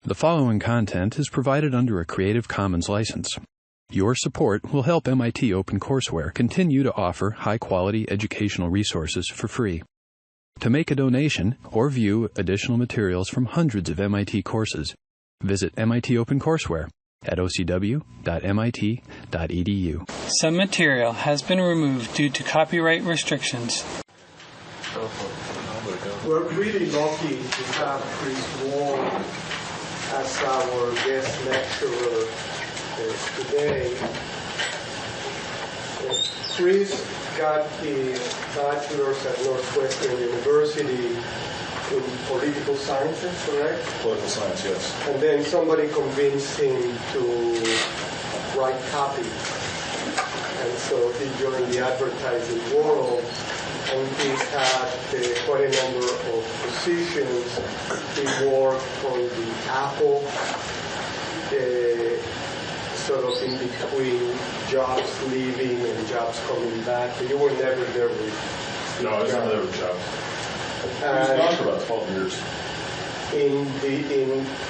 The following content is provided under a Creative Commons license. Your support will help MIT OpenCourseware continue to offer high-quality educational resources for free. To make a donation or view additional materials from hundreds of MIT courses, visit MIT OpenCourseware at ocw.mit.edu. Some material has been removed due to copyright restrictions. We're really lucky to have Chris Wall as our guest lecturer today. Chris got his bachelor's at Northwestern University in political sciences, correct? Political science, yes. And then somebody convinced him to write copy. And so he joined the advertising world, and he's had quite a number of positions. He worked on the Apple, sort of in between jobs leaving and jobs coming back. But you were never there with No, I was never there with jobs. He was gone for about 12 years. In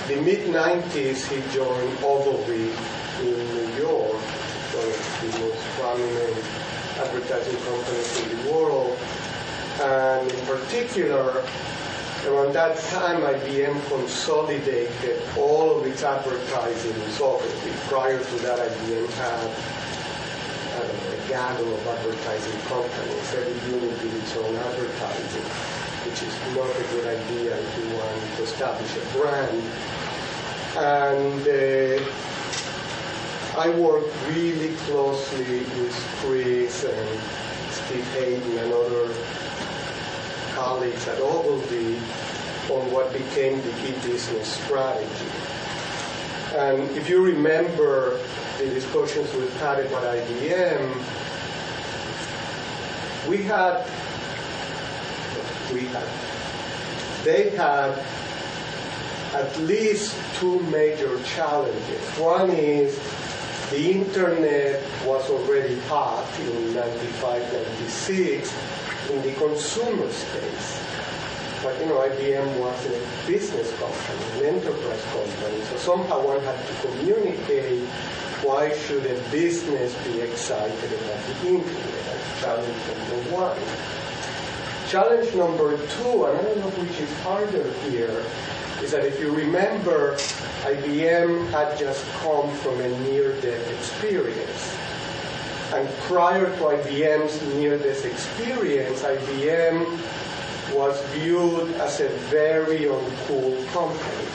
the mid-90s, he joined Ogilvy in New York, one of the most prominent advertising companies in the world. And in particular, around that time, IBM consolidated all of its advertising in Ogilvy. Prior to that, IBM had a gaggle of advertising companies. Every unit did its own advertising, which is not a good idea if you want to establish a brand. And I worked really closely with Chris and Steve Hayden and other colleagues at Ogilvy on what became the e-business strategy. And if you remember the discussions we've had about IBM, they had at least two major challenges. One is the internet was already hot in 95, 96 in the consumer space. But, IBM was a business company, an enterprise company. So somehow one had to communicate why should a business be excited about the internet. That's challenge number one. Challenge number two, and I don't know which is harder here, is that if you remember, IBM had just come from a near-death experience. And prior to IBM's near-death experience, IBM was viewed as a very uncool company.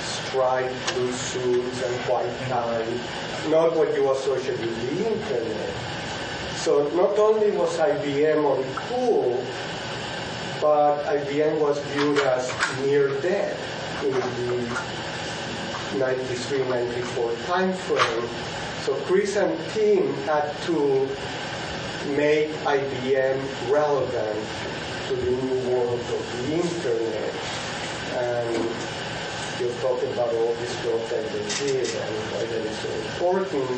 Striped blue suits and white tie, not what you associate with the internet. So not only was IBM uncool, but IBM was viewed as near death in the 93, 94 timeframe. So Chris and team had to make IBM relevant to the new world of the internet. And you're talking about all this stuff that they did and why that is so important.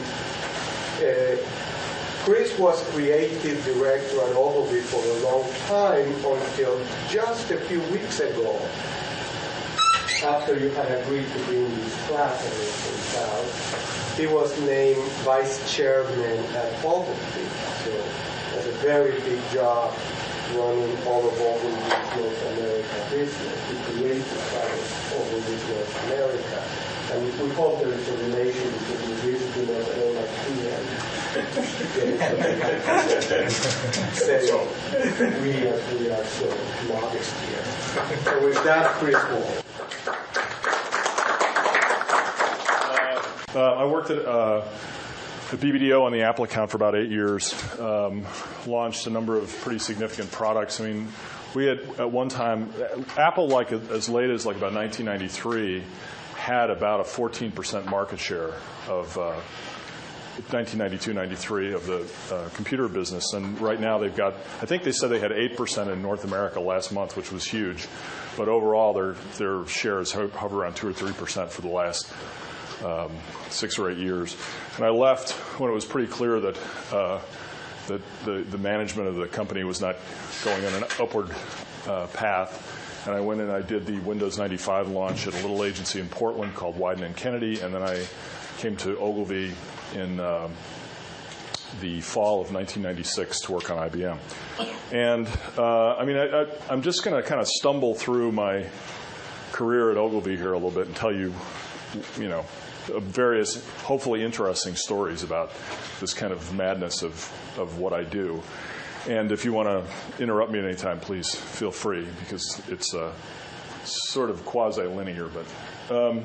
Chris was creative director at Ogilvy for a long time until just a few weeks ago, after you had agreed to bring these classes out. He was named vice chairman at Ogilvy. So that's a very big job running all of Ogilvy's North America business. He created Ogilvy's North America. And we hope there is a relation between the visiting of MIT and we are so modest here. So with that, Chris Wall. I worked at BBDO on the Apple account for about 8 years, launched a number of pretty significant products. I mean, we had at one time, Apple, like as late as like about 1993, had about a 14% market share of 1992-93 of the computer business. And right now they've got, I think they said they had 8% in North America last month, which was huge. But overall, their shares hover around 2 or 3% for the last 6 or 8 years. And I left when it was pretty clear that the management of the company was not going on an upward path. and I went and I did the Windows 95 launch at a little agency in Portland called Wieden & Kennedy, and then I came to Ogilvy in the fall of 1996 to work on IBM. And I'm just going to kind of stumble through my career at Ogilvy here a little bit and tell you, various hopefully interesting stories about this kind of madness of what I do. And if you want to interrupt me at any time, please feel free, because it's sort of quasi-linear. But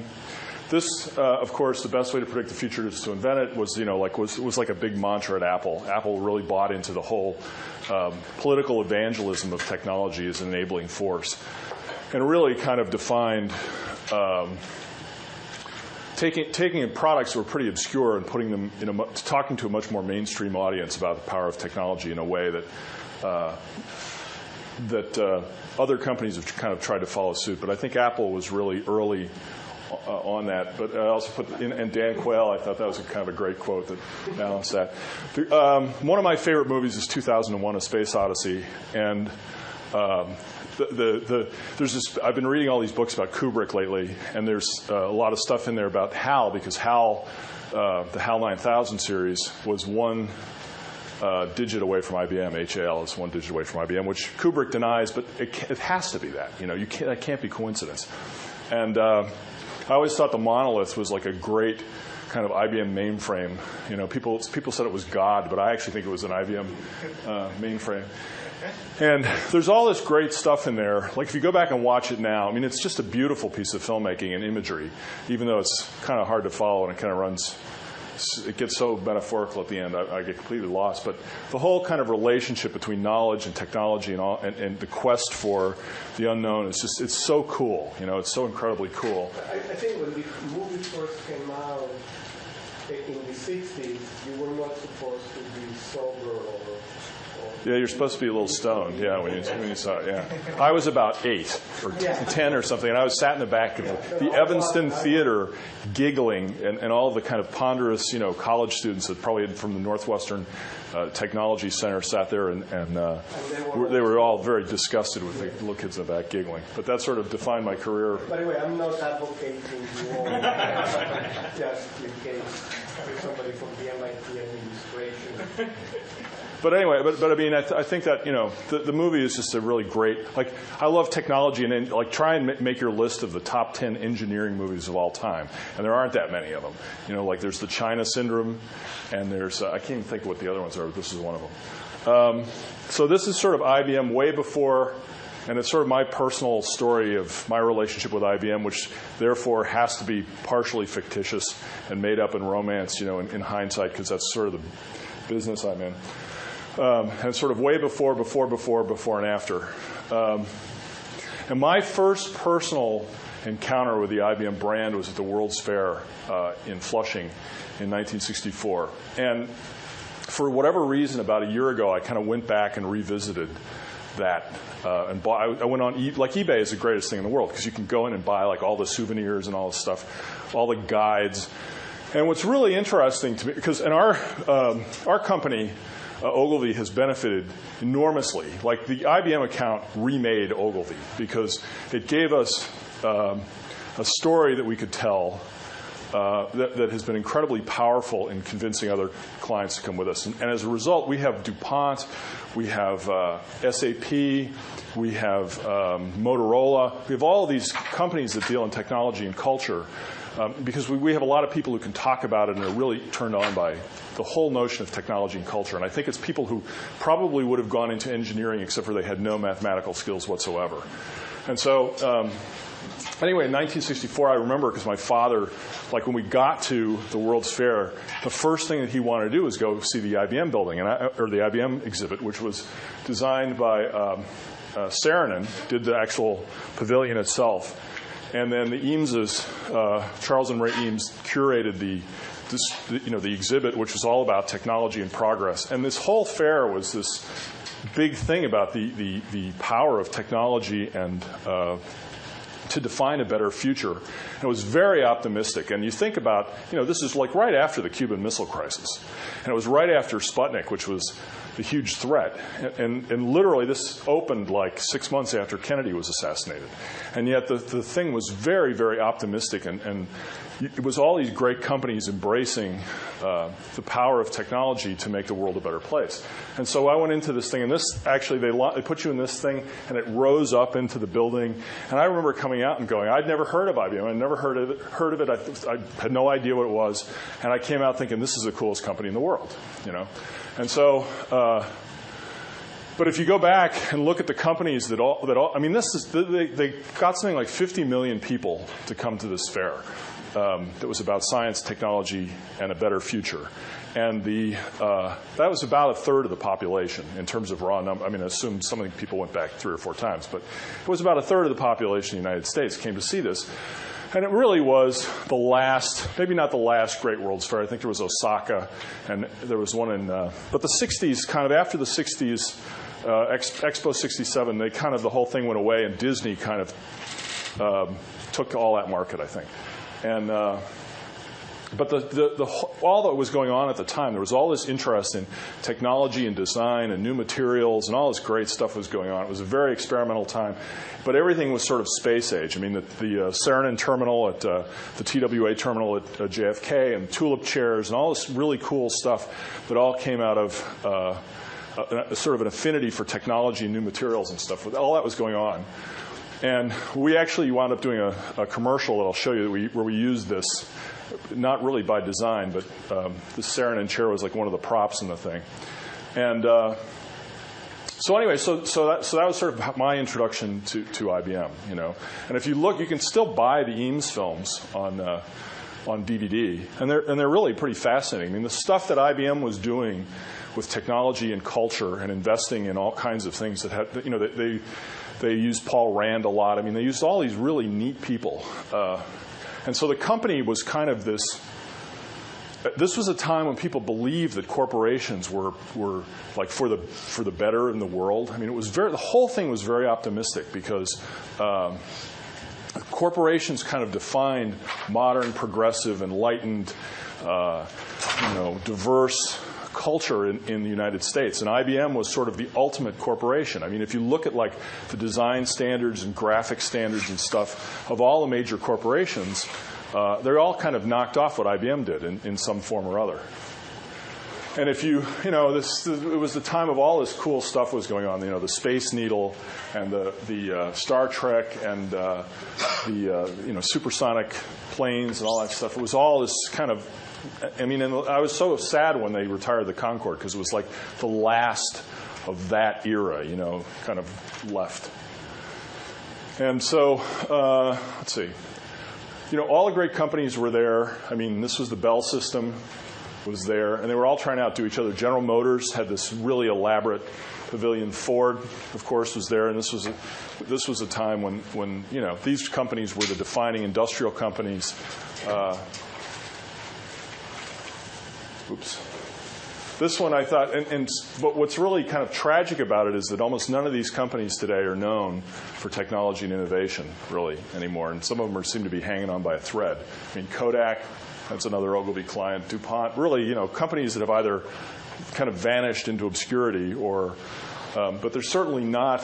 this, of course, the best way to predict the future is to invent it was like a big mantra at Apple. Apple really bought into the whole political evangelism of technology as an enabling force, and really kind of defined taking products that were pretty obscure and putting them talking to a much more mainstream audience about the power of technology in a way that other companies have kind of tried to follow suit. But I think Apple was really early on that. But I also put and Dan Quayle, I thought that was kind of a great quote that balanced that. One of my favorite movies is 2001: A Space Odyssey, and there's this. I've been reading all these books about Kubrick lately, and there's a lot of stuff in there about HAL, because HAL, the HAL 9000 series, was one digit away from IBM. HAL is one digit away from IBM, which Kubrick denies, but it has to be that. That can't be coincidence. And I always thought the monolith was like a great kind of IBM mainframe. People said it was God, but I actually think it was an IBM mainframe. And there's all this great stuff in there. Like if you go back and watch it now, it's just a beautiful piece of filmmaking and imagery, even though it's kind of hard to follow and it kind of runs. It gets so metaphorical at the end, I get completely lost. But the whole kind of relationship between knowledge and technology and the quest for the unknown is it's so cool. It's so incredibly cool. I think when the movie first came out in the 60s, you were not supposed to be sober or yeah, you're supposed to be a little stoned, yeah, when you saw it, yeah. I was about 8 or 10 or something, and I was sat in the back of the Evanston Theater giggling, and all the kind of ponderous, college students that probably from the Northwestern Technology Center sat there, and they were all very disgusted with the little kids in the back giggling. But that sort of defined my career. By the way, I'm not advocating war, just in case somebody from the MIT administration. But anyway, I think that the movie is just a really great. I love technology, and then try and make your list of the top 10 engineering movies of all time, and there aren't that many of them. There's the China Syndrome, and there's I can't even think of what the other ones are. But this is one of them. So this is sort of IBM way before, and it's sort of my personal story of my relationship with IBM, which therefore has to be partially fictitious and made up in romance, in hindsight, because that's sort of the business I'm in. And sort of way before, and after. And my first personal encounter with the IBM brand was at the World's Fair in Flushing in 1964. And for whatever reason, about a year ago, I kind of went back and revisited that. And I went on, eBay is the greatest thing in the world, because you can go in and buy all the souvenirs and all the stuff, all the guides. And what's really interesting to me, because in our company, Ogilvy has benefited enormously. The IBM account remade Ogilvy, because it gave us a story that we could tell that has been incredibly powerful in convincing other clients to come with us. And as a result, we have DuPont, we have SAP, we have Motorola. We have all of these companies that deal in technology and culture, because we have a lot of people who can talk about it and are really turned on by the whole notion of technology and culture. And I think it's people who probably would have gone into engineering except for they had no mathematical skills whatsoever. And so anyway, in 1964, I remember, because my father, when we got to the World's Fair, the first thing that he wanted to do was go see the IBM building, or the IBM exhibit, which was designed by Saarinen, did the actual pavilion itself. And then the Eameses, Charles and Ray Eames, curated the exhibit, which was all about technology and progress. And this whole fair was this big thing about the power of technology and to define a better future. And it was very optimistic. And you think about, this is like right after the Cuban Missile Crisis. And it was right after Sputnik, which was the huge threat. And literally this opened like 6 months after Kennedy was assassinated. And yet the thing was very, very optimistic. And it was all these great companies embracing the power of technology to make the world a better place. And so I went into this thing, and this actually, they put you in this thing, and it rose up into the building. And I remember coming out and going, I'd never heard of IBM. I'd never heard of it. I had no idea what it was. And I came out thinking, this is the coolest company in the world, And so, but if you go back and look at the companies they got something like 50 million people to come to this fair. That was about science, technology, and a better future. And that was about a third of the population in terms of raw number. I mean, I assume some of the people went back 3 or 4 times, but it was about a third of the population in the United States came to see this. And it really was the last, maybe not the last great World's Fair. I think there was Osaka, and there was one in, but the 60s, kind of after the 60s, Expo 67, the whole thing went away, and Disney kind of took all that market, I think. And but all that was going on at the time, there was all this interest in technology and design and new materials, and all this great stuff was going on. It was a very experimental time, but everything was sort of space age. I mean, the Saarinen terminal at the TWA terminal at JFK, and tulip chairs, and all this really cool stuff that all came out of sort of an affinity for technology and new materials and stuff. All that was going on. And we actually wound up doing a commercial that I'll show you where we used this, not really by design, but the Saarinen chair was like one of the props in the thing. And so anyway, so that was sort of my introduction to IBM, And if you look, you can still buy the Eames films on DVD, and they're really pretty fascinating. I mean, the stuff that IBM was doing with technology and culture and investing in all kinds of things that had, they used Paul Rand a lot. I mean, they used all these really neat people. And so the company was kind of this was a time when people believed that corporations were like for the better in the world. I mean, the whole thing was very optimistic because corporations kind of defined modern, progressive, enlightened, diverse culture in the United States, and IBM was sort of the ultimate corporation. I mean, if you look at like the design standards and graphic standards and stuff of all the major corporations, they're all kind of knocked off what IBM did in some form or other. And if it was the time of all this cool stuff was going on. The Space Needle and the Star Trek and the supersonic planes and all that stuff. It was all this kind of. I mean, and I was so sad when they retired the Concorde because it was like the last of that era, kind of left. And so, let's see. All the great companies were there. I mean, this was the Bell system was there, and they were all trying to outdo each other. General Motors had this really elaborate pavilion. Ford, of course, was there, and this was a time when these companies were the defining industrial companies. Oops. This one I thought, but what's really kind of tragic about it is that almost none of these companies today are known for technology and innovation, really, anymore. And some of them seem to be hanging on by a thread. I mean, Kodak, that's another Ogilvy client. DuPont, really, companies that have either kind of vanished into obscurity but they're certainly not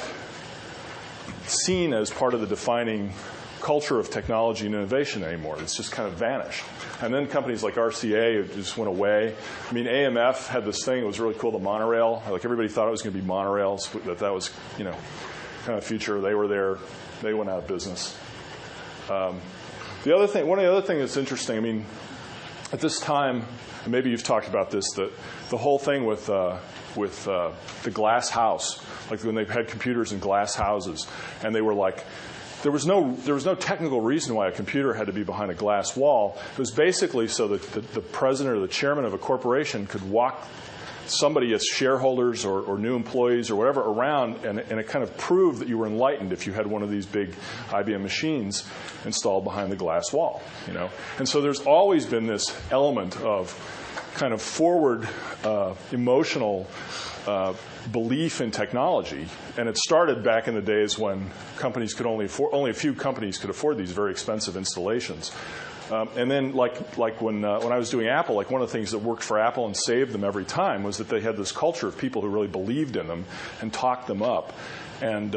seen as part of the defining culture of technology and innovation anymore. It's just kind of vanished. And then companies like RCA just went away. I mean, AMF had this thing. It was really cool, the monorail. Like everybody thought it was going to be monorails. That was, kind of future. They were there. They went out of business. One of the other things that's interesting. I mean, at this time, and maybe you've talked about this, the whole thing with the glass house, like when they had computers in glass houses, and they were like. There was no technical reason why a computer had to be behind a glass wall. It was basically so that the president or the chairman of a corporation could walk somebody as shareholders or new employees or whatever around, and it kind of proved that you were enlightened if you had one of these big IBM machines installed behind the glass wall. And so there's always been this element of kind of forward emotional belief in technology, and it started back in the days when companies could only a few companies could afford these very expensive installations. And then, like when I was doing Apple, like one of the things that worked for Apple and saved them every time was that they had this culture of people who really believed in them and talked them up, and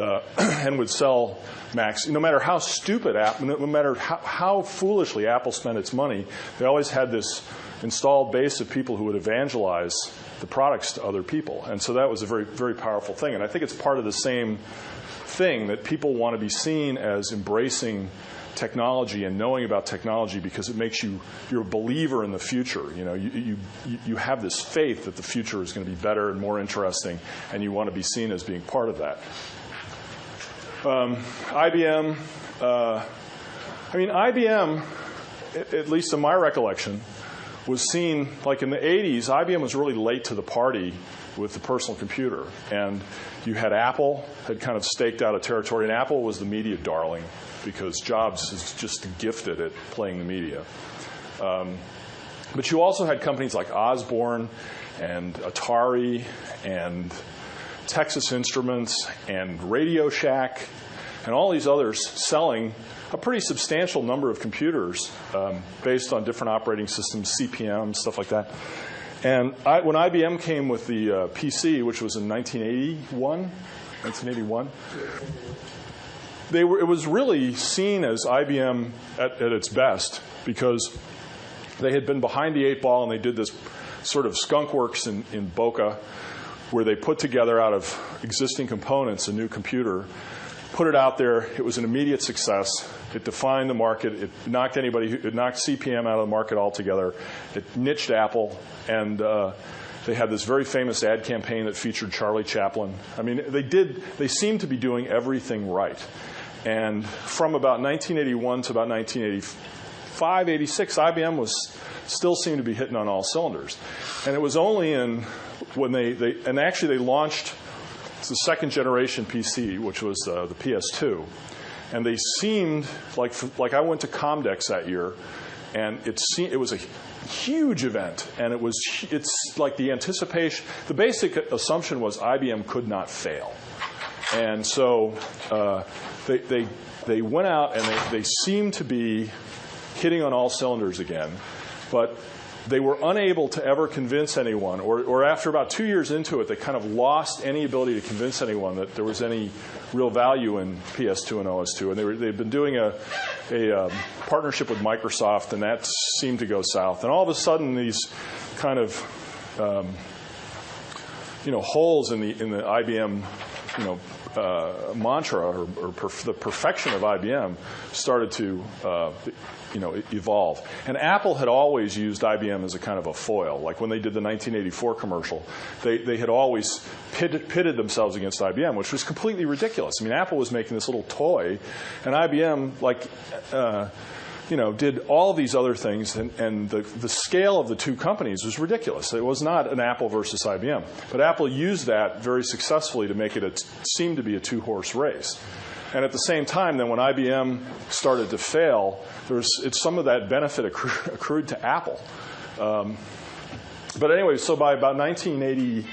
would sell Macs. No matter how stupid no matter how foolishly Apple spent its money, they always had this installed base of people who would evangelize the products to other people, and so that was a very, very powerful thing. And I think it's part of the same thing that people want to be seen as embracing technology and knowing about technology because it makes you're a believer in the future. You know, you have this faith that the future is going to be better and more interesting, and you want to be seen as being part of that. IBM, IBM, at least in my recollection, was seen, like in the 80s, IBM was really late to the party with the personal computer. And you had Apple had kind of staked out a territory, and Apple was the media darling because Jobs is just gifted at playing the media. But you also had companies like Osborne and Atari and Texas Instruments and Radio Shack and all these others selling a pretty substantial number of computers based on different operating systems, CP/M, stuff like that. And when IBM came with the PC, which was in 1981, it was really seen as IBM at its best because they had been behind the eight ball, and they did this sort of skunk works in Boca where they put together out of existing components a new computer, put it out there. It was an immediate success. It defined the market. It knocked CP/M out of the market altogether. It niched Apple, and they had this very famous ad campaign that featured Charlie Chaplin. I mean, they seemed to be doing everything right. And from about 1981 to about 1985, 86, IBM was still seemed to be hitting on all cylinders. And it was only when they launched the second generation PC, which was the PS2. And they seemed like I went to Comdex that year, and it was a huge event, and it's like the anticipation. The basic assumption was IBM could not fail, and so they went out and they seemed to be hitting on all cylinders again, but they were unable to ever convince anyone, or after about 2 years into it, they kind of lost any ability to convince anyone that there was any real value in PS2 and OS2. And they'd been doing a partnership with Microsoft, and that seemed to go south. And all of a sudden, these kind of holes in the IBM mantra or the perfection of IBM started to evolve. And Apple had always used IBM as a kind of a foil. Like when they did the 1984 commercial, they had always pitted themselves against IBM, which was completely ridiculous. I mean, Apple was making this little toy, and IBM did all of these other things, and the scale of the two companies was ridiculous. It was not an Apple versus IBM. But Apple used that very successfully to make it seem to be a two-horse race. And at the same time, then when IBM started to fail, some of that benefit accrued to Apple. But anyway, so by about 1990,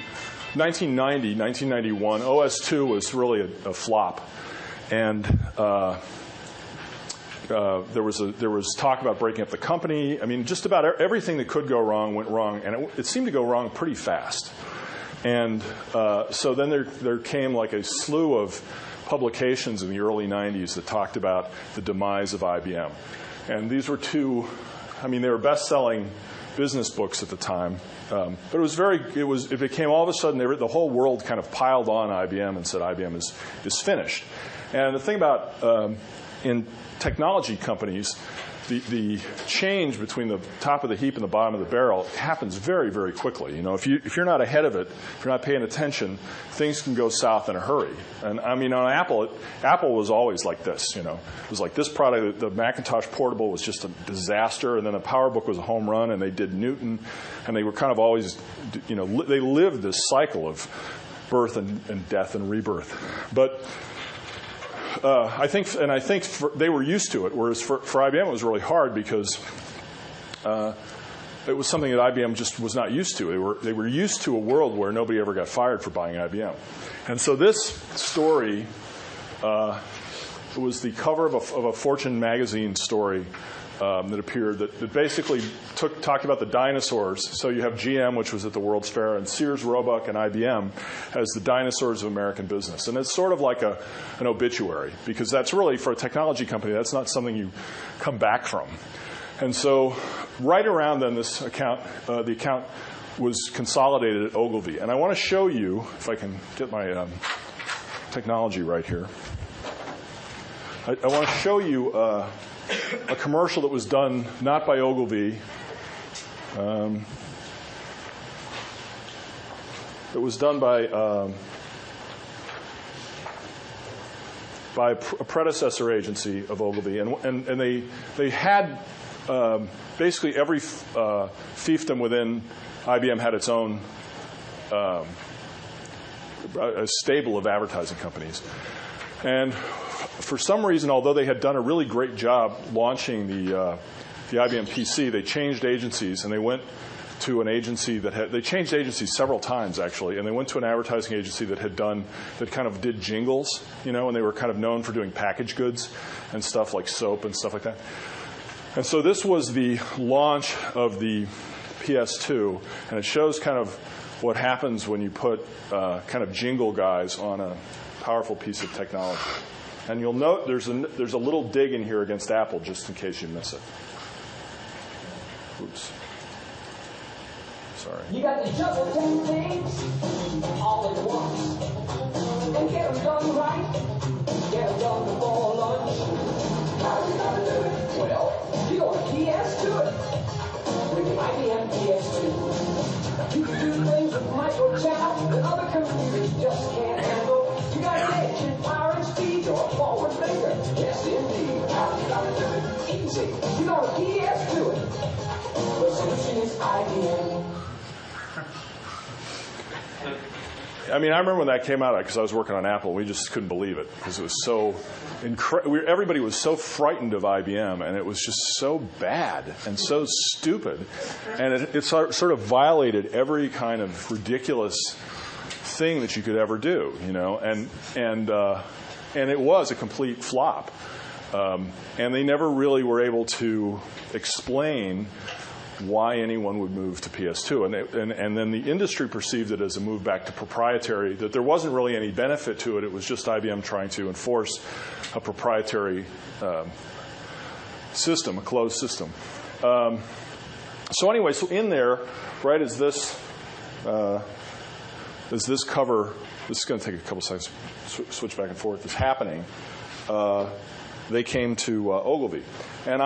1991, OS2 was really a flop. And there was talk about breaking up the company. I mean, just about everything that could go wrong went wrong, and it seemed to go wrong pretty fast. And so then there came like a slew of publications in the early 90s that talked about the demise of IBM. And these were they were best-selling business books at the time. But it became all of a sudden, the whole world kind of piled on IBM and said IBM is finished. And the thing about in technology companies, the change between the top of the heap and the bottom of the barrel happens very, very quickly. If you're not ahead of it, if you're not paying attention, things can go south in a hurry. And I mean, on Apple was always like this. It was like this product, the Macintosh Portable was just a disaster, and then the PowerBook was a home run, and they did Newton, and they were kind of always, they lived this cycle of birth and death and rebirth. But I think they were used to it, whereas for IBM it was really hard because it was something that IBM just was not used to. They were used to a world where nobody ever got fired for buying IBM. And so this story was the cover of a Fortune magazine story that appeared that basically talked about the dinosaurs. So you have GM, which was at the World's Fair, and Sears, Roebuck, and IBM as the dinosaurs of American business. And it's sort of like an obituary, because that's really, for a technology company, that's not something you come back from. And so right around then, this account, the account was consolidated at Ogilvy. And I want to show you, if I can get my technology right here, I want to show you a commercial that was done not by Ogilvy. It was done by a predecessor agency of Ogilvy, and they had basically every fiefdom within IBM had its own a stable of advertising companies. And for some reason, although they had done a really great job launching the IBM PC, they changed agencies, and they went to an agency they changed agencies several times, actually, and they went to an advertising agency that kind of did jingles, and they were kind of known for doing packaged goods and stuff like soap and stuff like that. And so this was the launch of the PS2, and it shows kind of what happens when you put kind of jingle guys on a powerful piece of technology. And you'll note there's a little dig in here against Apple, just in case you miss it. Oops. Sorry. You got to juggle 10 things all at once and get them done right. Get them done before lunch. How you gonna do it? Well, you're going to PS to it with the IBM PS2. You can do things with microchannel that other computers just can't handle. You got an edge in power and speed or a forward thinker. Yes, indeed. How you gonna do it? Easy. You're going to PS to it. The solution is IBM. I mean, I remember when that came out, because I was working on Apple, we just couldn't believe it, because it was so everybody was so frightened of IBM, and it was just so bad and so stupid, and it sort of violated every kind of ridiculous thing that you could ever do, and it was a complete flop, and they never really were able to explain why anyone would move to PS2. And then the industry perceived it as a move back to proprietary, that there wasn't really any benefit to it. It was just IBM trying to enforce a proprietary system, a closed system. So anyway, so in there, right, is this cover. This is going to take a couple seconds, switch back and forth, is happening. They came to Ogilvy. And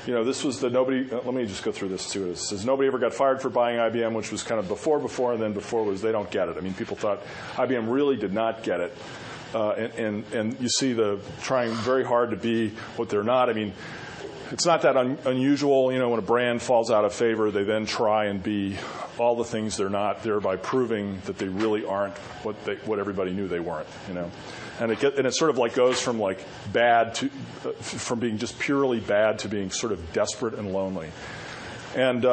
this was the nobody. Let me just go through this too. It says nobody ever got fired for buying IBM, which was kind of before, and then before was they don't get it. I mean, people thought IBM really did not get it, and you see the trying very hard to be what they're not. I mean, it's not that unusual. When a brand falls out of favor, they then try and be all the things they're not, thereby proving that they really aren't what everybody knew they weren't. And it sort of like goes from like bad to from being just purely bad to being sort of desperate and lonely. And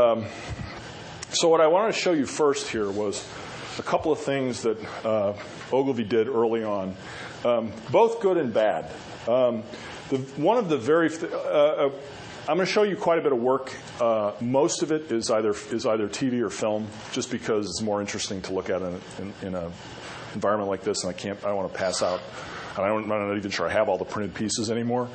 so what I wanted to show you first here was a couple of things that Ogilvy did early on, both good and bad. I'm going to show you quite a bit of work. Most of it is either TV or film, just because it's more interesting to look at in a environment like this, and I don't want to pass out. And I'm not even sure I have all the printed pieces anymore.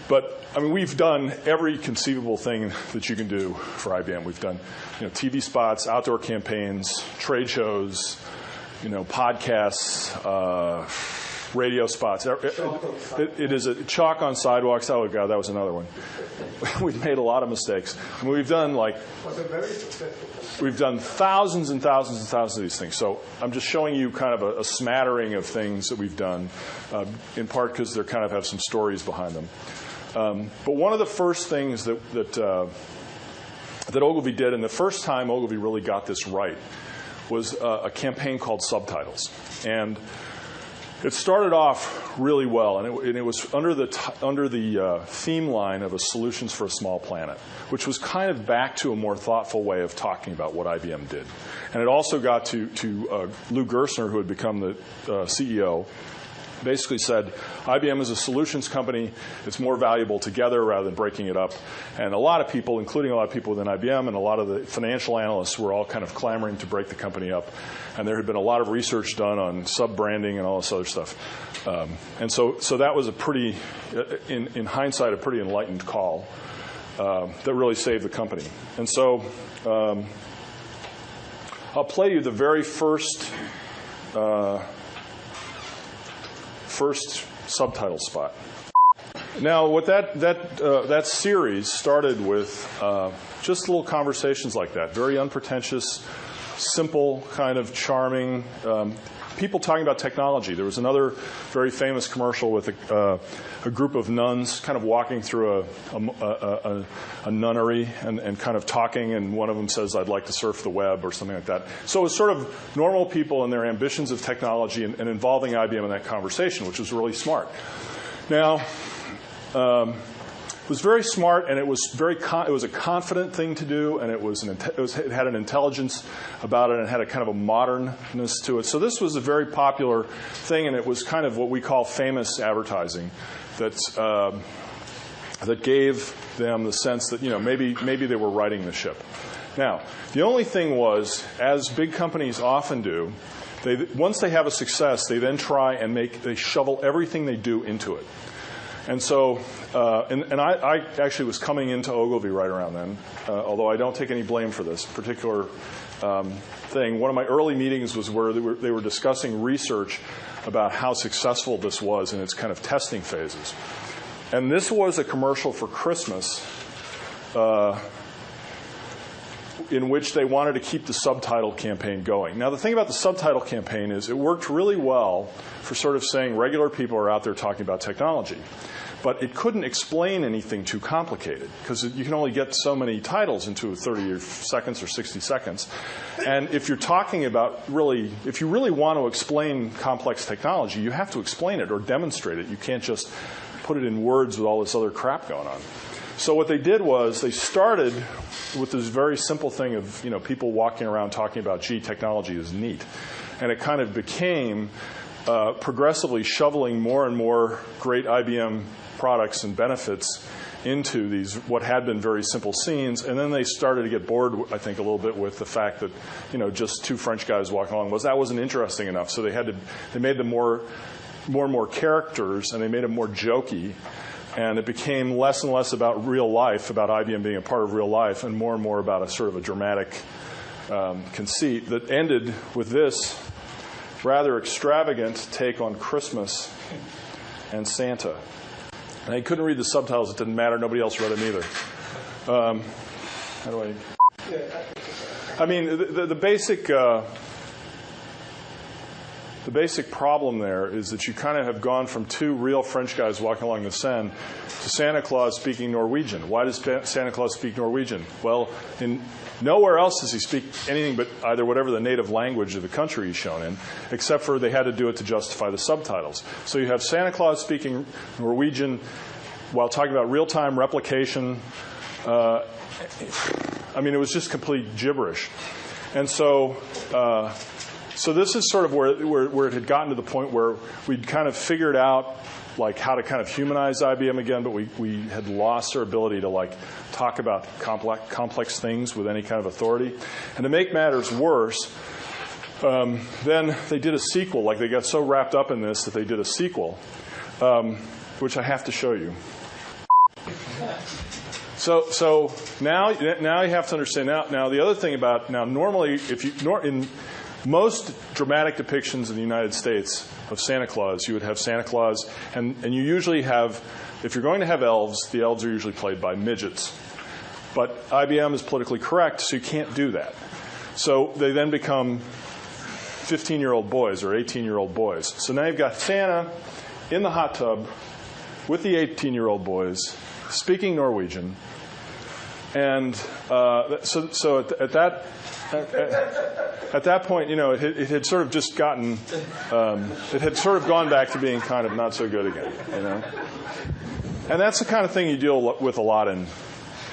But I mean, we've done every conceivable thing that you can do for IBM. We've done, TV spots, outdoor campaigns, trade shows, podcasts, radio spots. It is a chalk on sidewalks. Oh God, that was another one. We've made a lot of mistakes. I mean, we've done thousands and thousands and thousands of these things. So I'm just showing you kind of a smattering of things that we've done, in part because they kind of have some stories behind them. But one of the first things that Ogilvy did, and the first time Ogilvy really got this right, was a campaign called Subtitles. And It started off really well, and it was under the theme line of a Solutions for a Small Planet, which was kind of back to a more thoughtful way of talking about what IBM did. And it also got to Lou Gerstner, who had become the CEO, basically said, IBM is a solutions company. It's more valuable together rather than breaking it up. And a lot of people, including a lot of people within IBM and a lot of the financial analysts, were all kind of clamoring to break the company up. And there had been a lot of research done on sub-branding and all this other stuff. And so that was a pretty, in hindsight, a pretty enlightened call that really saved the company. And so I'll play you the very first subtitle spot. Now, what that series started with just little conversations like that, very unpretentious, simple, kind of charming, people talking about technology. There was another very famous commercial with a group of nuns kind of walking through a nunnery and kind of talking, and one of them says, "I'd like to surf the web," or something like that. So it was sort of normal people and their ambitions of technology and involving IBM in that conversation, which was really smart. Now, it was very smart, and it was it was a confident thing to do, and it had an intelligence about it, and it had a kind of a modernness to it. So this was a very popular thing, and it was kind of what we call famous advertising that gave them the sense that, you know, maybe they were righting the ship. Now, the only thing was, as big companies often do, once they have a success, they then try and they shovel everything they do into it. And so, and I actually was coming into Ogilvy right around then, although I don't take any blame for this particular thing. One of my early meetings was where they were discussing research about how successful this was in its kind of testing phases. And this was a commercial for Christmas in which they wanted to keep the subtitle campaign going. Now, the thing about the subtitle campaign is it worked really well for sort of saying regular people are out there talking about technology. But it couldn't explain anything too complicated, because you can only get so many titles into 30 seconds or 60 seconds. And if you're talking about if you really want to explain complex technology, you have to explain it or demonstrate it. You can't just put it in words with all this other crap going on. So what they did was they started with this very simple thing of, you know, people walking around talking about, gee, technology is neat. And it kind of became progressively shoveling more and more great IBM products and benefits into these what had been very simple scenes, and then they started to get bored, I think, a little bit with the fact that, you know, just two French guys walking along wasn't interesting enough. So they made them more and more characters, and they made them more jokey, and it became less and less about real life, about IBM being a part of real life, and more about a sort of a dramatic conceit that ended with this rather extravagant take on Christmas and Santa. And I couldn't read the subtitles. It didn't matter. Nobody else read them either. How do I? I mean, the basic problem there is that you kind of have gone from two real French guys walking along the Seine to Santa Claus speaking Norwegian. Why does Santa Claus speak Norwegian? Well, nowhere else does he speak anything but either whatever the native language of the country he's shown in, except for they had to do it to justify the subtitles. So you have Santa Claus speaking Norwegian while talking about real-time replication. I mean, it was just complete gibberish. And so this is sort of where it had gotten to the point where we'd kind of figured out like how to kind of humanize IBM again, but we had lost our ability to like talk about complex things with any kind of authority. And to make matters worse, then they did a sequel. Like they got so wrapped up in this that they did a sequel, which I have to show you. So now you have to understand. Now the other thing about normally in most dramatic depictions in the United States of Santa Claus, you would have Santa Claus, and you usually have, if you're going to have elves, the elves are usually played by midgets. But IBM is politically correct, so you can't do that. So they then become 15-year-old boys or 18-year-old boys. So now you've got Santa in the hot tub with the 18-year-old boys speaking Norwegian, And so at that point, it had sort of just gotten, it had sort of gone back to being kind of not so good again, And that's the kind of thing you deal with a lot in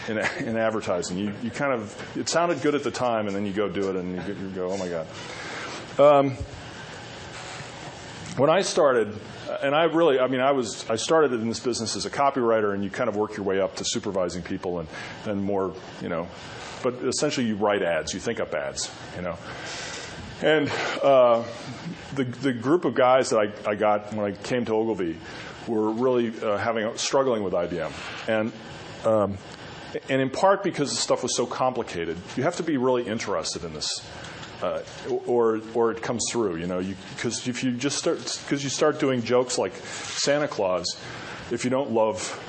advertising. You kind of, it sounded good at the time, and then you go do it, and you go, oh my God. When I started, and I started in this business as a copywriter, and you kind of work your way up to supervising people, and then more, but essentially you write ads, you think up ads, And the group of guys that I got when I came to Ogilvy were really struggling with IBM, and in part because the stuff was so complicated, you have to be really interested in this. Or it comes through, because if you just start doing jokes like Santa Claus, if you don't love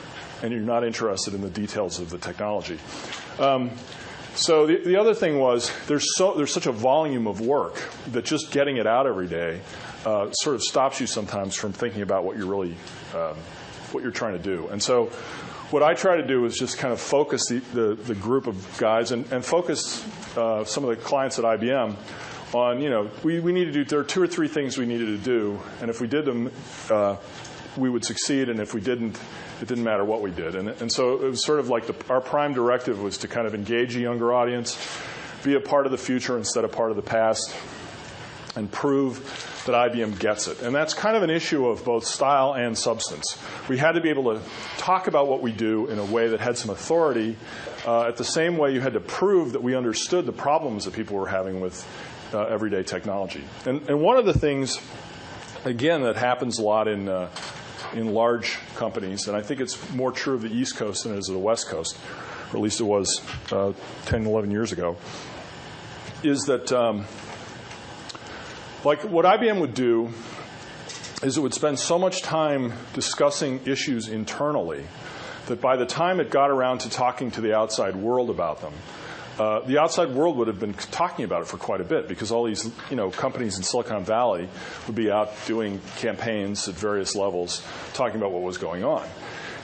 and you're not interested in the details of the technology. So the other thing was there's such a volume of work that just getting it out every day sort of stops you sometimes from thinking about what you're really what you're trying to do. And so what I try to do is just kind of focus the group of guys and focus some of the clients at IBM on, we need to do, there are 2 or 3 things we needed to do, and if we did them, we would succeed, and if we didn't, it didn't matter what we did. And so it was sort of like our prime directive was to kind of engage a younger audience, be a part of the future instead of part of the past, and prove that IBM gets it. And that's kind of an issue of both style and substance. We had to be able to talk about what we do in a way that had some authority, at the same way you had to prove that we understood the problems that people were having with everyday technology. And one of the things, again, that happens a lot in large companies, and I think it's more true of the East Coast than it is of the West Coast, or at least it was 10, 11 years ago, is that like what IBM would do is it would spend so much time discussing issues internally that by the time it got around to talking to the outside world about them, the outside world would have been talking about it for quite a bit because all these companies in Silicon Valley would be out doing campaigns at various levels talking about what was going on.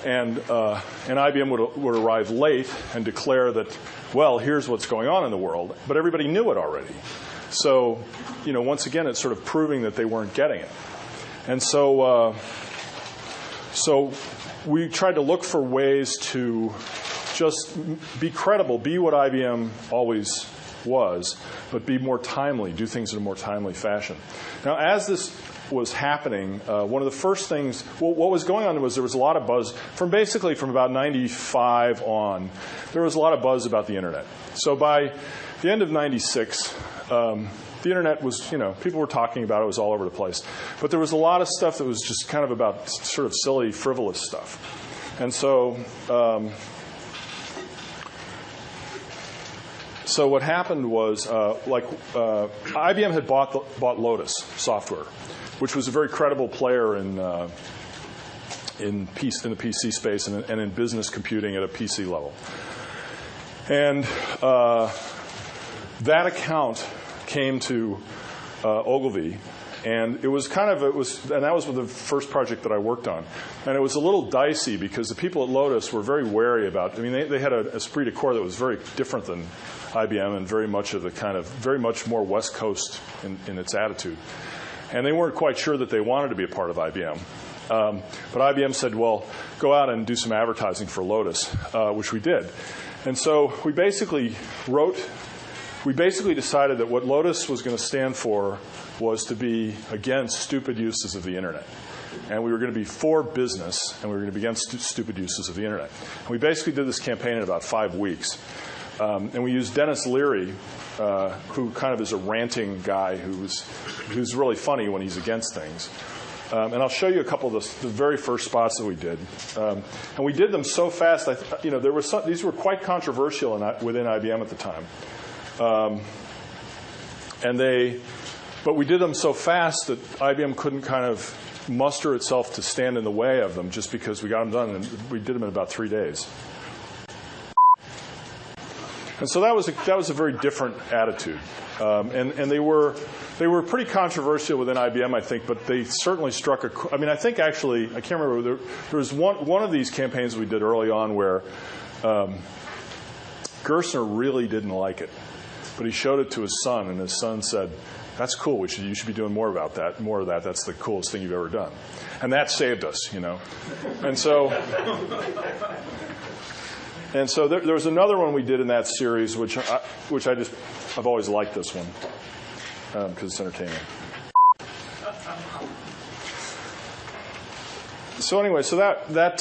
And IBM would arrive late and declare that, well, here's what's going on in the world, but everybody knew it already. So, once again, it's sort of proving that they weren't getting it. And so we tried to look for ways to just be credible, be what IBM always was, but be more timely, do things in a more timely fashion. Now, as this was happening, one of the first things, what was going on was there was a lot of buzz, from about 95 on, there was a lot of buzz about the Internet. So by the end of 96, the Internet was, people were talking about it, it was all over the place. But there was a lot of stuff that was just kind of about sort of silly, frivolous stuff. And so what happened was, IBM had bought Lotus Software, which was a very credible player in the PC space and in business computing at a PC level. And that account came to Ogilvy, and that was the first project that I worked on. And it was a little dicey because the people at Lotus were very wary about, they had an esprit de corps that was very different than IBM and very much more West Coast in its attitude. And they weren't quite sure that they wanted to be a part of IBM. But IBM said, well, go out and do some advertising for Lotus, which we did. And so we basically decided that what Lotus was going to stand for was to be against stupid uses of the Internet. And we were going to be for business, and we were going to be against stupid uses of the Internet. And we basically did this campaign in about 5 weeks. And we used Dennis Leary, who kind of is a ranting guy who's really funny when he's against things. And I'll show you a couple of the very first spots that we did. And we did them so fast, these were quite controversial within IBM at the time. But we did them so fast that IBM couldn't kind of muster itself to stand in the way of them just because we got them done, and we did them in about 3 days. And so that was a very different attitude, and they were pretty controversial within IBM, I think, but they certainly struck I think actually I can't remember, there was one of these campaigns we did early on where Gerstner really didn't like it, but he showed it to his son, and his son said, "That's cool. You should be doing more of that. That's the coolest thing you've ever done." And that saved us, you know. And so there was another one we did in that series, which I've always liked this one because it's entertaining. So anyway, so that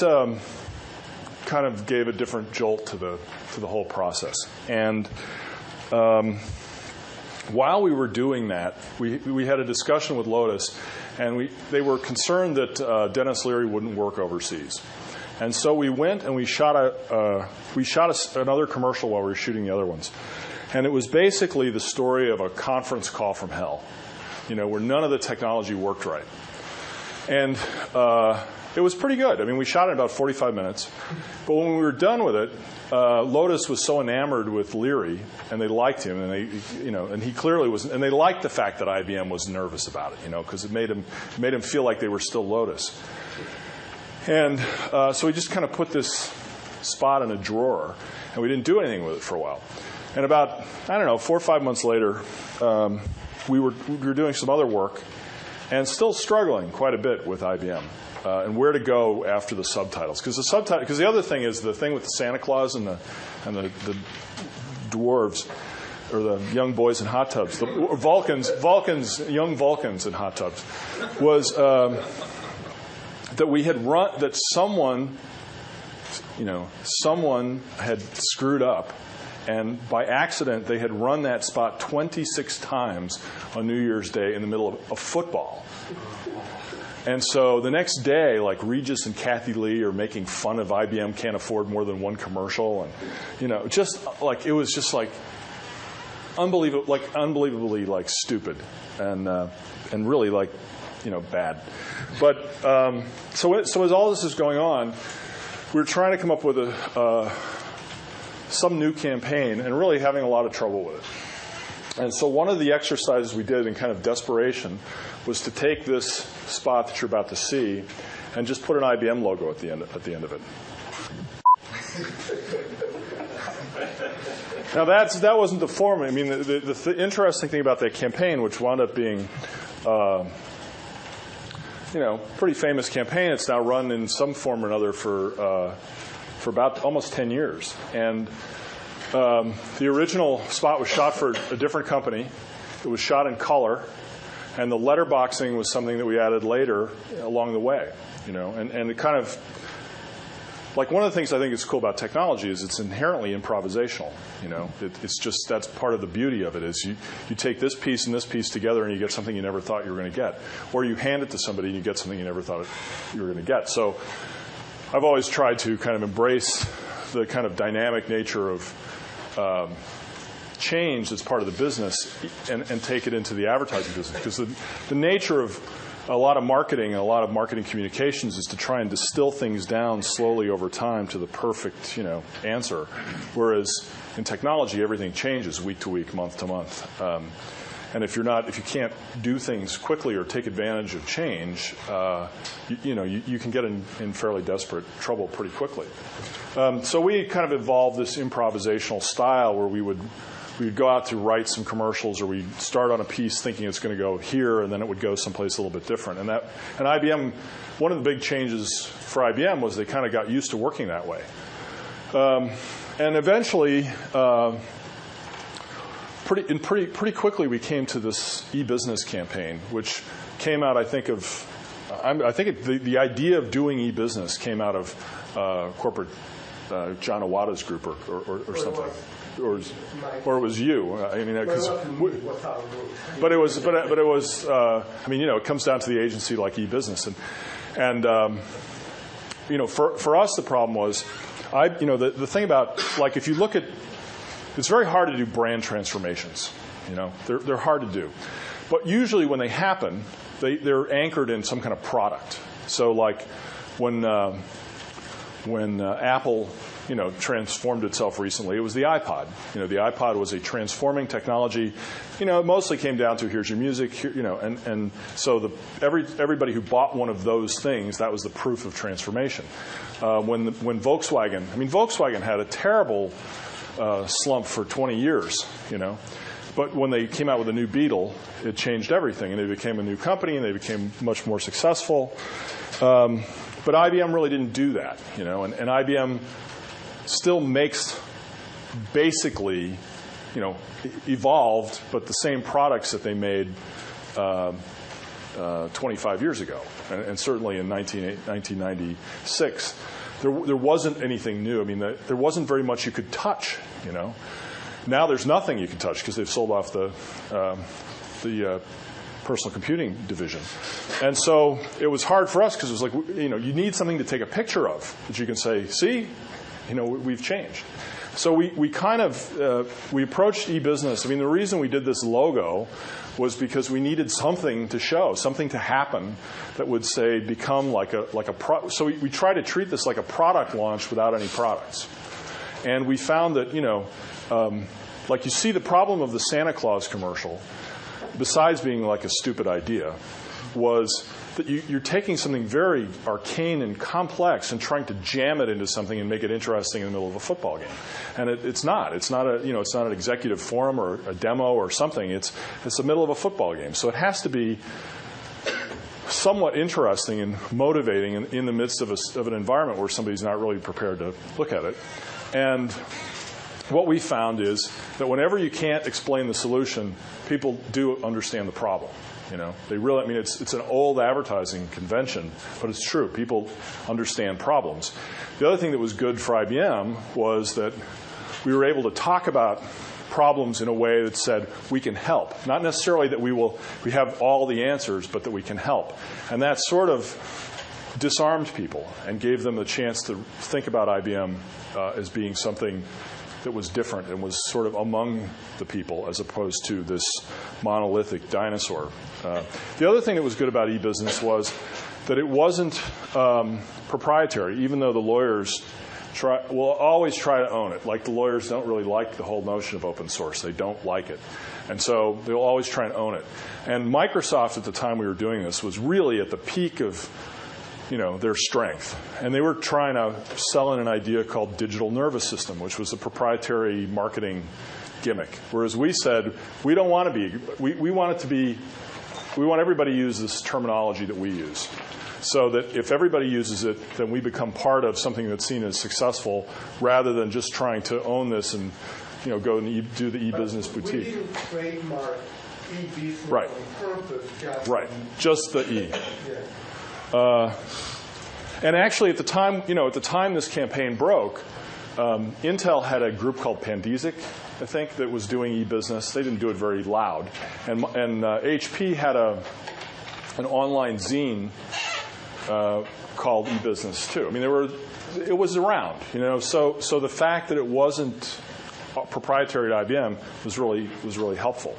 kind of gave a different jolt to the whole process. And while we were doing that, we had a discussion with Lotus, and they were concerned that Dennis Leary wouldn't work overseas. And so we went and we shot another commercial while we were shooting the other ones. And it was basically the story of a conference call from hell, you know, where none of the technology worked right. And it was pretty good. I mean, we shot it in about 45 minutes. But when we were done with it, Lotus was so enamored with Leary, and they liked him, and he clearly was, and they liked the fact that IBM was nervous about it, you know, because it made him feel like they were still Lotus. And so we just kind of put this spot in a drawer, and we didn't do anything with it for a while. And about, 4 or 5 months later, we were doing some other work, and still struggling quite a bit with IBM. And where to go after the subtitles? Because the other thing is the thing with the Santa Claus and the dwarves, or the young boys in hot tubs, the young Vulcans in hot tubs, was that we had that someone had screwed up, and by accident they had run that spot 26 times on New Year's Day in the middle of football. And so the next day, like Regis and Kathy Lee are making fun of IBM can't afford more than one commercial, and just like it was just like unbelievably like stupid and really like bad. But so as all this is going on, we were trying to come up with some new campaign and really having a lot of trouble with it. And so one of the exercises we did in kind of desperation was to take this spot that you're about to see and just put an IBM logo at the end of it. Now that wasn't the form. I mean, the interesting thing about that campaign, which wound up being pretty famous campaign. It's now run in some form or another for about almost 10 years. And the original spot was shot for a different company. It was shot in color, and the letterboxing was something that we added later along the way. And it kind of like one of the things I think is cool about technology is it's inherently improvisational. It's just that's part of the beauty of it is you take this piece and this piece together and you get something you never thought you were going to get, or you hand it to somebody and you get something you never thought you were going to get. So I've always tried to kind of embrace the kind of dynamic nature of change that's part of the business and take it into the advertising business, because the nature of a lot of marketing and a lot of marketing communications is to try and distill things down slowly over time to the perfect answer, whereas in technology everything changes week to week, month to month. And if you can't do things quickly or take advantage of change, you can get in fairly desperate trouble pretty quickly. So we kind of evolved this improvisational style where we'd go out to write some commercials, or we'd start on a piece thinking it's going to go here, and then it would go someplace a little bit different. And IBM, one of the big changes for IBM was they kind of got used to working that way. And eventually, pretty quickly, we came to this e-business campaign, which came out, I think the idea of doing e-business came out of corporate John Iwata's group or something. Or it was you. I mean, but it was. It comes down to the agency like e-business, and for us the problem was, the thing about, like, if you look at, it's very hard to do brand transformations. They're hard to do, but usually when they happen, they're anchored in some kind of product. So like when Apple transformed itself recently, it was the iPod. The iPod was a transforming technology. It mostly came down to here's your music, and so everybody who bought one of those things, that was the proof of transformation. When Volkswagen had a terrible slump for 20 years, But when they came out with a new Beetle, it changed everything, and they became a new company, and they became much more successful. But IBM really didn't do that, and IBM still makes basically, evolved, but the same products that they made 25 years ago, and certainly in 1996. There wasn't anything new. I mean, there wasn't very much you could touch, Now there's nothing you can touch because they've sold off the personal computing division. And so it was hard for us because it was like, you need something to take a picture of that you can say, see, we've changed. So we kind of, we approached e-business. I mean, the reason we did this logo was because we needed something to show, something to happen that would say become like a so we try to treat this like a product launch without any products. And we found that, like you see the problem of the Santa Claus commercial, besides being like a stupid idea, was that you're taking something very arcane and complex and trying to jam it into something and make it interesting in the middle of a football game. And it's not it's not an executive forum or a demo or something. It's the middle of a football game. So it has to be somewhat interesting and motivating in the midst of an environment where somebody's not really prepared to look at it. And what we found is that whenever you can't explain the solution, people do understand the problem. They really, it's an old advertising convention, but it's true. People understand problems. The other thing that was good for IBM was that we were able to talk about problems in a way that said we can help. Not necessarily that we have all the answers, but that we can help. And that sort of disarmed people and gave them the chance to think about IBM as being something that was different and was sort of among the people as opposed to this monolithic dinosaur. The other thing that was good about e-business that it wasn't proprietary, even though the lawyers will always try to own it. Like the lawyers don't really like the whole notion of open source. They don't like it. And so they'll always try and own it. And Microsoft at the time we were doing this was really at the peak of their strength. And they were trying to sell in an idea called digital nervous system, which was a proprietary marketing gimmick. Whereas we said, we don't want to be, we want it to be, we want everybody to use this terminology that we use. So that if everybody uses it, then we become part of something that's seen as successful rather than just trying to own this and go and do the e-business boutique. We didn't trademark e-business right. on purpose. Just the E. Yeah. And actually, at the time this campaign broke, Intel had a group called Pandesic, I think, that was doing e-business. They didn't do it very loud, and HP had an online zine called e-business too. I mean, it was around, So the fact that it wasn't proprietary to IBM was really helpful,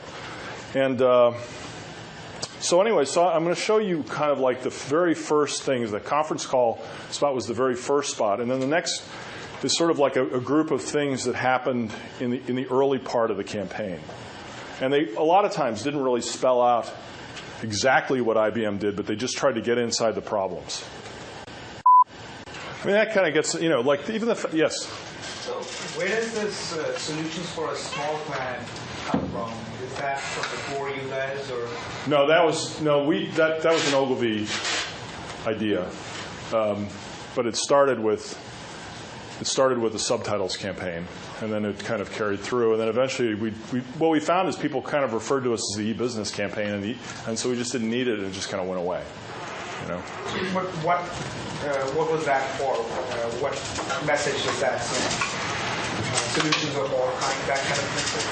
and. So anyway, I'm going to show you kind of like the very first things. The conference call spot was the very first spot, and then the next is sort of like a group of things that happened in the early part of the campaign. And they a lot of times didn't really spell out exactly what IBM did, but they just tried to get inside the problems. I mean, that kind of gets, like even yes. So where does this solutions for a small client come from? Is that from before you guys, or? No, that was an Ogilvy idea, but it started with the subtitles campaign, and then it kind of carried through, and then eventually what we found is people kind of referred to us as the e-business campaign, and so we just didn't need it, and it just kind of went away. What was that for? What message does that send? Solutions of all kinds, that kind of message?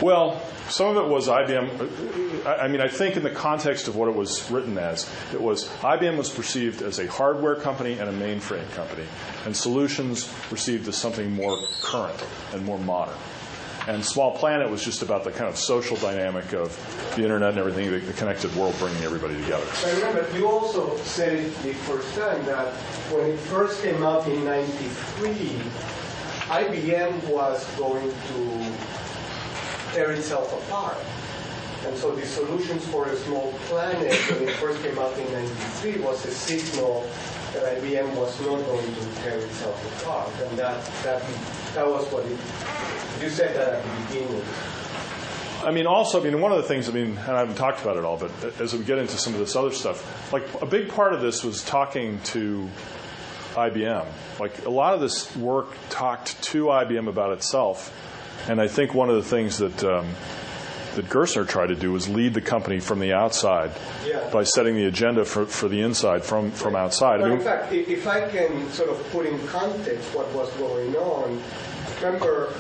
Well, some of it was IBM. I think in the context of what it was written as, it was IBM was perceived as a hardware company and a mainframe company, and solutions perceived as something more current and more modern. And Small Planet was just about the kind of social dynamic of the internet and everything, the connected world bringing everybody together. I remember you also said it the first time that when it first came out in '93, IBM was going to tear itself apart. And so the solutions for a small planet, when it first came out in '93, was a signal that IBM was not going to tear itself apart, and that was what you said that at the beginning. I mean, also, one of the things, and I haven't talked about it all, but as we get into some of this other stuff, like a big part of this was talking to IBM. Like a lot of this work talked to IBM about itself, and I think one of the things that Gerstner tried to do was lead the company from the outside by setting the agenda for the inside from outside. But in fact, if I can sort of put in context what was going on, remember,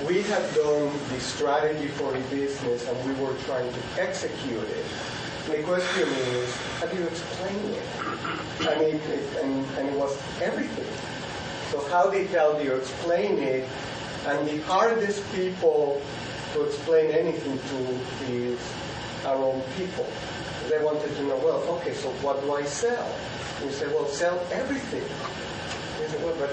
we had done the strategy for the business and we were trying to execute it. And the question is, how do you explain it? And it was everything. So how the hell do you explain it? And the hardest people to explain anything to is our own people. They wanted to know, well, okay, so what do I sell? And you say, well, sell everything. They say, well, but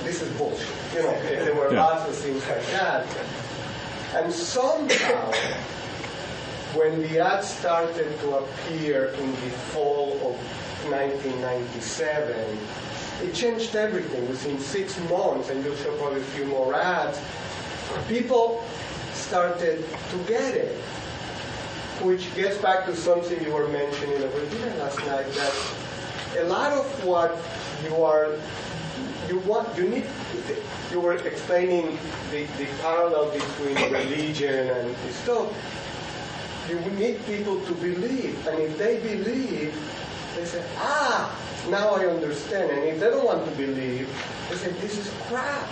this is bullshit. There were lots of things like that. And somehow, when the ads started to appear in the fall of 1997, it changed everything. Within 6 months, and you'll show probably a few more ads, people started to get it. Which gets back to something you were mentioning over dinner last night, that a lot of what you were explaining the parallel between religion and stuff. You need people to believe, and if they believe, they say, now I understand. And if they don't want to believe, they say, this is crap.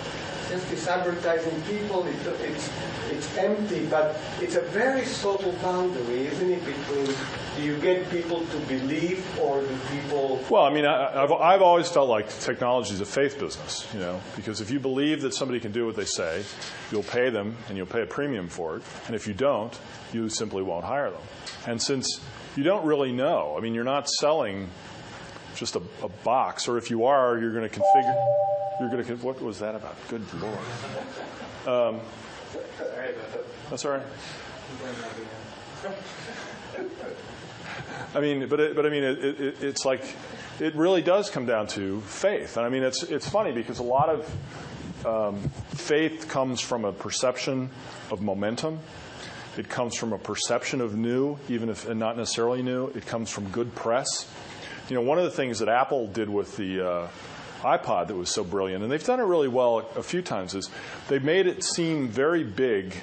It's advertising people, it's empty, but it's a very subtle boundary, isn't it, between do you get people to believe or do people... Well, I've always felt like technology is a faith business, because if you believe that somebody can do what they say, you'll pay them and you'll pay a premium for it, and if you don't, you simply won't hire them. And since you don't really know, you're not selling just a box, or if you are, you're going to configure... what was that about? Good Lord. That's all right. It's like, it really does come down to faith. And it's funny because a lot of faith comes from a perception of momentum. It comes from a perception of new, even if not necessarily new. It comes from good press. One of the things that Apple did with the iPod that was so brilliant, and they've done it really well a few times, is they made it seem very big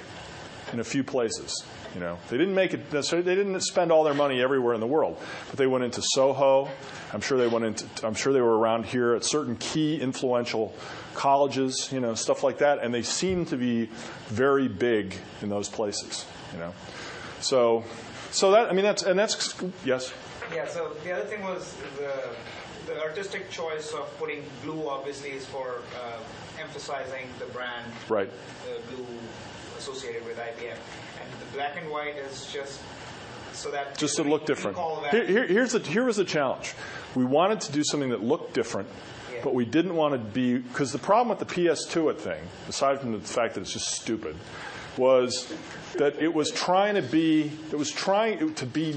in a few places. They didn't make it necessarily. They didn't spend all their money everywhere in the world, but they went into Soho. I'm sure they were around here at certain key influential colleges, stuff like that, and they seem to be very big in those places. So that's yes. Yeah. So the other thing was the artistic choice of putting blue obviously is for emphasizing the brand, right? Blue associated with IBM, and the black and white is just so that just to look different. Here was the challenge. We wanted to do something that looked different, but we didn't want to be, because the problem with the PS2 thing, aside from the fact that it's just stupid, was that it was trying to be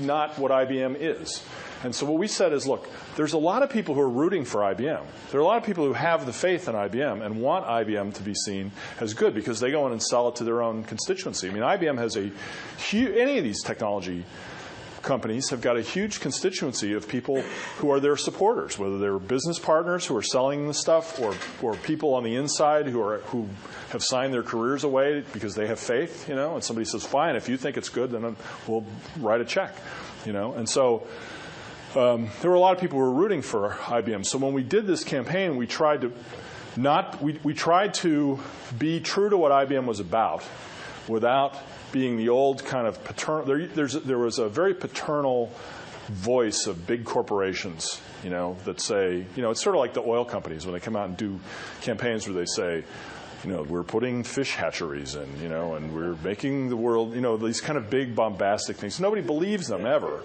not what IBM is. And so what we said is, look, there's a lot of people who are rooting for IBM. There are a lot of people who have the faith in IBM and want IBM to be seen as good because they go in and sell it to their own constituency. IBM has any of these technology companies have got a huge constituency of people who are their supporters, whether they're business partners who are selling the stuff or people on the inside who have signed their careers away because they have faith, and somebody says, fine, if you think it's good, then we'll write a check, And so there were a lot of people who were rooting for IBM. So when we did this campaign, we tried to be true to what IBM was about without being the old kind of paternal. There was a very paternal voice of big corporations, that say, it's sort of like the oil companies when they come out and do campaigns where they say, we're putting fish hatcheries in, and we're making the world, these kind of big bombastic things. Nobody believes them ever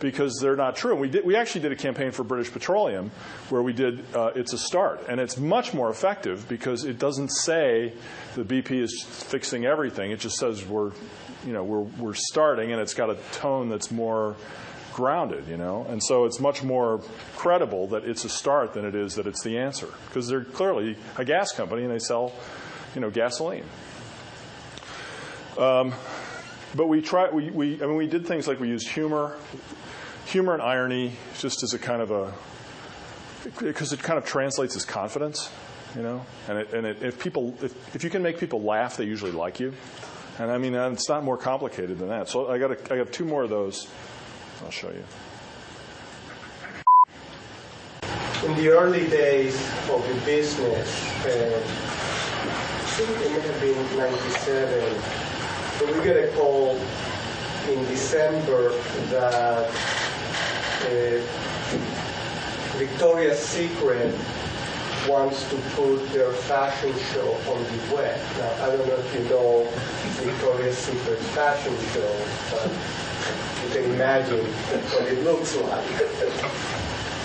because they're not true. We actually did a campaign for British Petroleum where we did It's a Start, and it's much more effective because it doesn't say the BP is fixing everything. It just says we're starting, and it's got a tone that's more grounded, and so it's much more credible that it's a start than it is that it's the answer, because they're clearly a gas company and they sell, gasoline. But we did things like we used humor and irony, just as a kind of because it kind of translates as confidence, and if you can make people laugh, they usually like you. And it's not more complicated than that. So I got 2 more of those. I'll show you. In the early days of the business, I think it may have been 97, but we get a call in December that Victoria's Secret wants to put their fashion show on the web. Now, I don't know if you know Victoria's Secret fashion show, but you can imagine what it looks like.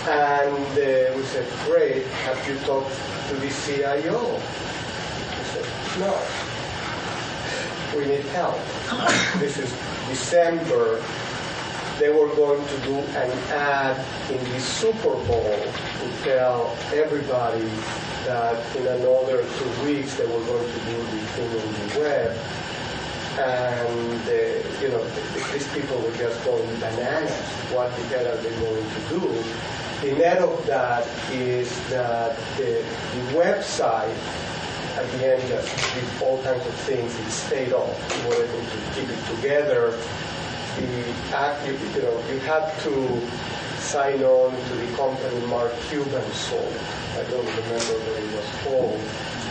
And we said, great, have you talked to the CIO? He said, no, we need help. This is December. They were going to do an ad in the Super Bowl to tell everybody that in another 2 weeks they were going to do the thing on the web. And, these people were just going bananas. What the hell are they going to do? The net of that is that the website at the end just did all kinds of things. It stayed off. We were able to keep it together. You had to sign on to the company Mark Cuban sold. I don't remember what it was called,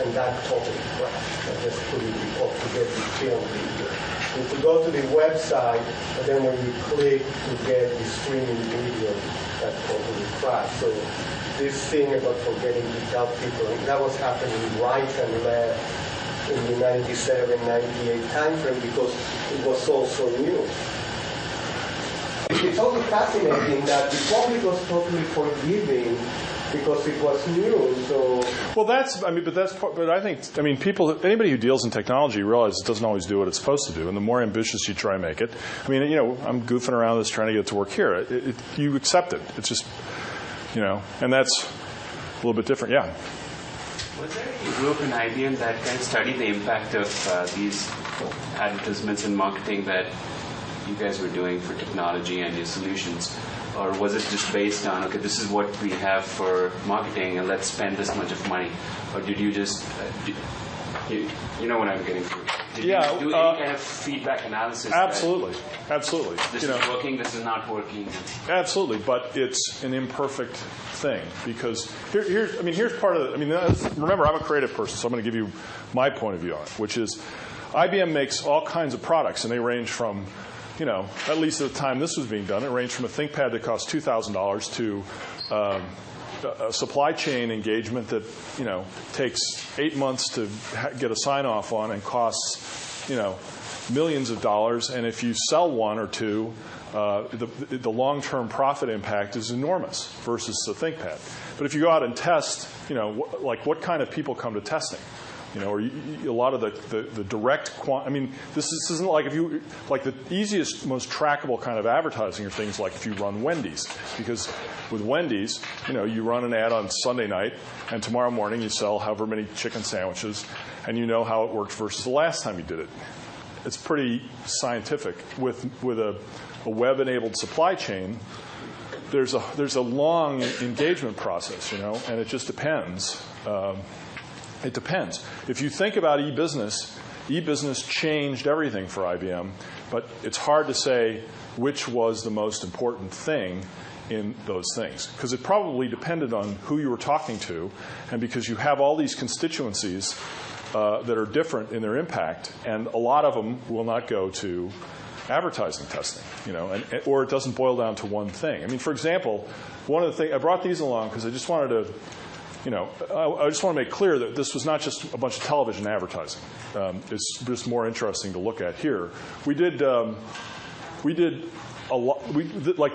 and that totally crashed. I just couldn't be up to get the film either. You could go to the website, but then when you click to get the streaming video, that totally crashed. So this thing about forgetting to tell people, that was happening right and left in the 97, 98 timeframe because it was all so new. It's also fascinating that the public was totally forgiving because it was new. So well, but I think people, anybody who deals in technology realizes it doesn't always do what it's supposed to do, and the more ambitious you try and make it. I'm goofing around this trying to get it to work here. You accept it. It's just, and that's a little bit different. Yeah. Was there any group in IBM that kind of studied the impact of these advertisements and marketing that you guys were doing for technology and your solutions? Or was it just based on, okay, this is what we have for marketing and let's spend this much of money? Or did you just, you know what I'm getting to? Did you do any kind of feedback analysis? Absolutely. Absolutely. This is working, this is not working. Absolutely, but it's an imperfect thing because here's part of it. Remember, I'm a creative person, so I'm going to give you my point of view on it, which is IBM makes all kinds of products, and they range from, at least at the time this was being done, it ranged from a ThinkPad that cost $2,000 to a supply chain engagement that, takes 8 months to get a sign-off on and costs, millions of dollars. And if you sell one or two, the long-term profit impact is enormous versus the ThinkPad. But if you go out and test, what kind of people come to testing? Or a lot of the direct this isn't like the easiest, most trackable kind of advertising are things like if you run Wendy's, because with Wendy's, you run an ad on Sunday night, and tomorrow morning you sell however many chicken sandwiches, and you know how it worked versus the last time you did it. It's pretty scientific. With a web-enabled supply chain, there's a long engagement process, and it just depends. It depends. If you think about e-business changed everything for IBM, but it's hard to say which was the most important thing in those things, because it probably depended on who you were talking to, and because you have all these constituencies that are different in their impact, and a lot of them will not go to advertising testing, or it doesn't boil down to one thing. For example, one of the things I brought these along because I just wanted to. I just want to make clear that this was not just a bunch of television advertising. It's just more interesting to look at here. We did a lot.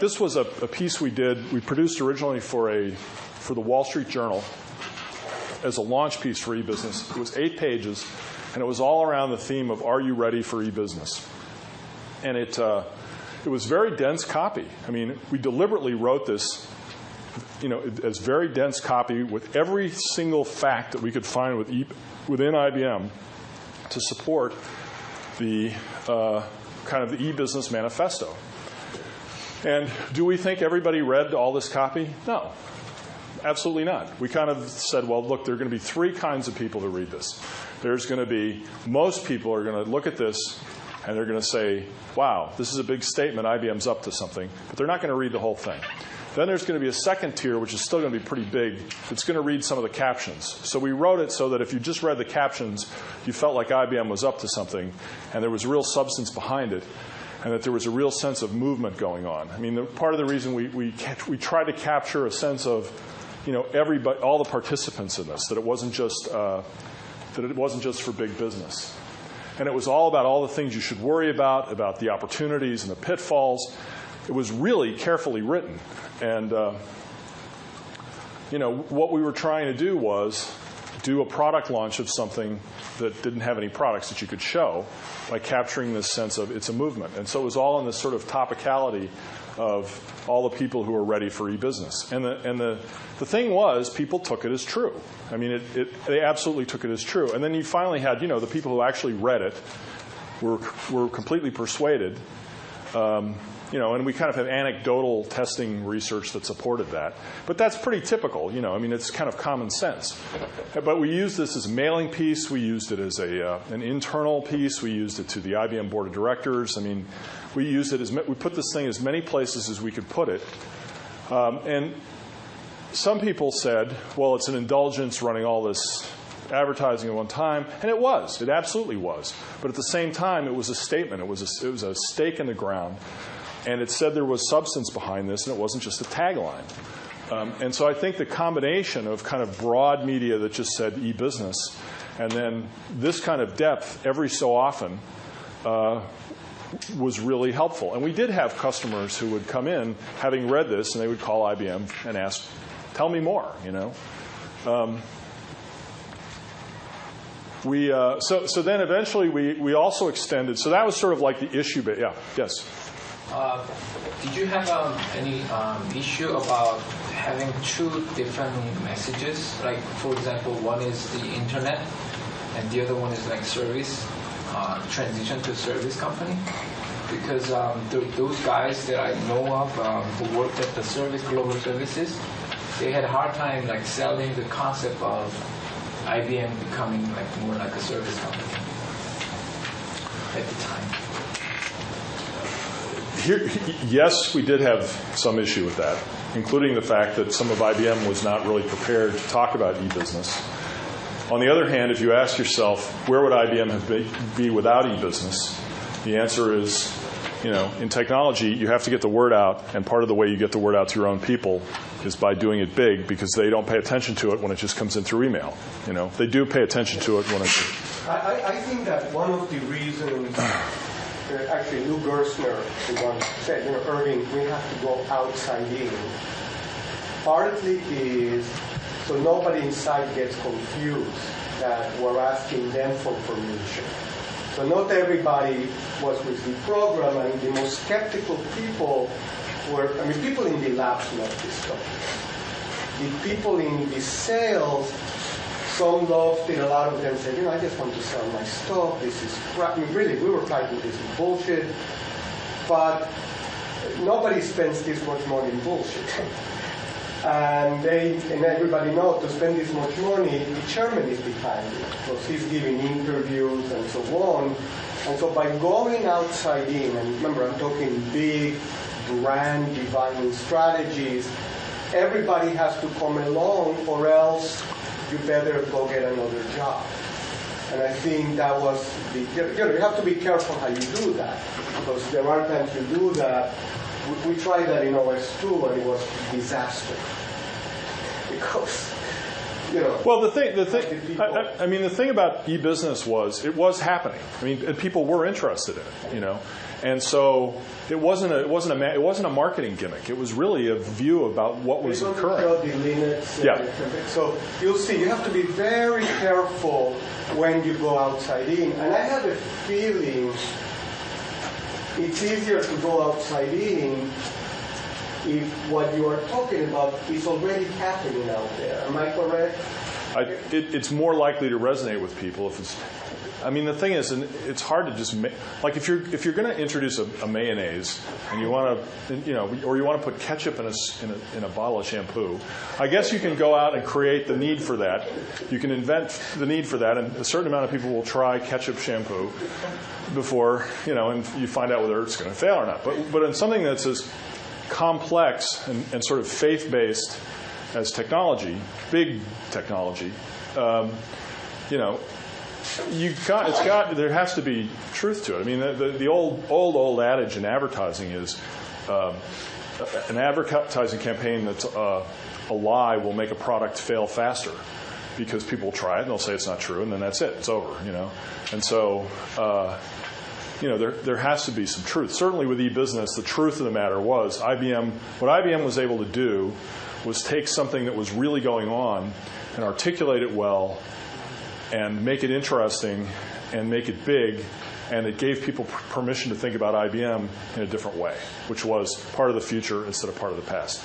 This was a piece we did. We produced originally for the Wall Street Journal as a launch piece for e-business. It was 8 pages, and it was all around the theme of "Are you ready for e-business?" And it was very dense copy. I mean, we deliberately wrote this, as very dense copy with every single fact that we could find within IBM to support the kind of the e-business manifesto. And do we think everybody read all this copy? No, absolutely not. We kind of said, well, look, there are going to be three kinds of people who read this. There's going to be, most people are going to look at this and they're going to say, wow, this is a big statement, IBM's up to something, but they're not going to read the whole thing. Then there's going to be a second tier, which is still going to be pretty big. It's going to read some of the captions. So we wrote it so that if you just read the captions, you felt like IBM was up to something, and there was real substance behind it, and that there was a real sense of movement going on. I mean, part of the reason we tried to capture a sense of, everybody, all the participants in this, that it wasn't just for big business. And it was all about all the things you should worry about the opportunities and the pitfalls. It was really carefully written. And, what we were trying to do was do a product launch of something that didn't have any products that you could show by capturing this sense of it's a movement. And so it was all in this sort of topicality of all the people who are ready for e-business. And the thing was, people took it as true. I mean, they absolutely took it as true. And then you finally had, the people who actually read it were completely persuaded. And we kind of have anecdotal testing research that supported that. But that's pretty typical, it's kind of common sense. But we used this as a mailing piece. We used it as an internal piece. We used it to the IBM Board of Directors. I mean, we used it we put this thing as many places as we could put it. And some people said, well, it's an indulgence running all this advertising at one time, and it was. It absolutely was. But at the same time, it was a statement. It was a stake in the ground. And it said there was substance behind this, and it wasn't just a tagline. And so I think the combination of kind of broad media that just said e-business, and then this kind of depth every so often was really helpful. And we did have customers who would come in having read this, and they would call IBM and ask, tell me more, So then eventually we also extended. So that was sort of like the issue. But yeah, yes. Did you have any issue about having two different messages? Like, for example, one is the internet, and the other one is like service, transition to service company? Because those guys that I know of who worked at the global services, they had a hard time like selling the concept of IBM becoming like more like a service company at the time. Yes, we did have some issue with that, including the fact that some of IBM was not really prepared to talk about e-business. On the other hand, if you ask yourself, where would IBM be without e-business? The answer is, in technology, you have to get the word out, and part of the way you get the word out to your own people is by doing it big, because they don't pay attention to it when it just comes in through email. They do pay attention to it when it's... I think that one of the reasons... Actually, Lou Gerstner, the one said, Irving, we have to go outside in. Partly is so nobody inside gets confused that we're asking them for permission. So not everybody was with the program, and the most skeptical people were, people in the labs loved this stuff. The people in the sales, some loved it, a lot of them said, I just want to sell my stuff, this is crap. Really, we were fighting this is bullshit. But nobody spends this much money in bullshit. And everybody knows to spend this much money, the chairman is behind it. Because he's giving interviews and so on. And so by going outside in, and remember, I'm talking big, brand defining strategies, everybody has to come along, or else you better go get another job. And I think that was you have to be careful how you do that, because there are times you do that. We tried that in OS2, and it was a disaster. Because, Well, the thing about e-business was it was happening. And people were interested in it, And so it wasn't a marketing gimmick. It was really a view about what was occurring. Yeah. So you'll see, you have to be very careful when you go outside in. And I have a feeling it's easier to go outside in if what you are talking about is already happening out there. Am I correct? It's more likely to resonate with people if it's. I mean, the thing is, and it's hard to just like if you're going to introduce a mayonnaise and you want to, or you want to put ketchup in a bottle of shampoo. I guess you can go out and create the need for that. You can invent the need for that, and a certain amount of people will try ketchup shampoo before and you find out whether it's going to fail or not. But in something that's as complex and sort of faith-based as technology, big technology, there has to be truth to it. I mean, the old adage in advertising is an advertising campaign that's a lie will make a product fail faster because people will try it and they'll say it's not true and then that's it. It's over. And so there has to be some truth. Certainly with e-business, the truth of the matter was what IBM was able to do was take something that was really going on and articulate it well and make it interesting and make it big, and it gave people permission to think about IBM in a different way, which was part of the future instead of part of the past.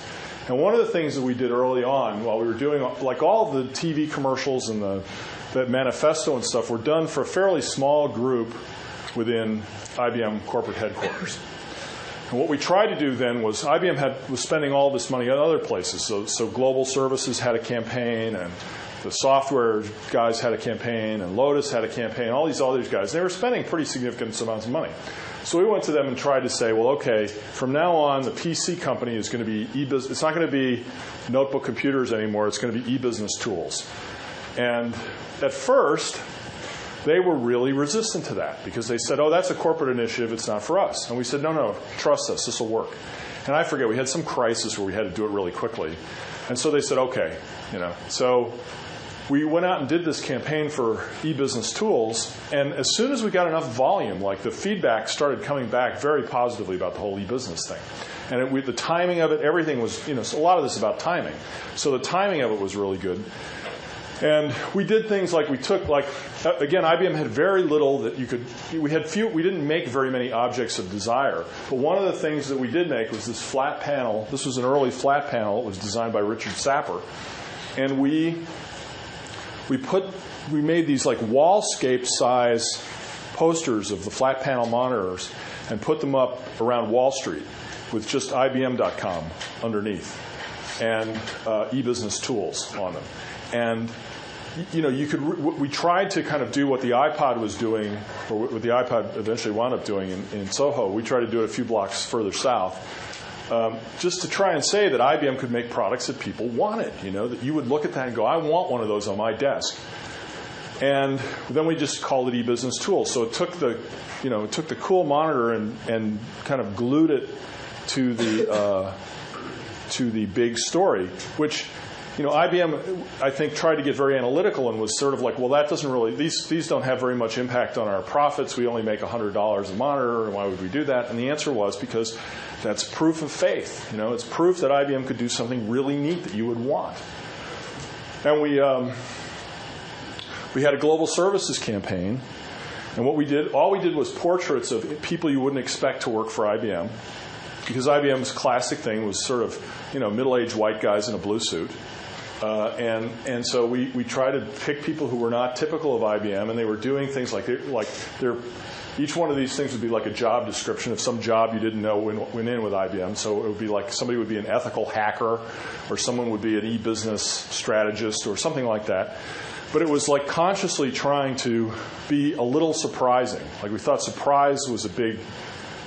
And one of the things that we did early on while we were doing, like all of the TV commercials and that manifesto and stuff were done for a fairly small group within IBM corporate headquarters. And what we tried to do then was IBM was spending all this money on other places. So Global Services had a campaign, and the software guys had a campaign, and Lotus had a campaign, all these other guys. They were spending pretty significant amounts of money. So we went to them and tried to say, well, okay, from now on, the PC company is going to be e-business. It's not going to be notebook computers anymore. It's going to be e-business tools. And at first, they were really resistant to that because they said, oh, that's a corporate initiative. It's not for us. And we said, no, trust us. This will work. And I forget, we had some crisis where we had to do it really quickly. And so they said, okay. So we went out and did this campaign for e-business tools, and as soon as we got enough volume, like the feedback started coming back very positively about the whole e-business thing. And the timing of it, everything was, so a lot of this is about timing. So the timing of it was really good. And we did things like again, IBM had very little that we didn't make very many objects of desire. But one of the things that we did make was this flat panel. This was an early flat panel. It was designed by Richard Sapper. And we made these like wallscape size posters of the flat panel monitors and put them up around Wall Street with just IBM.com underneath and e-business tools on them. And we tried to kind of do what the iPod was doing, or what the iPod eventually wound up doing in Soho. We tried to do it a few blocks further south, just to try and say that IBM could make products that people wanted. That you would look at that and go, I want one of those on my desk. And then we just called it e-business tools. So it took the cool monitor and kind of glued it to the big story, which. IBM, I think, tried to get very analytical and was sort of like, well, that doesn't really, these don't have very much impact on our profits. We only make $100 a monitor, and why would we do that? And the answer was because that's proof of faith. It's proof that IBM could do something really neat that you would want. And we had a global services campaign, and all we did was portraits of people you wouldn't expect to work for IBM, because IBM's classic thing was sort of, middle-aged white guys in a blue suit. And so we try to pick people who were not typical of IBM, and they were doing things each one of these things would be like a job description of some job you didn't know went in with IBM. So it would be like somebody would be an ethical hacker, or someone would be an e-business strategist, or something like that. But it was like consciously trying to be a little surprising. Like we thought surprise was a big,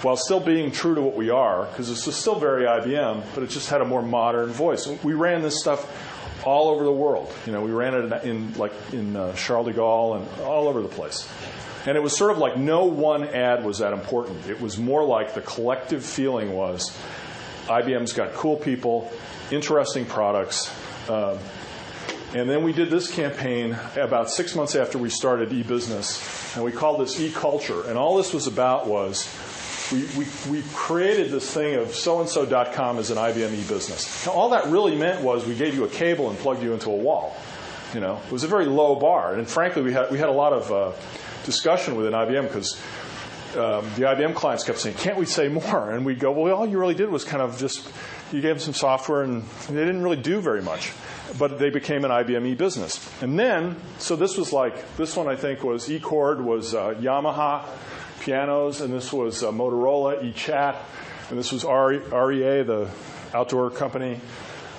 while still being true to what we are, because this was still very IBM, but it just had a more modern voice. We ran this stuff all over the world. We ran it in Charles de Gaulle and all over the place. And it was sort of like no one ad was that important. It was more like the collective feeling was IBM's got cool people, interesting products. And then we did this campaign about 6 months after we started e-business, and we called this e-culture. And all this was about was we created this thing of so-and-so.com as an IBM e-business. Now, all that really meant was we gave you a cable and plugged you into a wall. It was a very low bar. And frankly, we had a lot of discussion within IBM because the IBM clients kept saying, can't we say more? And we'd go, well, all you really did was kind of just, you gave them some software, and they didn't really do very much. But they became an IBM e-business. And then, so this was like, this one I think was eChord, was Yamaha pianos, and this was Motorola, eChat, and this was REA, the outdoor company.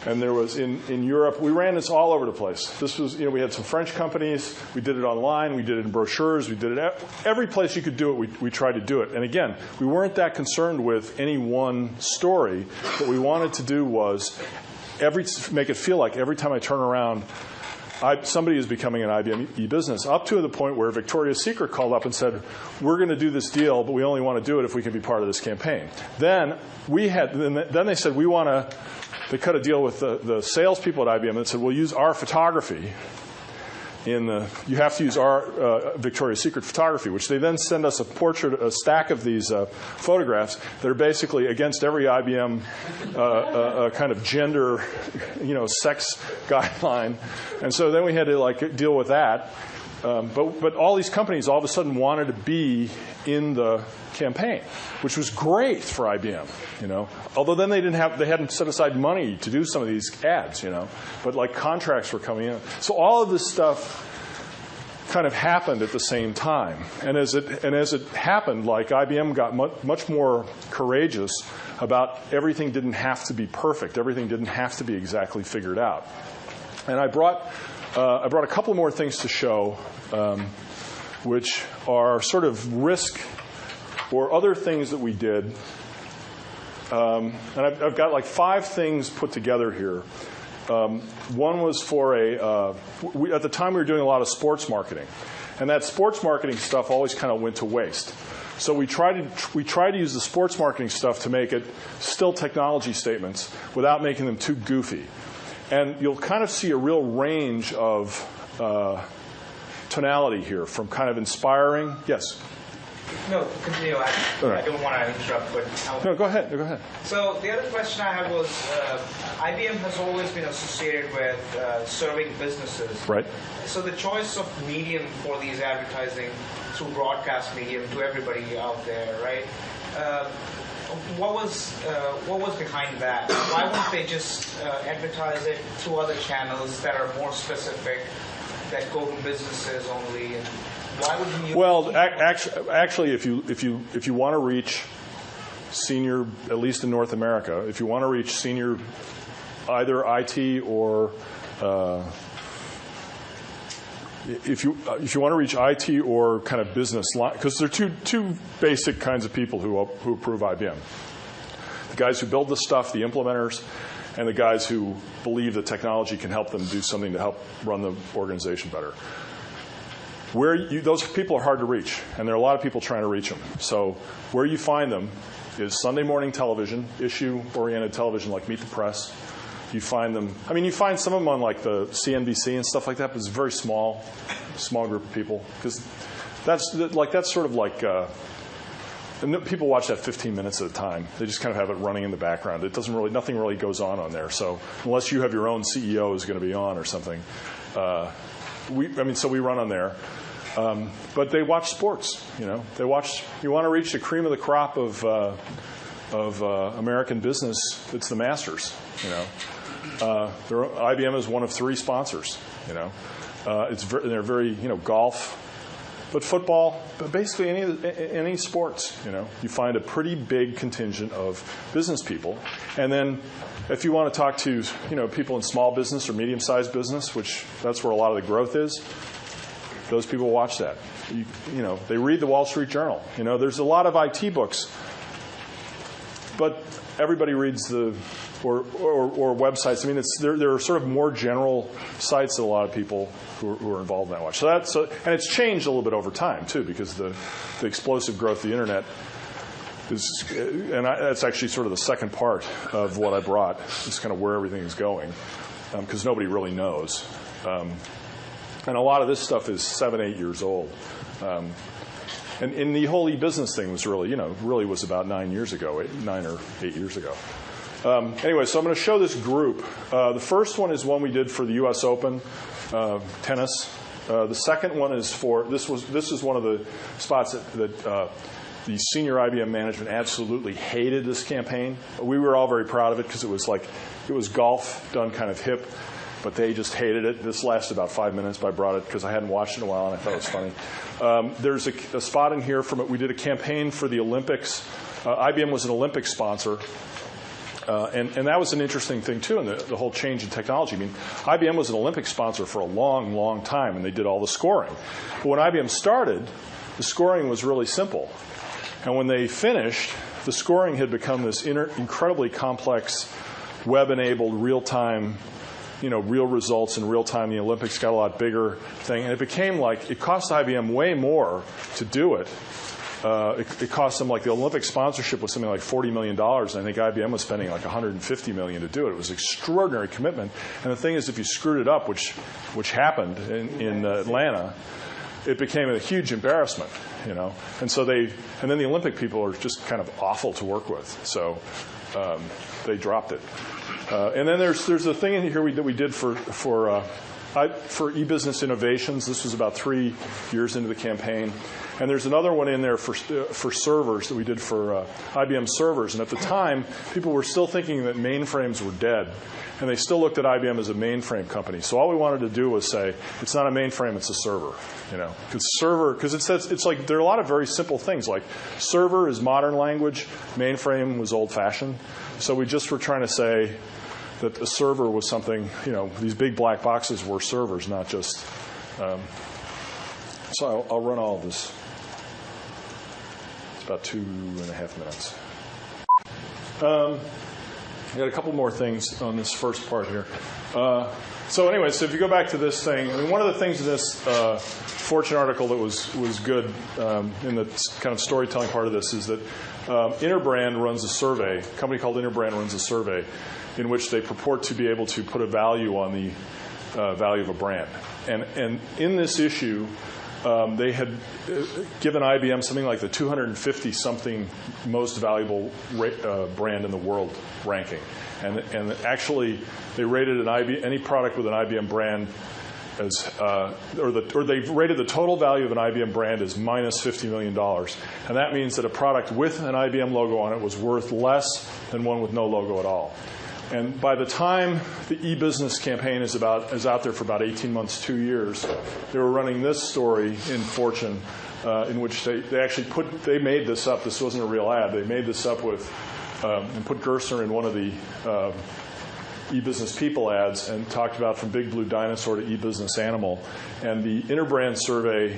And there was in Europe, we ran this all over the place. This was, we had some French companies. We did it online. We did it in brochures. We did it every place you could do it. We tried to do it. And again, we weren't that concerned with any one story. What we wanted to do was make it feel like every time I turn around, somebody is becoming an IBM e-business, up to the point where Victoria's Secret called up and said, we're going to do this deal, but we only want to do it if we can be part of this campaign. Then they said, they cut a deal with the salespeople at IBM and said, we'll use our photography. You have to use our Victoria's Secret photography, which they then send us a stack of these photographs that are basically against every IBM kind of gender, sex guideline. And so then we had to deal with that. But all these companies all of a sudden wanted to be in the campaign, which was great for IBM, Although then they hadn't set aside money to do some of these ads, But contracts were coming in. So all of this stuff kind of happened at the same time. And as it happened, IBM got much more courageous about everything didn't have to be perfect. Everything didn't have to be exactly figured out. And I brought a couple more things to show, which are sort of risk or other things that we did. And I've got 5 things put together here. One was for at the time we were doing a lot of sports marketing. And that sports marketing stuff always kind of went to waste. So we tried to use the sports marketing stuff to make it still technology statements without making them too goofy. And you'll kind of see a real range of tonality here, from kind of inspiring. Yes? No, continue. I don't want to interrupt, but... No, go ahead. So the other question I have was, IBM has always been associated with serving businesses. Right. So the choice of medium for these advertising through broadcast medium to everybody out there, right? What was behind that? Why wouldn't they just advertise it through other channels that are more specific, that go to businesses only? And why would you? Well, actually, if you want to reach senior, at least in North America, if you want to reach senior, either IT or if you want to reach IT or kind of business line, because there are two basic kinds of people who approve IBM: the guys who build the stuff, the implementers, and the guys who believe that technology can help them do something to help run the organization better. Those people are hard to reach, and there are a lot of people trying to reach them. So where you find them is Sunday morning television, issue-oriented television like Meet the Press. You find them. You find some of them on the CNBC and stuff like that, but it's a very small group of people, because that's sort of and people watch that 15 minutes at a time. They just kind of have it running in the background. Nothing really goes on there. So unless you have your own CEO who's going to be on or something, so we run on there. But they watch sports. They watch. You want to reach the cream of the crop of American business. It's the Masters. IBM is one of 3 sponsors. They're very golf, but football, but basically any sports. You find a pretty big contingent of business people, and then if you want to talk to people in small business or medium-sized business, which that's where a lot of the growth is, those people watch that. They read the Wall Street Journal. There's a lot of IT books, but everybody reads or websites. There are sort of more general sites that a lot of people who are involved in that watch. And it's changed a little bit over time too, because the explosive growth of the internet is, and that's actually sort of the second part of what I brought. Is kind of where everything is going, because nobody really knows. And a lot of this stuff is 7-8 years old. And the whole e-business thing was really was about 9 years ago, 9 or 8 years ago. Anyway, so I'm going to show this group. The first one is one we did for the U.S. Open tennis. The second one is for this is one of the spots that the senior IBM management absolutely hated this campaign. We were all very proud of it because it was golf done kind of hip, but they just hated it. This lasted about 5 minutes, but I brought it because I hadn't watched it in a while and I thought it was funny. There's a spot in here from it. We did a campaign for the Olympics. IBM was an Olympic sponsor. And that was an interesting thing, too, in the whole change in technology. I mean, IBM was an Olympic sponsor for a long, long time, and they did all the scoring. But when IBM started, the scoring was really simple. And when they finished, the scoring had become this incredibly complex, web-enabled, real-time, real results in real time. The Olympics got a lot bigger thing. And it became like, it cost IBM way more to do it. It cost them, like, the Olympic sponsorship was something like $40 million, and I think IBM was spending like $150 million to do it. It was an extraordinary commitment. And the thing is, if you screwed it up, which happened in Atlanta, it became a huge embarrassment, And so and then the Olympic people are just kind of awful to work with, so they dropped it. And then there's a thing in here that we did for e-business innovations. This was about 3 years into the campaign. And there's another one in there for servers that we did for IBM servers. And at the time, people were still thinking that mainframes were dead. And they still looked at IBM as a mainframe company. So all we wanted to do was say, it's not a mainframe, it's a server. Because it's like, there are a lot of very simple things. Like, server is modern language, mainframe was old-fashioned. So we just were trying to say that a server was something, these big black boxes were servers, not just... So I'll run all of this. It's about 2.5 minutes. I got a couple more things on this first part here. So anyway, so if you go back to this thing, I mean, one of the things in this Fortune article that was good in the kind of storytelling part of this is that Interbrand runs a survey. A company called Interbrand runs a survey in which they purport to be able to put a value on the value of a brand. And in this issue, they had given IBM something like the 250-something most valuable brand in the world ranking. And actually, they rated any product with an IBM brand as, or they rated the total value of an IBM brand as minus $50 million. And that means that a product with an IBM logo on it was worth less than one with no logo at all. And by the time the e-business campaign is out there for about 18 months, 2 years, they were running this story in Fortune, in which they actually they made this up. This wasn't a real ad. They made this up with and put Gerstner in one of the e-business people ads and talked about from Big Blue Dinosaur to e-business animal. And the Interbrand survey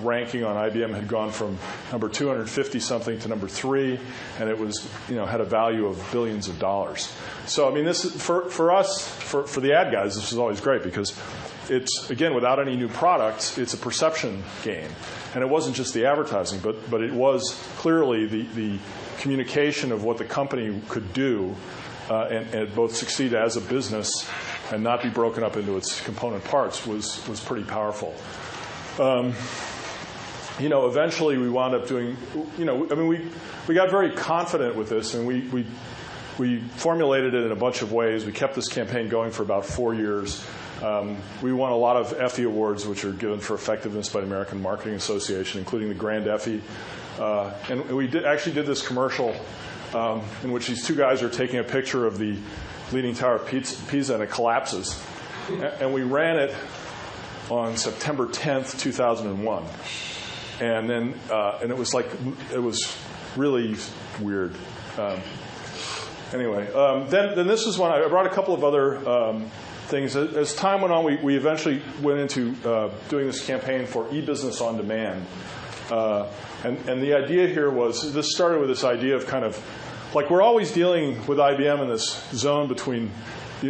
ranking on IBM had gone from number 250-something to number 3, and it was, had a value of billions of dollars. So, I mean, this is, for us, for the ad guys, this is always great because it's, again, without any new products, it's a perception game. And it wasn't just the advertising, but it was clearly the communication of what the company could do and both succeed as a business and not be broken up into its component parts was pretty powerful. Eventually we wound up doing, we got very confident with this, and we formulated it in a bunch of ways. We kept this campaign going for about 4 years. We won a lot of Effie awards, which are given for effectiveness by the American Marketing Association, including the Grand Effie. And we actually did this commercial in which these two guys are taking a picture of the Leaning Tower of Pisa, and it collapses. And we ran it on September 10th, 2001. And then, and it was really weird. Then this is when I brought a couple of other things. As time went on, we eventually went into doing this campaign for e-business on demand. And the idea here was, this started with this idea of kind of, like, we're always dealing with IBM in this zone between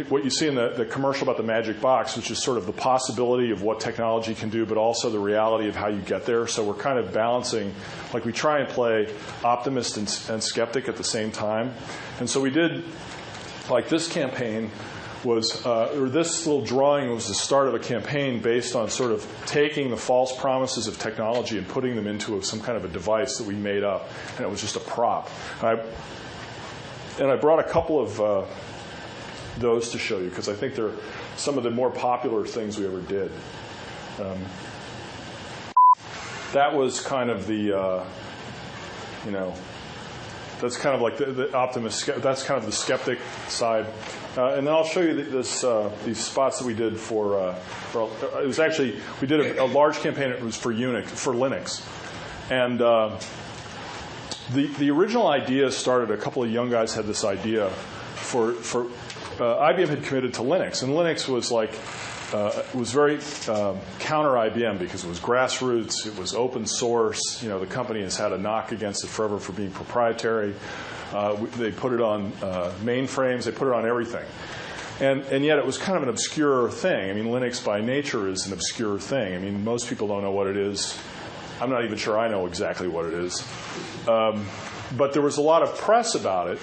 what you see in the commercial about the magic box, which is sort of the possibility of what technology can do, but also the reality of how you get there. So we're kind of balancing, like, we try and play optimist and skeptic at the same time. And so we did, like, this campaign was, or this little drawing was the start of a campaign based on sort of taking the false promises of technology and putting them into some kind of a device that we made up, and it was just a prop. And I brought a couple of those to show you, because I think they're some of the more popular things we ever did. That was kind of the That's kind of like the optimist. That's kind of the skeptic side. And then I'll show you these spots that we did for it was actually, we did a large campaign. It was for Linux. And the original idea started, a couple of young guys had this idea for IBM had committed to Linux. And Linux was like, it was very counter IBM because it was grassroots, it was open source. The company has had a knock against it forever for being proprietary. They put it on mainframes, they put it on everything. And yet it was kind of an obscure thing. I mean, Linux by nature is an obscure thing. I mean, most people don't know what it is. I'm not even sure I know exactly what it is. But there was a lot of press about it.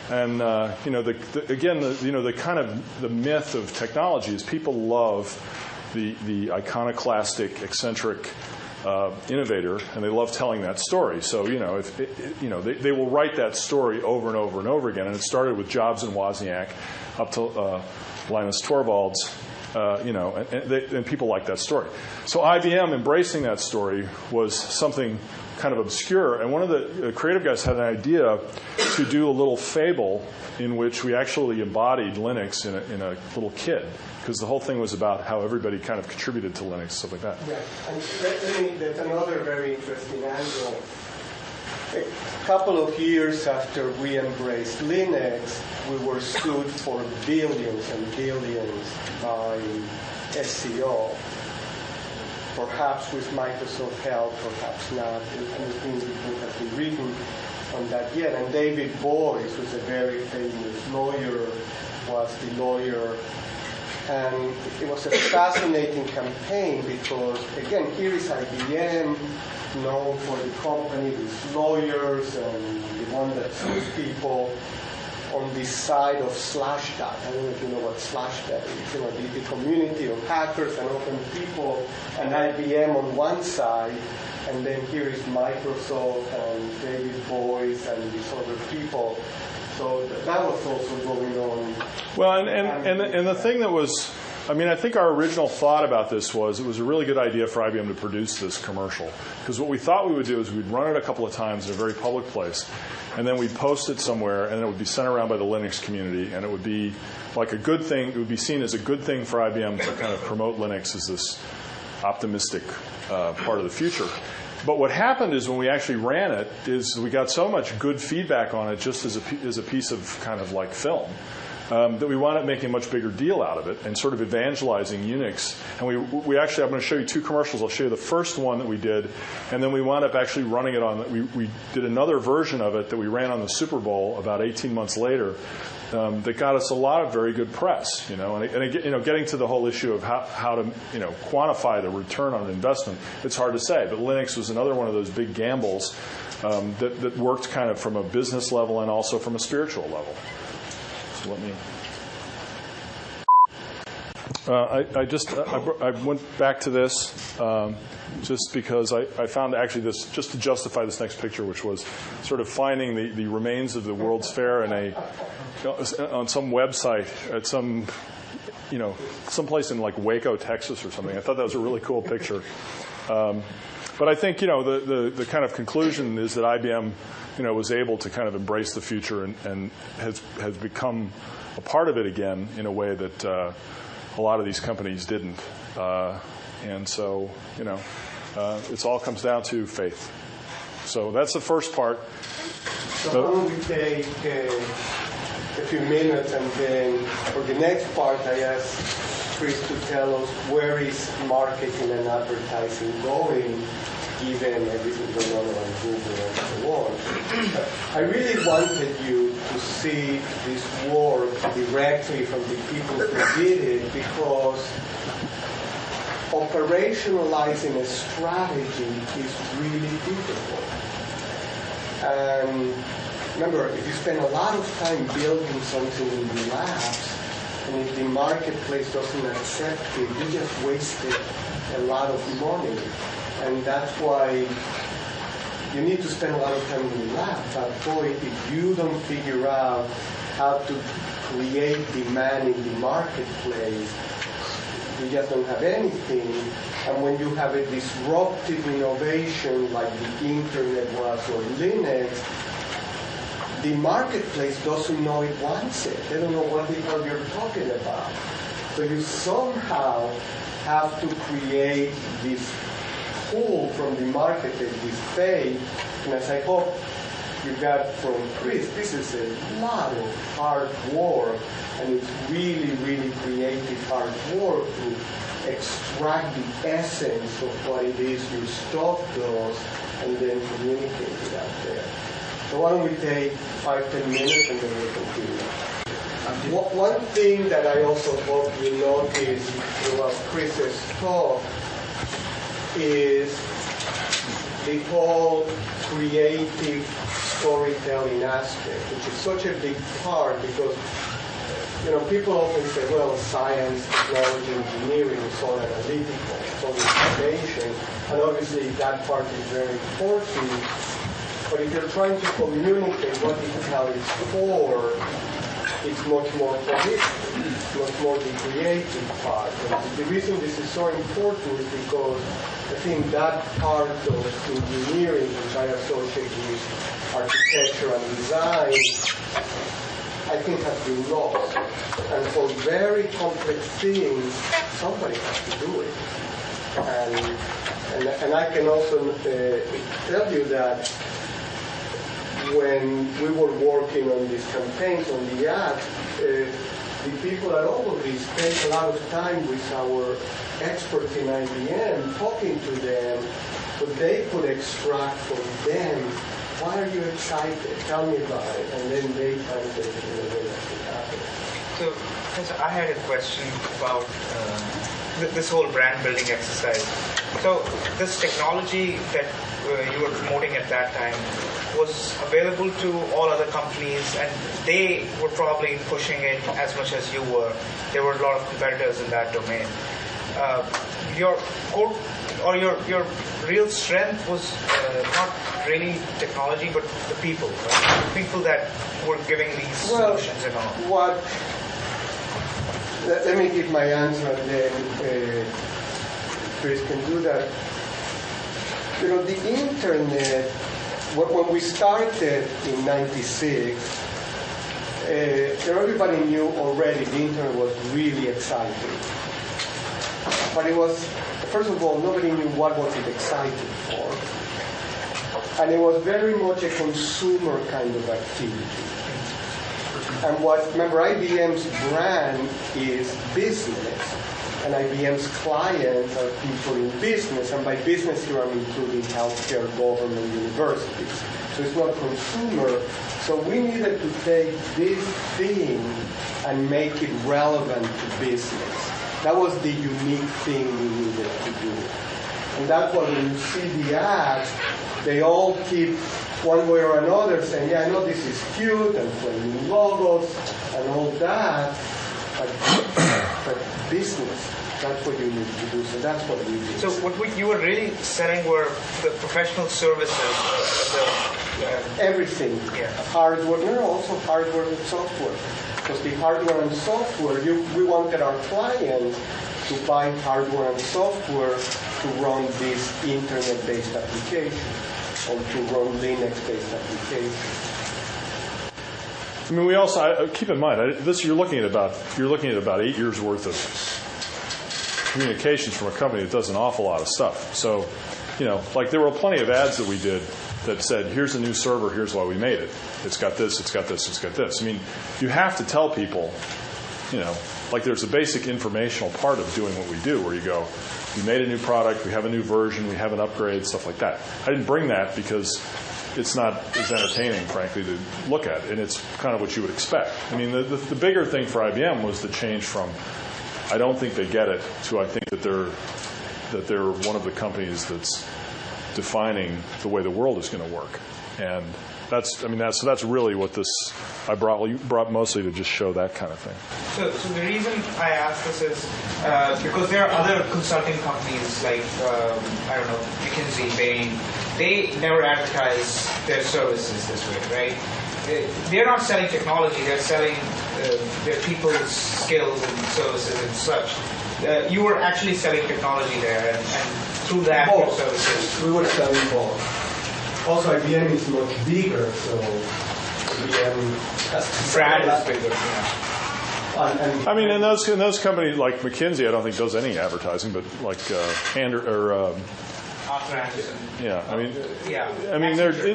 And the kind of the myth of technology is people love the iconoclastic, eccentric innovator, and they love telling that story. So they will write that story over and over and over again. And it started with Jobs and Wozniak, up to Linus Torvalds, and people like that story. So IBM embracing that story was something kind of obscure, and one of the creative guys had an idea to do a little fable in which we actually embodied Linux in a little kid, because the whole thing was about how everybody kind of contributed to Linux, stuff like that. Yeah, and that's another very interesting angle. A couple of years after we embraced Linux, we were sued for billions and billions by SEO. Perhaps with Microsoft help, perhaps not. Anything has been written on that yet. And David Boyce, who's a very famous lawyer, was the lawyer. And it was a fascinating campaign because, again, here is IBM, known for the company, these lawyers, and the one that sues people on the side of Slashdot. I don't know if you know what Slashdot is. The community of hackers and open people, and IBM on one side, and then here is Microsoft and David Boyce and these other people. So that was also going on. Well, and the thing that was, I think our original thought about this was it was a really good idea for IBM to produce this commercial. Because what we thought we would do is we'd run it a couple of times in a very public place, and then we'd post it somewhere, and it would be sent around by the Linux community, and it would be like a good thing. It would be seen as a good thing for IBM to kind of promote Linux as this optimistic part of the future. But what happened is when we actually ran it is we got so much good feedback on it just as a piece of kind of like film that we wound up making a much bigger deal out of it and sort of evangelizing Unix. And we actually, I'm going to show you two commercials. I'll show you the first one that we did, and then we wound up actually running it on, we did another version of it that we ran on the Super Bowl about 18 months later that got us a lot of very good press, and getting to the whole issue of how to, quantify the return on investment, it's hard to say. But Linux was another one of those big gambles that worked kind of from a business level and also from a spiritual level. So let me. I went back to this just because I found actually this, just to justify this next picture, which was sort of finding the remains of the World's Fair on some website at someplace in like Waco, Texas or something. I thought that was a really cool picture. But I think, the kind of conclusion is that IBM, was able to kind of embrace the future and has become a part of it again in a way that a lot of these companies didn't. And so, it all comes down to faith. So that's the first part. So why don't we take a few minutes, and then for the next part, I asked Chris to tell us where is marketing and advertising going, given everything going on Google and so on. I really wanted you to see this work directly from the people who did it, because operationalizing a strategy is really difficult. And remember, if you spend a lot of time building something in the labs, and if the marketplace doesn't accept it, you just wasted a lot of money. And that's why you need to spend a lot of time in the lab. But boy, if you don't figure out how to create demand in the marketplace, You just don't have anything. And when you have a disruptive innovation like the internet was or Linux, the marketplace doesn't know it wants it. They don't know what the hell you're talking about. So you somehow have to create this pull from the marketplace, this faith. And as I hope you got from Chris, this is a lot of hard work, and it's really, really creative hard work to extract the essence of what it is your stuff does and then communicate it out there. So why don't we take 5-10 minutes and then we'll continue. One thing that I also hope you notice throughout Chris's talk is the whole creative storytelling aspect, which is such a big part because, you know, people often say, well, science, technology, engineering is all analytical, it's all information, and obviously that part is very important. But if you're trying to communicate what the hell it's for, it's much more holistic, it's much more the creative part. And the reason this is so important is because I think that part of engineering, which I associate with architecture and design, I think has been lost. And for very complex things, somebody has to do it. And I can also tell you that when we were working on these campaigns, on the ads, the people at all of these spent a lot of time with our experts in IBM, talking to them, so they could extract from them, why are you excited? Tell me about it. And then they translate it in a way that it happens. So, Professor, I had a question about this whole brand building exercise. So this technology that you were promoting at that time was available to all other companies, and they were probably pushing it as much as you were. There were a lot of competitors in that domain. Your core or your real strength was not really technology, but the people, right? The people that were giving these solutions and all. Let me give my answer, and then Chris can do that. You know, the internet, when we started in '96, everybody knew already the internet was really exciting. But it was, first of all, nobody knew what was it exciting for. And it was very much a consumer kind of activity. And remember, IBM's brand is business. And IBM's clients are people in business. And by business here, I'm including healthcare, government, universities. So it's not consumer. So we needed to take this thing and make it relevant to business. That was the unique thing we needed to do. And that's why when you see the ads, they all keep one way or another saying, yeah, I know this is cute, and playing logos and all that, but business, that's what you need to do. So that's what we did. So what you were really selling were the professional services, everything. Yeah. Hardware, also hardware and software. Because the hardware and software, we wanted our clients to buy hardware and software to run this internet-based application or to run Linux-based application. I mean, we also keep in mind you're looking at about 8 years worth of communications from a company that does an awful lot of stuff. So, you know, like there were plenty of ads that we did that said, here's a new server, here's why we made it. It's got this, it's got this, it's got this. I mean, you have to tell people, you know, like there's a basic informational part of doing what we do where you go, we made a new product, we have a new version, we have an upgrade, stuff like that. I didn't bring that because it's not as entertaining, frankly, to look at, and it's kind of what you would expect. I mean, the bigger thing for IBM was the change from, I don't think they get it, to I think that they're one of the companies that's defining the way the world is going to work, and that's really what this I brought mostly to just show that kind of thing. So the reason I ask this is because there are other consulting companies like I don't know, McKinsey, Bain. They never advertise their services this way, right? They're not selling technology; they're selling their people's skills and services and such. you were actually selling technology there, and through that your services. We were selling both. Also, IBM is much bigger, so IBM has Brand is bigger. Yeah. I mean, in those companies like McKinsey, I don't think does any advertising, but like Arthur Anderson. Yeah, I mean, yeah. I mean, Accenture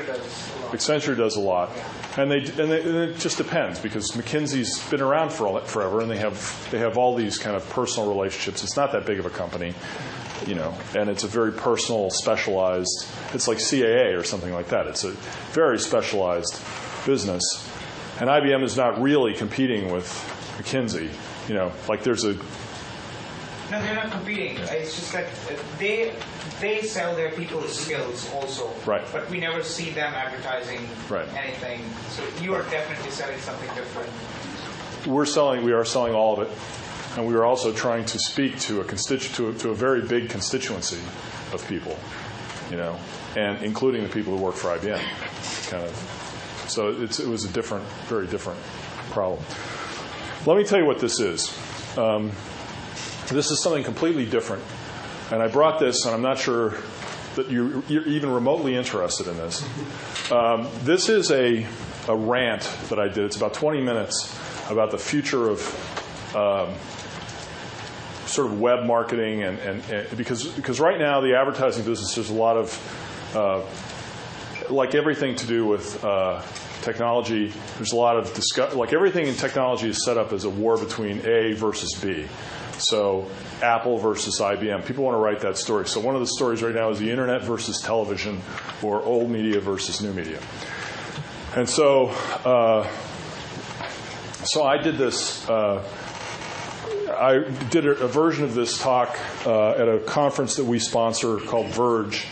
does a lot. Accenture does a lot, and it just depends because McKinsey's been around forever, and they have all these kind of personal relationships. It's not that big of a company, you know, and it's a very personal, specialized. It's like CAA or something like that. It's a very specialized business, and IBM is not really competing with McKinsey. You know, like there's a. No, they're not competing. It's just that they sell their people's skills also. Right. But we never see them advertising right. anything. So you are definitely selling something different. We are selling all of it, and we are also trying to speak to a very big constituency of people, you know, and including the people who work for IBM, kind of. So it was a very different problem. Let me tell you what this is. This is something completely different. And I brought this, and I'm not sure that you're even remotely interested in this. This is a rant that I did. It's about 20 minutes about the future of sort of web marketing, and because right now the advertising business, there's a lot of, like everything to do with technology, there's a lot of like everything in technology is set up as a war between A versus B. So Apple versus IBM. People want to write that story. So one of the stories right now is the internet versus television, or old media versus new media. And so I did this. I did a version of this talk at a conference that we sponsor called Verge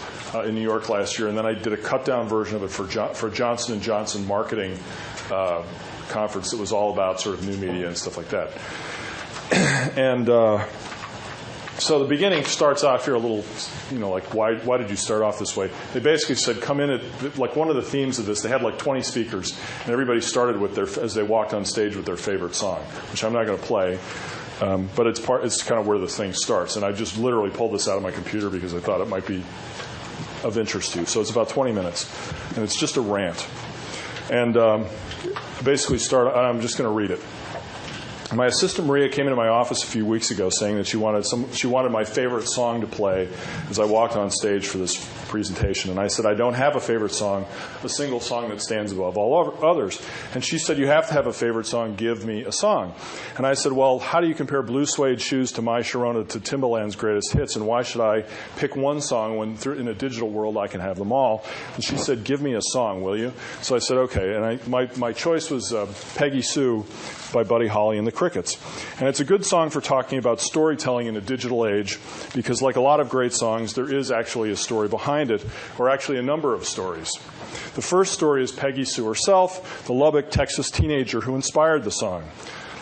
in New York last year, and then I did a cut-down version of it for Johnson & Johnson marketing conference that was all about sort of new media and stuff like that. And so the beginning starts off here a little, you know, like why did you start off this way? They basically said come in at, like one of the themes of this, they had like 20 speakers, and everybody started with as they walked on stage with their favorite song, which I'm not going to play, but it's kind of where the thing starts. And I just literally pulled this out of my computer because I thought it might be of interest to you. So it's about 20 minutes, and it's just a rant. And basically I'm just going to read it. My assistant Maria came into my office a few weeks ago saying that she wanted my favorite song to play as I walked on stage for this presentation. And I said, I don't have a favorite song, a single song that stands above all others. And she said, you have to have a favorite song, give me a song. And I said, well, how do you compare Blue Suede Shoes to My Sharona to Timbaland's greatest hits? And why should I pick one song when in a digital world I can have them all? And she said, give me a song, will you? So I said, okay. And my choice was Peggy Sue by Buddy Holly and the Crickets. And it's a good song for talking about storytelling in a digital age because like a lot of great songs, there is actually a story behind it, or actually a number of stories. The first story is Peggy Sue herself, the Lubbock, Texas teenager who inspired the song.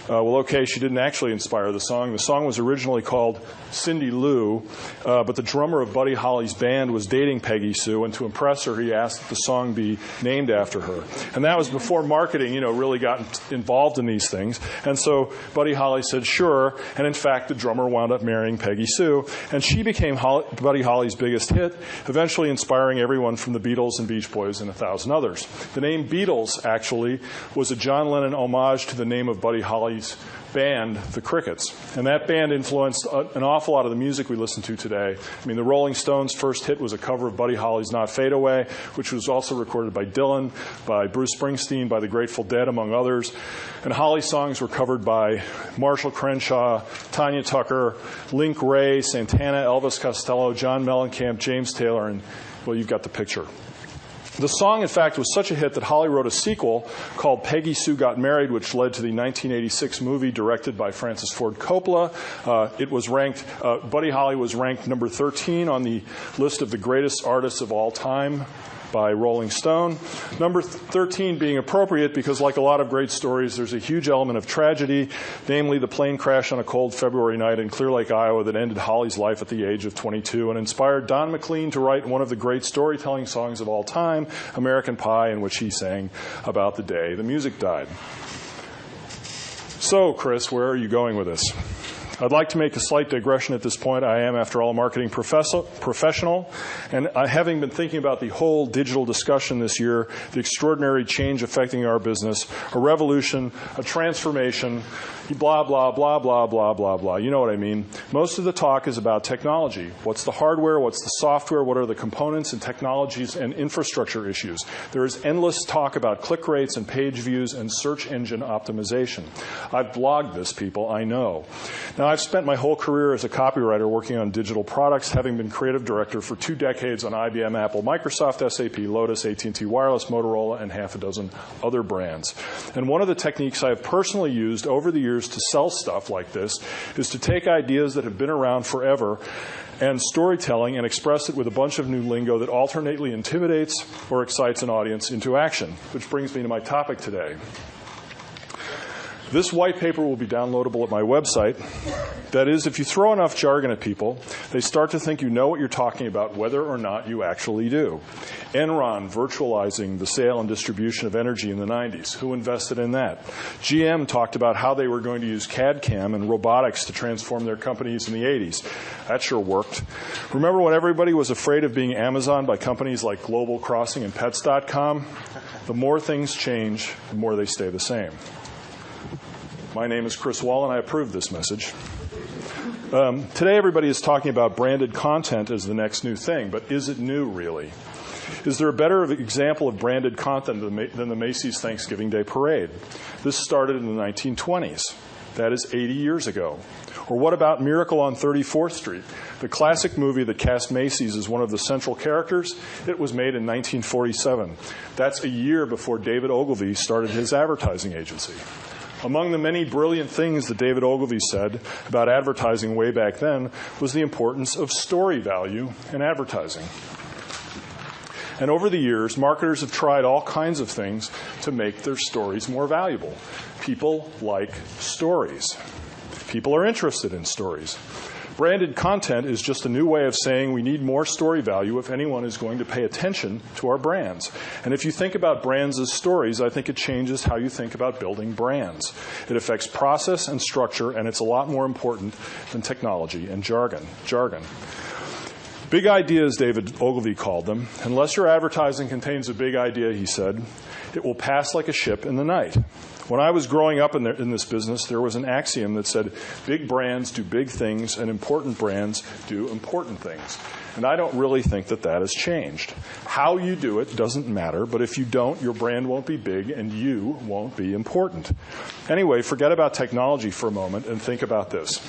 Well, okay, she didn't actually inspire the song. The song was originally called Cindy Lou, but the drummer of Buddy Holly's band was dating Peggy Sue, and to impress her, he asked that the song be named after her. And that was before marketing, really got involved in these things. And so Buddy Holly said, sure, and in fact, the drummer wound up marrying Peggy Sue, and she became Buddy Holly's biggest hit, eventually inspiring everyone from the Beatles and Beach Boys and 1,000 others. The name Beatles, actually, was a John Lennon homage to the name of Buddy Holly's band, the Crickets. And that band influenced an awful lot of the music we listen to today. I mean, the Rolling Stones' first hit was a cover of Buddy Holly's Not Fade Away, which was also recorded by Dylan, by Bruce Springsteen, by the Grateful Dead, among others. And Holly's songs were covered by Marshall Crenshaw, Tanya Tucker, Link Wray, Santana, Elvis Costello, John Mellencamp, James Taylor, and, well, you've got the picture. The song, in fact, was such a hit that Holly wrote a sequel called Peggy Sue Got Married, which led to the 1986 movie directed by Francis Ford Coppola. It was ranked, Buddy Holly was ranked number 13 on the list of the greatest artists of all time by Rolling Stone. Number 13 being appropriate because, like a lot of great stories, there's a huge element of tragedy, namely the plane crash on a cold February night in Clear Lake, Iowa that ended Holly's life at the age of 22 and inspired Don McLean to write one of the great storytelling songs of all time, American Pie, in which he sang about the day the music died. So, Chris, where are you going with this? I'd like to make a slight digression at this point. I am, after all, a marketing professional, and having been thinking about the whole digital discussion this year, the extraordinary change affecting our business, a revolution, a transformation, blah, blah, blah, blah, blah, blah, blah. You know what I mean. Most of the talk is about technology. What's the hardware? What's the software? What are the components and technologies and infrastructure issues? There is endless talk about click rates and page views and search engine optimization. I've blogged this, people, I know. Now, I've spent my whole career as a copywriter working on digital products, having been creative director for 2 decades on IBM, Apple, Microsoft, SAP, Lotus, AT&T Wireless, Motorola, and half a dozen other brands. And one of the techniques I have personally used over the years to sell stuff like this is to take ideas that have been around forever and storytelling and express it with a bunch of new lingo that alternately intimidates or excites an audience into action, which brings me to my topic today. This white paper will be downloadable at my website. That is, if you throw enough jargon at people, they start to think you know what you're talking about, whether or not you actually do. Enron virtualizing the sale and distribution of energy in the 90s. Who invested in that? GM talked about how they were going to use CAD/CAM and robotics to transform their companies in the 80s. That sure worked. Remember when everybody was afraid of being Amazoned by companies like Global Crossing and Pets.com? The more things change, the more they stay the same. My name is Chris Wall, and I approve this message. Today, everybody is talking about branded content as the next new thing, but is it new, really? Is there a better example of branded content than the Macy's Thanksgiving Day Parade? This started in the 1920s. That is 80 years ago. Or what about Miracle on 34th Street, the classic movie that cast Macy's as one of the central characters? It was made in 1947. That's a year before David Ogilvy started his advertising agency. Among the many brilliant things that David Ogilvy said about advertising way back then was the importance of story value in advertising. And over the years, marketers have tried all kinds of things to make their stories more valuable. People like stories. People are interested in stories. Branded content is just a new way of saying we need more story value if anyone is going to pay attention to our brands. And if you think about brands as stories, I think it changes how you think about building brands. It affects process and structure, and it's a lot more important than technology and jargon. Big ideas, David Ogilvy called them. Unless your advertising contains a big idea, he said, it will pass like a ship in the night. When I was growing up in this business, there was an axiom that said, big brands do big things and important brands do important things. And I don't really think that has changed. How you do it doesn't matter, but if you don't, your brand won't be big and you won't be important. Anyway, forget about technology for a moment and think about this.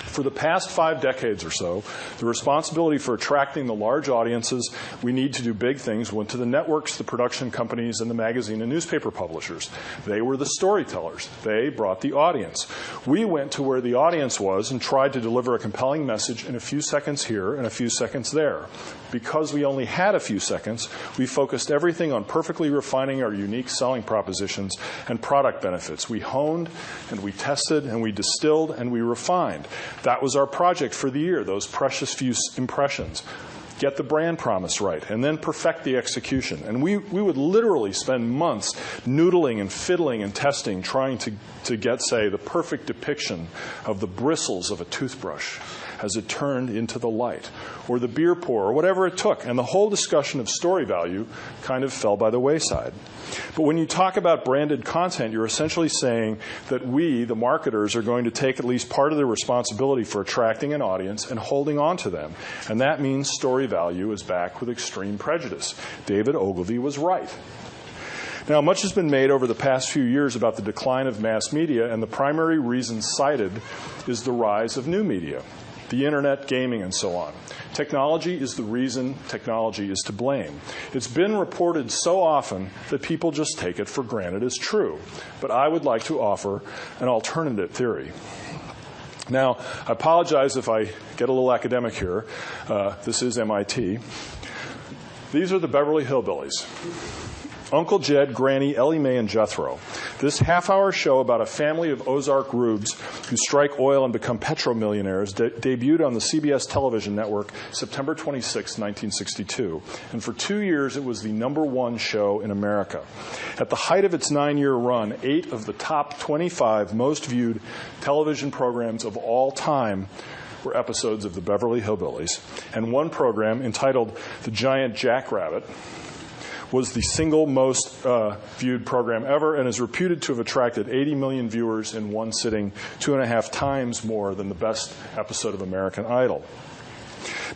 For the past 5 decades or so, the responsibility for attracting the large audiences we need to do big things went to the networks, the production companies, and the magazine and newspaper publishers. They were the storytellers. They brought the audience. We went to where the audience was and tried to deliver a compelling message in a few seconds here and a few seconds there. Because we only had a few seconds, we focused everything on perfectly refining our unique selling propositions and product benefits. We honed and we tested and we distilled and we refined. That was our project for the year, those precious few impressions. Get the brand promise right, and then perfect the execution. And we would literally spend months noodling and fiddling and testing, trying to get, say, the perfect depiction of the bristles of a toothbrush as it turned into the light, or the beer pour, or whatever it took. And the whole discussion of story value kind of fell by the wayside. But when you talk about branded content, you're essentially saying that we, the marketers, are going to take at least part of the responsibility for attracting an audience and holding on to them. And that means story value is back with extreme prejudice. David Ogilvy was right. Now, much has been made over the past few years about the decline of mass media, and the primary reason cited is the rise of new media. The internet, gaming, and so on. Technology is the reason, technology is to blame. It's been reported so often that people just take it for granted as true. But I would like to offer an alternative theory. Now, I apologize if I get a little academic here. This is MIT. These are the Beverly Hillbillies. Uncle Jed, Granny, Ellie Mae, and Jethro. This half-hour show about a family of Ozark rubes who strike oil and become petromillionaires debuted on the CBS television network September 26, 1962. And for 2 years, it was the #1 show in America. At the height of its 9-year run, 8 of the top 25 most viewed television programs of all time were episodes of the Beverly Hillbillies. And one program, entitled The Giant Jackrabbit, was the single most viewed program ever and is reputed to have attracted 80 million viewers in one sitting, 2.5 times more than the best episode of American Idol.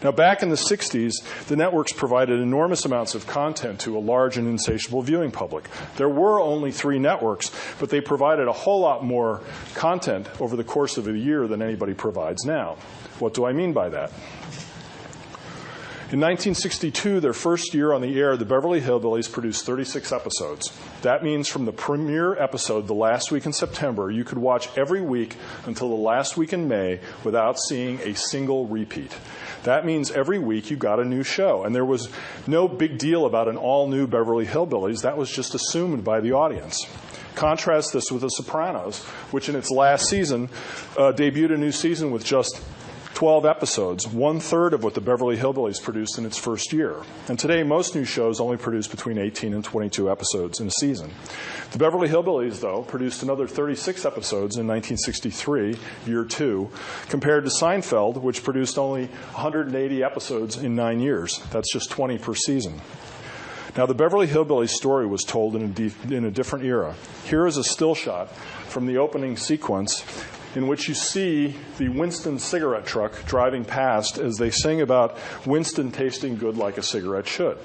Now, back in the 60s, the networks provided enormous amounts of content to a large and insatiable viewing public. There were only 3 networks, but they provided a whole lot more content over the course of a year than anybody provides now. What do I mean by that? In 1962, their first year on the air, the Beverly Hillbillies produced 36 episodes. That means from the premiere episode, the last week in September, you could watch every week until the last week in May without seeing a single repeat. That means every week you got a new show, and there was no big deal about an all-new Beverly Hillbillies. That was just assumed by the audience. Contrast this with The Sopranos, which in its last season debuted a new season with just 12 episodes, 1/3 of what the Beverly Hillbillies produced in its first year. And today, most new shows only produce between 18 and 22 episodes in a season. The Beverly Hillbillies, though, produced another 36 episodes in 1963, year 2, compared to Seinfeld, which produced only 180 episodes in 9 years. That's just 20 per season. Now, the Beverly Hillbillies story was told in a different era. Here is a still shot from the opening sequence in which you see the Winston cigarette truck driving past as they sing about Winston tasting good like a cigarette should.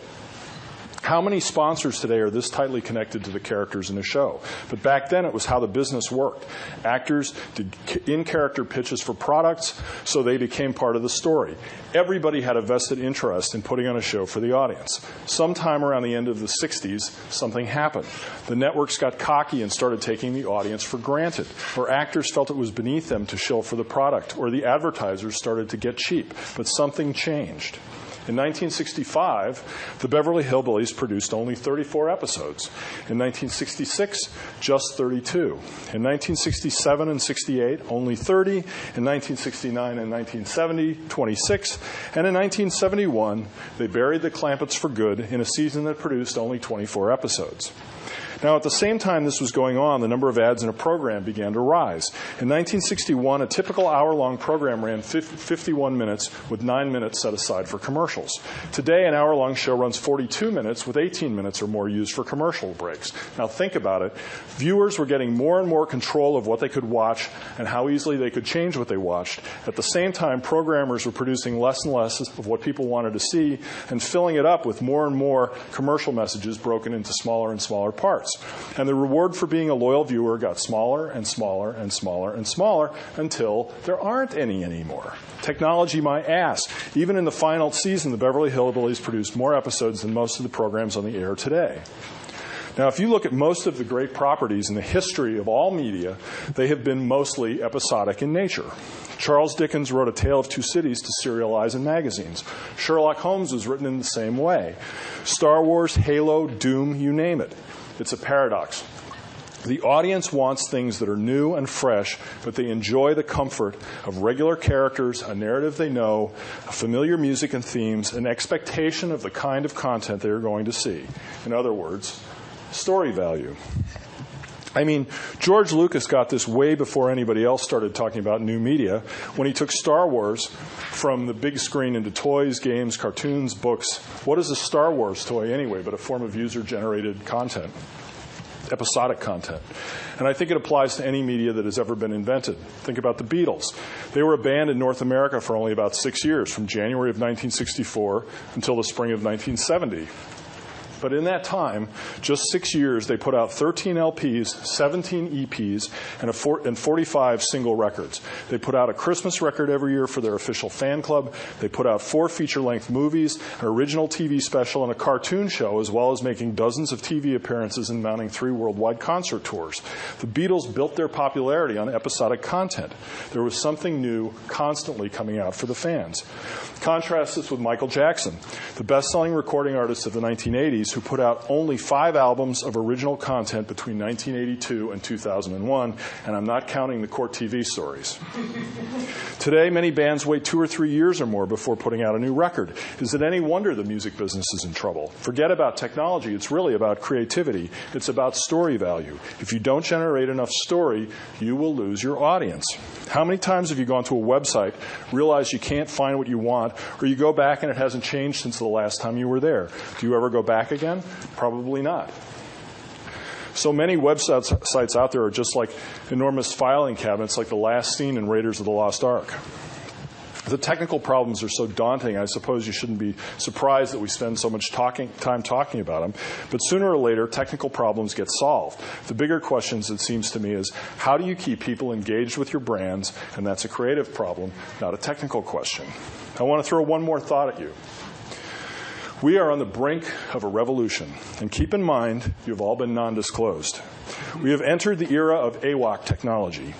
How many sponsors today are this tightly connected to the characters in a show? But back then, it was how the business worked. Actors did in-character pitches for products, so they became part of the story. Everybody had a vested interest in putting on a show for the audience. Sometime around the end of the 60s, something happened. The networks got cocky and started taking the audience for granted, or actors felt it was beneath them to shill for the product, or the advertisers started to get cheap. But something changed. In 1965, the Beverly Hillbillies produced only 34 episodes. In 1966, just 32. In 1967 and 68, only 30. In 1969 and 1970, 26. And in 1971, they buried the Clampetts for good in a season that produced only 24 episodes. Now, at the same time this was going on, the number of ads in a program began to rise. In 1961, a typical hour-long program ran 51 minutes with 9 minutes set aside for commercials. Today, an hour-long show runs 42 minutes with 18 minutes or more used for commercial breaks. Now, think about it. Viewers were getting more and more control of what they could watch and how easily they could change what they watched. At the same time, programmers were producing less and less of what people wanted to see and filling it up with more and more commercial messages broken into smaller and smaller parts. And the reward for being a loyal viewer got smaller and smaller and smaller and smaller until there aren't any anymore. Technology, my ass. Even in the final season, the Beverly Hillbillies produced more episodes than most of the programs on the air today. Now, if you look at most of the great properties in the history of all media, they have been mostly episodic in nature. Charles Dickens wrote A Tale of Two Cities to serialize in magazines. Sherlock Holmes was written in the same way. Star Wars, Halo, Doom, you name it. It's a paradox. The audience wants things that are new and fresh, but they enjoy the comfort of regular characters, a narrative they know, familiar music and themes, an expectation of the kind of content they are going to see. In other words, story value. I mean, George Lucas got this way before anybody else started talking about new media when he took Star Wars from the big screen into toys, games, cartoons, books. What is a Star Wars toy anyway but a form of user-generated content, episodic content? And I think it applies to any media that has ever been invented. Think about the Beatles. They were a band in North America for only about 6 years, from January of 1964 until the spring of 1970. But in that time, just 6 years, they put out 13 LPs, 17 EPs, and 45 single records. They put out a Christmas record every year for their official fan club. They put out 4 feature-length movies, an original TV special, and a cartoon show, as well as making dozens of TV appearances and mounting 3 worldwide concert tours. The Beatles built their popularity on episodic content. There was something new constantly coming out for the fans. Contrast this with Michael Jackson, the best-selling recording artist of the 1980s, companies who put out only 5 albums of original content between 1982 and 2001, and I'm not counting the court TV stories. Today, many bands wait 2 or 3 years or more before putting out a new record. Is it any wonder the music business is in trouble? Forget about technology. It's really about creativity. It's about story value. If you don't generate enough story, you will lose your audience. How many times have you gone to a website, realized you can't find what you want, or you go back and it hasn't changed since the last time you were there? Do you ever go back again? Probably not. So many websites out there are just like enormous filing cabinets, like the last scene in Raiders of the Lost Ark. The technical problems are so daunting, I suppose you shouldn't be surprised that we spend so much time talking about them. But sooner or later, technical problems get solved. The bigger questions, it seems to me, is how do you keep people engaged with your brands? And that's a creative problem, not a technical question. I want to throw one more thought at you. We are on the brink of a revolution. And keep in mind, you've all been non-disclosed. We have entered the era of AWOC technology.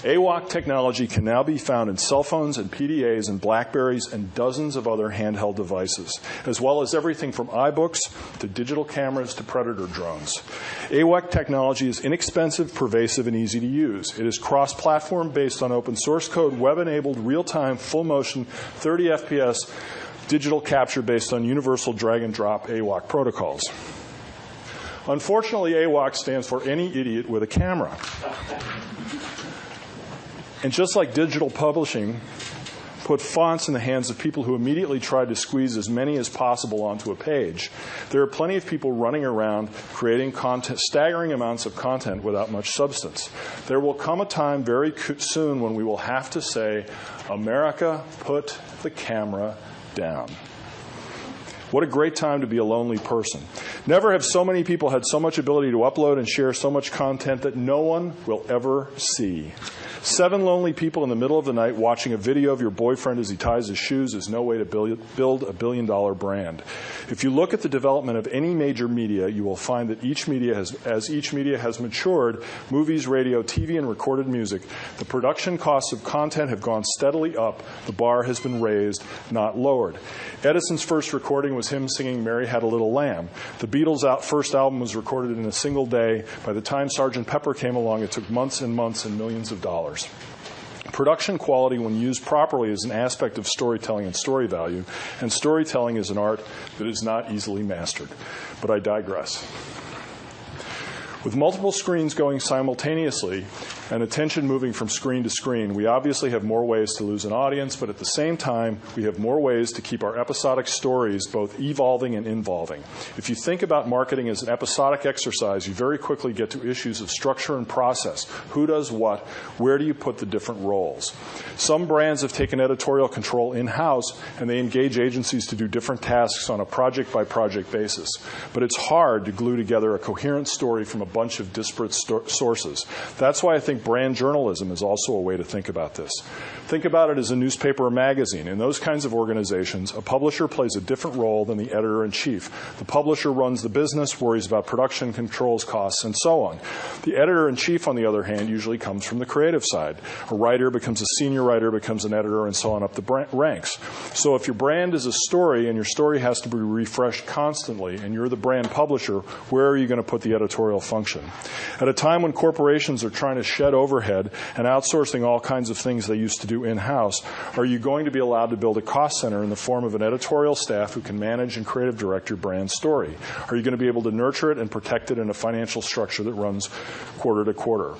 AWOC technology can now be found in cell phones and PDAs and BlackBerries and dozens of other handheld devices, as well as everything from iBooks to digital cameras to Predator drones. AWOC technology is inexpensive, pervasive, and easy to use. It is cross-platform based on open source code, web-enabled, real-time, full-motion, 30 FPS digital capture based on universal drag-and-drop AWOC protocols. Unfortunately, AWOC stands for any idiot with a camera. And just like digital publishing put fonts in the hands of people who immediately tried to squeeze as many as possible onto a page, there are plenty of people running around creating content, staggering amounts of content without much substance. There will come a time very soon when we will have to say, America, put the camera down. What a great time to be a lonely person. Never have so many people had so much ability to upload and share so much content that no one will ever see. 7 lonely people in the middle of the night watching a video of your boyfriend as he ties his shoes is no way to build a billion-dollar brand. If you look at the development of any major media, you will find that each media has matured, movies, radio, TV, and recorded music, the production costs of content have gone steadily up. The bar has been raised, not lowered. Edison's first recording was him singing Mary Had a Little Lamb. The Beatles' first album was recorded in a single day. By the time Sgt. Pepper came along, it took months and months and millions of dollars. Production quality, when used properly, is an aspect of storytelling and story value, and storytelling is an art that is not easily mastered. But I digress. With multiple screens going simultaneously and attention moving from screen to screen, we obviously have more ways to lose an audience, but at the same time, we have more ways to keep our episodic stories both evolving and involving. If you think about marketing as an episodic exercise, you very quickly get to issues of structure and process. Who does what? Where do you put the different roles? Some brands have taken editorial control in-house, and they engage agencies to do different tasks on a project-by-project basis. But it's hard to glue together a coherent story from a bunch of disparate sources. That's why I think brand journalism is also a way to think about this. Think about it as a newspaper or magazine. In those kinds of organizations, a publisher plays a different role than the editor-in-chief. The publisher runs the business, worries about production, controls costs, and so on. The editor-in-chief, on the other hand, usually comes from the creative side. A writer becomes a senior writer, becomes an editor, and so on up the ranks. So if your brand is a story and your story has to be refreshed constantly, and you're the brand publisher, where are you going to put the editorial function? At a time when corporations are trying to shed overhead and outsourcing all kinds of things they used to do in-house, are you going to be allowed to build a cost center in the form of an editorial staff who can manage and creative direct your brand story? Are you going to be able to nurture it and protect it in a financial structure that runs quarter to quarter?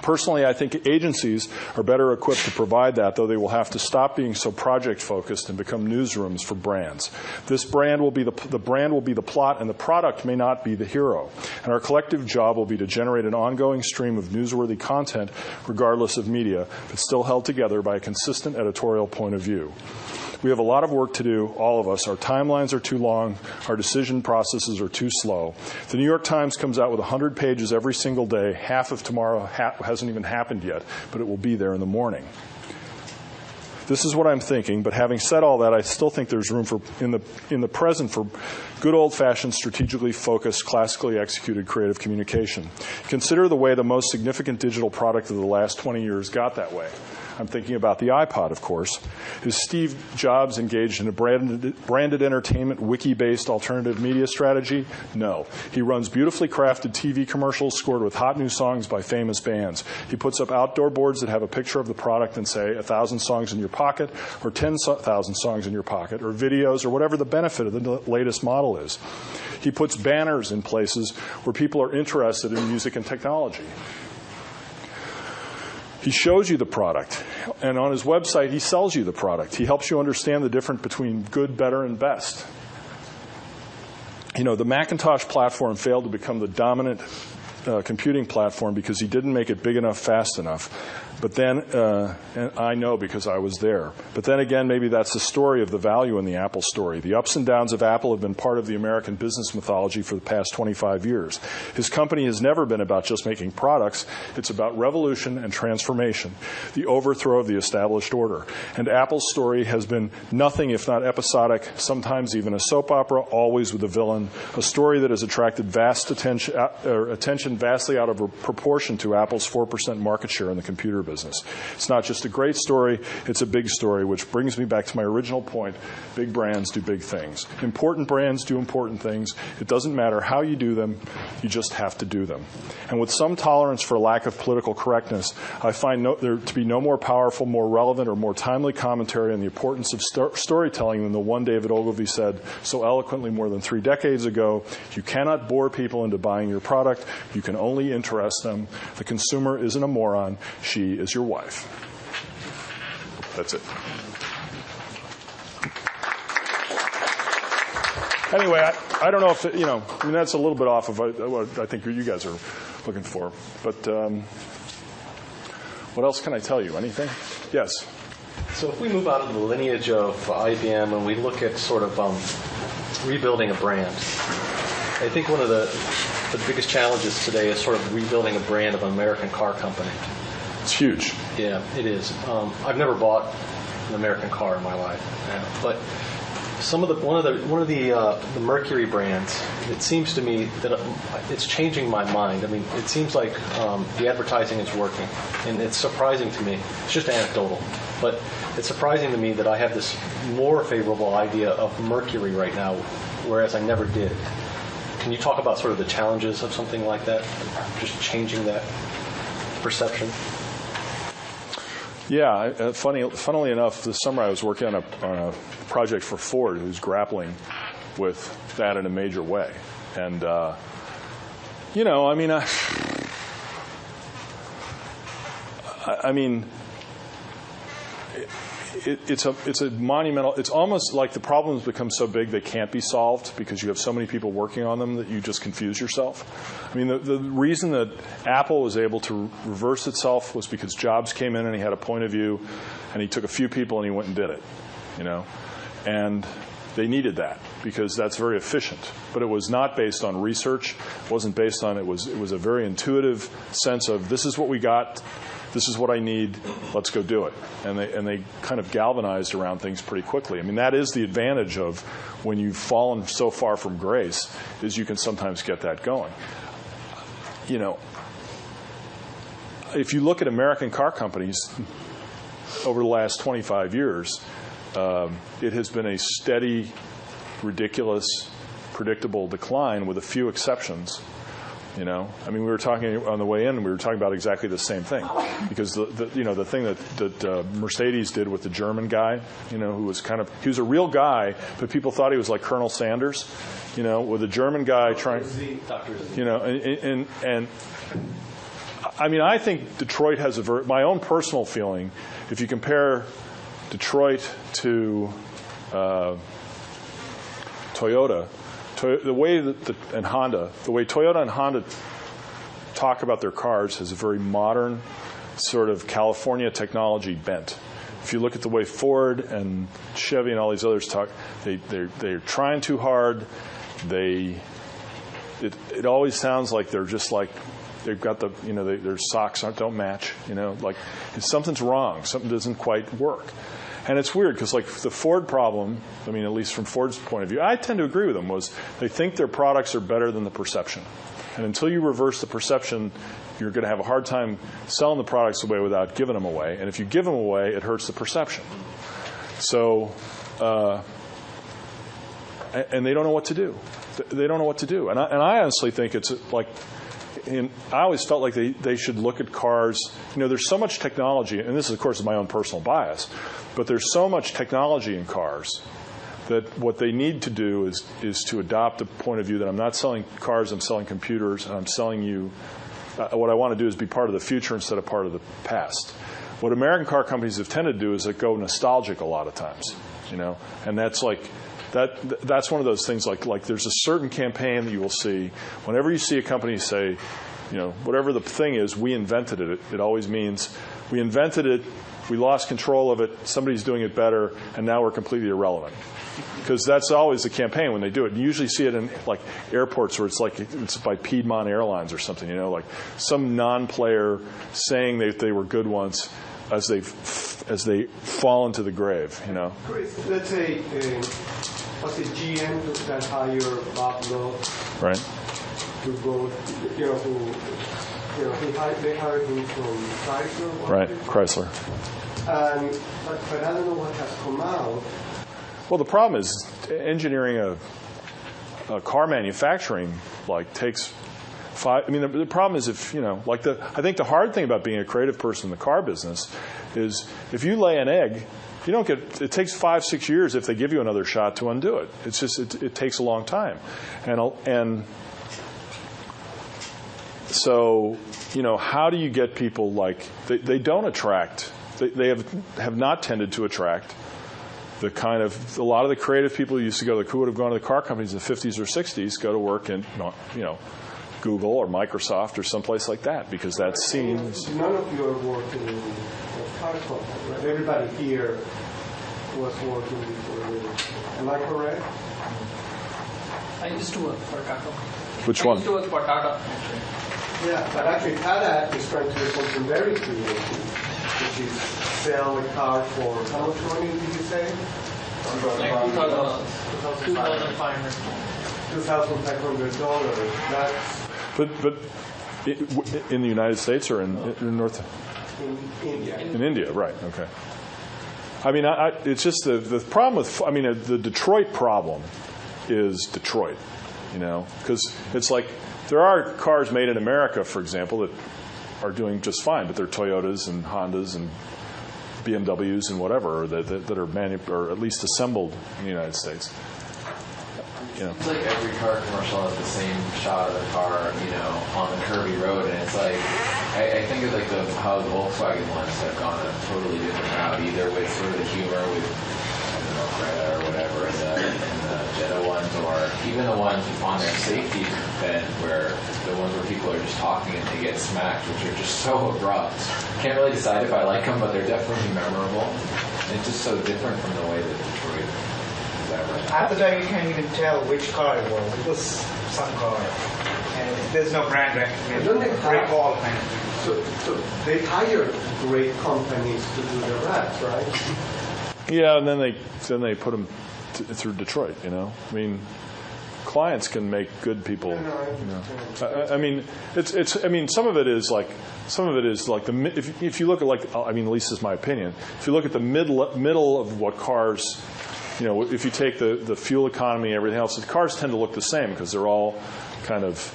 Personally, I think agencies are better equipped to provide that, though they will have to stop being so project-focused and become newsrooms for brands. This brand will be the brand will be the plot, and the product may not be the hero. And our collective job will be to generate an ongoing stream of newsworthy content, regardless of media, but still held together by a consistent editorial point of view. We have a lot of work to do, all of us. Our timelines are too long. Our decision processes are too slow. The New York Times comes out with 100 pages every single day. Half of tomorrow hasn't even happened yet, but it will be there in the morning. This is what I'm thinking, but having said all that, I still think there's room for, in the present, for good old-fashioned, strategically focused, classically executed creative communication. Consider the way the most significant digital product of the last 20 years got that way. I'm thinking about the iPod, of course. Is Steve Jobs engaged in a branded entertainment, wiki-based alternative media strategy? No. He runs beautifully crafted TV commercials scored with hot new songs by famous bands. He puts up outdoor boards that have a picture of the product and say 1,000 songs in your pocket, or 10,000 songs in your pocket, or videos, or whatever the benefit of the latest model is. He puts banners in places where people are interested in music and technology. He shows you the product, and on his website, he sells you the product. He helps you understand the difference between good, better, and best. You know, the Macintosh platform failed to become the dominant computing platform because he didn't make it big enough, fast enough. But then, and I know because I was there. But then again, maybe that's the story of the value in the Apple story. The ups and downs of Apple have been part of the American business mythology for the past 25 years. His company has never been about just making products. It's about revolution and transformation, the overthrow of the established order. And Apple's story has been nothing if not episodic, sometimes even a soap opera, always with a villain, a story that has attracted vast attention vastly out of proportion to Apple's 4% market share in the computer business. It's not just a great story, it's a big story, which brings me back to my original point. Big brands do big things. Important brands do important things. It doesn't matter how you do them, you just have to do them. And with some tolerance for lack of political correctness, I find there to be no more powerful, more relevant, or more timely commentary on the importance of storytelling than the one David Ogilvy said so eloquently more than 3 decades ago. You cannot bore people into buying your product. You can only interest them. The consumer isn't a moron. She is your wife. That's it. Anyway, I don't know if, I mean, that's a little bit off of what I think you guys are looking for. But what else can I tell you? Anything? Yes? So if we move out of the lineage of IBM and we look at sort of rebuilding a brand, I think one of the biggest challenges today is sort of rebuilding a brand of an American car company. It's huge. Yeah, it is. I've never bought an American car in my life, but one of the Mercury brands, it seems to me that it's changing my mind. I mean, it seems like the advertising is working, and it's surprising to me. It's just anecdotal, but it's surprising to me that I have this more favorable idea of Mercury right now, whereas I never did. Can you talk about sort of the challenges of something like that, just changing that perception? Yeah, funnily enough, this summer I was working on a project for Ford who's grappling with that in a major way. And, it's a monumental. It's almost like the problems become so big they can't be solved because you have so many people working on them that you just confuse yourself. I mean, the reason that Apple was able to reverse itself was because Jobs came in and he had a point of view, and he took a few people and he went and did it, and they needed that because that's very efficient. But it was not based on research. It wasn't based on. It was a very intuitive sense of this is what we got. This is what I need. Let's go do it. And they kind of galvanized around things pretty quickly. I mean, that is the advantage of when you've fallen so far from grace, is you can sometimes get that going. If you look at American car companies over the last 25 years, it has been a steady, ridiculous, predictable decline with a few exceptions. I mean, we were talking on the way in, and we were talking about exactly the same thing, because the thing that Mercedes did with the German guy, who was he was a real guy, but people thought he was like Colonel Sanders, with a German guy trying, and I mean, I think Detroit has my own personal feeling. If you compare Detroit to Toyota. The way and Honda, the way Toyota and Honda talk about their cars has a very modern sort of California technology bent. If you look at the way Ford and Chevy and all these others talk, they're trying too hard. It always sounds like they're just like they've got their socks don't match. Like something's wrong. Something doesn't quite work. And it's weird because, like, the Ford problem, I mean, at least from Ford's point of view, I tend to agree with them, was they think their products are better than the perception. And until you reverse the perception, you're going to have a hard time selling the products away without giving them away. And if you give them away, it hurts the perception. So, and they don't know what to do. They don't know what to do. And I honestly think it's like, I always felt like they should look at cars. You know, there's so much technology, and this, of course, is my own personal bias, but there's so much technology in cars that what they need to do is to adopt a point of view that I'm not selling cars, I'm selling computers, and I'm selling you. What I want to do is be part of the future instead of part of the past. What American car companies have tended to do is they go nostalgic a lot of times, you know, and that's like. That's one of those things like there's a certain campaign that you will see. Whenever you see a company say, you know, whatever the thing is, we invented it, it always means we invented it, we lost control of it, somebody's doing it better, and now we're completely irrelevant. Because that's always the campaign when they do it. You usually see it in like airports where it's by Piedmont Airlines or something, you know, like some non-player saying that they were good once as they fall into the grave, you know. Let's say, was it GM that hired Bob Lowe? Right. To go, you know, they hired him from Chrysler. Right, Chrysler. But I don't know what has come out. Well, the problem is engineering a car manufacturing takes 5. I mean, the problem is if, you know, I think the hard thing about being a creative person in the car business is if you lay an egg, you don't get. It takes 5-6 years if they give you another shot to undo it. It's just it takes a long time, and so, you know, how do you get people they don't attract? They have not tended to attract the kind of a lot of the creative people who used to go who would have gone to the car companies in the 50s or 60s go to work in, you know, Google or Microsoft or someplace like that, because that seems. None of you are working in a car company, right? Everybody here was working for. Am I correct? I used to work for Tata. Which one? I used to work for Tata. Yeah, but actually Tata is trying to do something very creative, which is sell a car for how much money did you say? Like $2,500. $2,500. That's. But in the United States or in North? In India. In India, right? Okay. I mean, it's just the problem with. I mean, the Detroit problem is Detroit, you know, because it's like there are cars made in America, for example, that are doing just fine, but they're Toyotas and Hondas and BMWs and whatever that are or at least assembled in the United States. You know. It's like every car commercial has the same shot of the car, you know, on the curvy road, and it's like I think of like how the Volkswagen ones have gone a totally different route, either with sort of the humor with I don't know Greta or whatever, and the Jetta ones, or even the ones on their safety bend, where the ones where people are just talking and they get smacked, which are just so abrupt. Can't really decide if I like them, but they're definitely memorable. And it's just so different from the way that Detroit. At the time, you can't even tell which car it was. It was some car. And there's no brand recognition. Don't they recall kind of. So they hired great companies to do the wraps, right? Yeah, and then they put them through Detroit, you know? I mean, clients can make good people, you know. I mean, it's. I mean, some of it is like if you look at I mean, at least is my opinion. If you look at the middle of what cars. You know, if you take the fuel economy and everything else, the cars tend to look the same because they're all kind of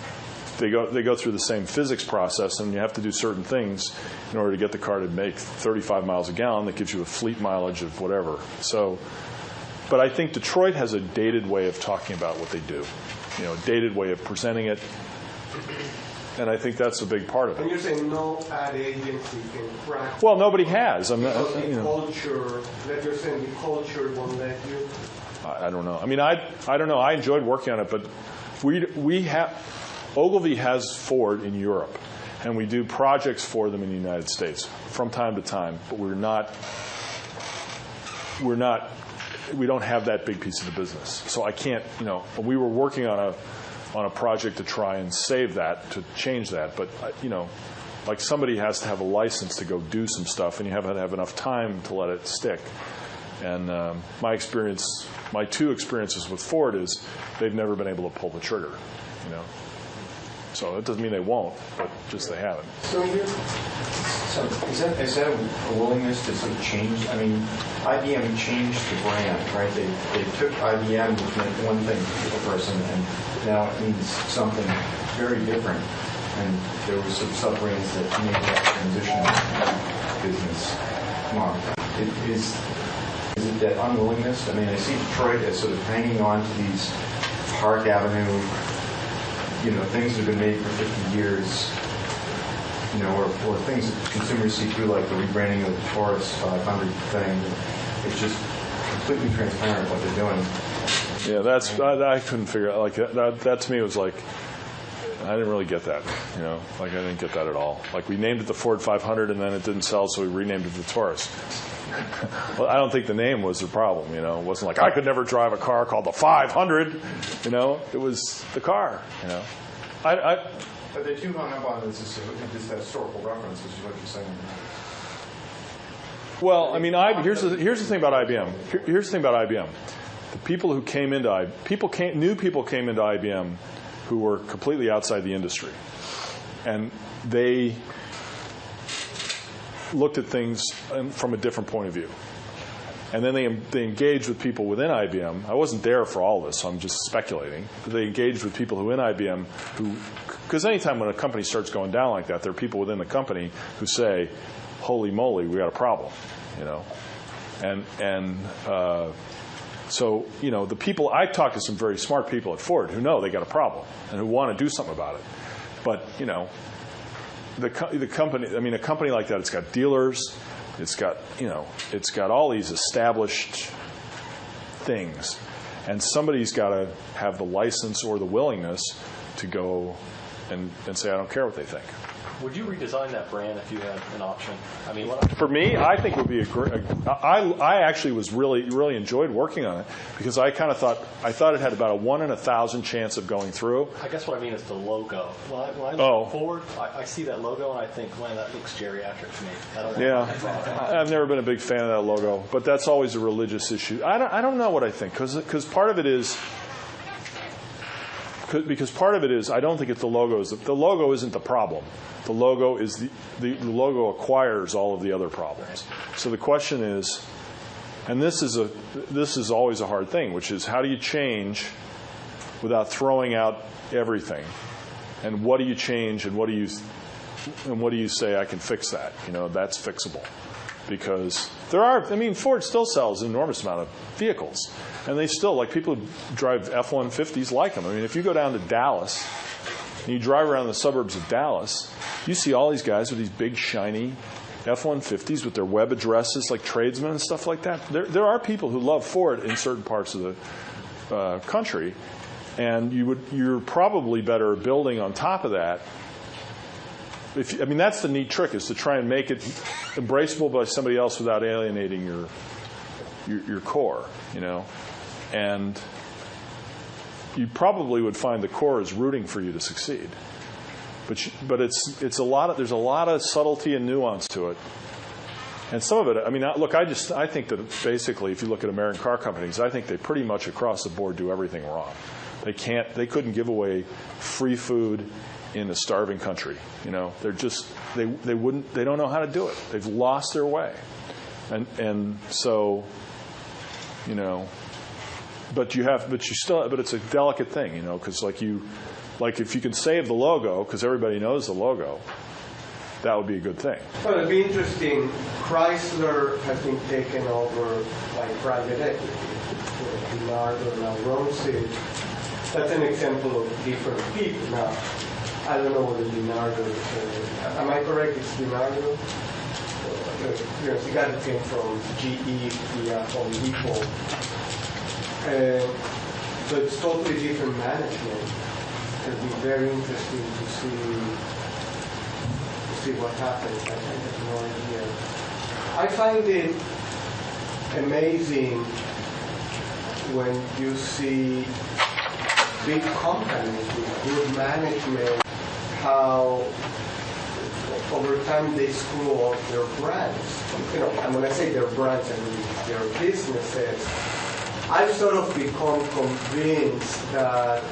they go through the same physics process, and you have to do certain things in order to get the car to make 35 miles a gallon. That gives you a fleet mileage of whatever. So, but I think Detroit has a dated way of talking about what they do. You know, a dated way of presenting it. And I think that's a big part of it. And you're saying no ad agency can crack. Well, nobody has. I'm not. You know. Culture. That you're saying the culture won't let you. I don't know. I mean, I don't know. I enjoyed working on it, but we have Ogilvy has Ford in Europe, and we do projects for them in the United States from time to time. But we don't have that big piece of the business. So I can't. You know, we were working on a project to try and save that, to change that. But, you know, like somebody has to have a license to go do some stuff, and you have to have enough time to let it stick. And my two experiences with Ford is they've never been able to pull the trigger, you know. So it doesn't mean they won't, but just they haven't. So is that a willingness to sort of change? I mean, IBM changed the brand, right? They took IBM, which meant one thing to the person, and now it means something very different. And there were some sub-brands that made that transition business model. Is it that unwillingness? I mean, I see Detroit as sort of hanging on to these Park Avenue, you know, things that have been made for 50 years, you know, or things that consumers see through, like the rebranding of the Taurus 500 thing. It's just completely transparent what they're doing. Yeah, I couldn't figure out, like, that to me was like, I didn't really get that, you know, like I didn't get that at all. Like we named it the Ford 500 and then it didn't sell, so we renamed it the Taurus. Well, I don't think the name was the problem, you know. It wasn't like I could never drive a car called the 500, you know. It was the car, you know. But they too hung up on this historical reference, which is what you're saying. Well, I mean, here's the thing about IBM. Here's the thing about IBM. The people who came into new people came into IBM who were completely outside the industry, and they looked at things from a different point of view. And then they engaged with people within IBM. I wasn't there for all this, so I'm just speculating. But they engaged with people who in IBM because anytime when a company starts going down like that, there are people within the company who say, "Holy moly, we got a problem," you know. So, you know, the people, I talked to some very smart people at Ford who know they got a problem and who want to do something about it. But, you know, the company, I mean, a company like that, it's got dealers, it's got all these established things. And somebody's got to have the license or the willingness to go and say, I don't care what they think. Would you redesign that brand if you had an option? I mean, for me, I think it would be a great. I actually was really enjoyed working on it because I kind of thought it had about a 1 in 1,000 chance of going through. I guess what I mean is the logo. When I look forward, I see that logo and I think, man, that looks geriatric to me. I don't I've never been a big fan of that logo, but that's always a religious issue. I don't know what I think because part of it is. Because part of it is, I don't think it's the logo. The logo isn't the problem. The logo is the logo acquires all of the other problems. So the question is, and this is always a hard thing, which is how do you change without throwing out everything? And what do you change? And what do you say? I can fix that. You know, that's fixable. Because Ford still sells an enormous amount of vehicles. And they still, like people who drive F-150s like them. I mean, if you go down to Dallas and you drive around the suburbs of Dallas, you see all these guys with these big, shiny F-150s with their web addresses like tradesmen and stuff like that. There are people who love Ford in certain parts of the country. And you're probably better building on top of that. That's the neat trick, is to try and make it embraceable by somebody else without alienating your core, you know. And you probably would find the core is rooting for you to succeed. But there's a lot of subtlety and nuance to it. And some of it, I think that basically, if you look at American car companies, I think they pretty much across the board do everything wrong. They couldn't give away free food in a starving country. You know, they don't know how to do it. They've lost their way. And so, you know, but it's a delicate thing, you know, because like if you can save the logo, because everybody knows the logo, that would be a good thing. Well, it'd be interesting. Chrysler has been taken over by private equity. Leonardo now runs it. That's an example of different people. Now, I don't know whether Leonardo, am I correct? It's Leonardo? The guy that came from GE via Home Depot. So it's totally different management. It'll be very interesting to see what happens. I have no idea. I find it amazing when you see big companies with good management, how over time they screw up their brands. And when I say their brands, I mean their businesses. I've sort of become convinced that,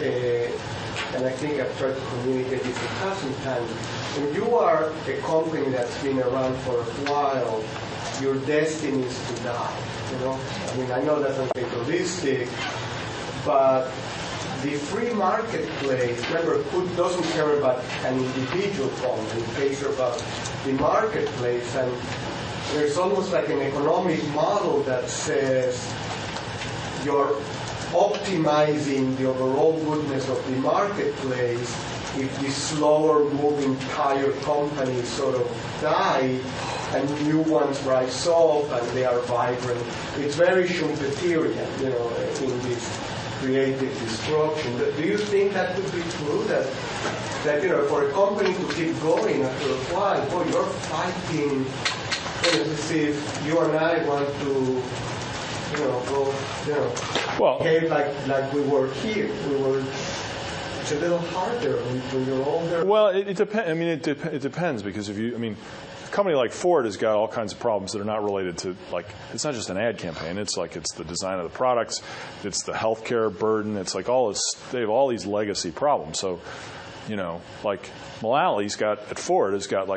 and I think I've tried to communicate this 1,000 times, when you are a company that's been around for a while, your destiny is to die. I mean, I know that's fatalistic, but the free marketplace, remember, Hood doesn't care about an individual company, it cares about the marketplace, and there's almost like an economic model that says you're optimizing the overall goodness of the marketplace if the slower moving tire companies sort of die and new ones rise up and they are vibrant. It's very Schumpeterian, in this creative destruction. Do you think that could be true? That for a company to keep going after a while, boy, you're fighting as if you and I want to, behave like we were here. It's a little harder when you're older. Well, it depends. I mean, it depends because a company like Ford has got all kinds of problems that are not related to, it's not just an ad campaign. It's the design of the products, it's the healthcare burden, it's like all this. They have all these legacy problems. So, Mullally's at Ford has got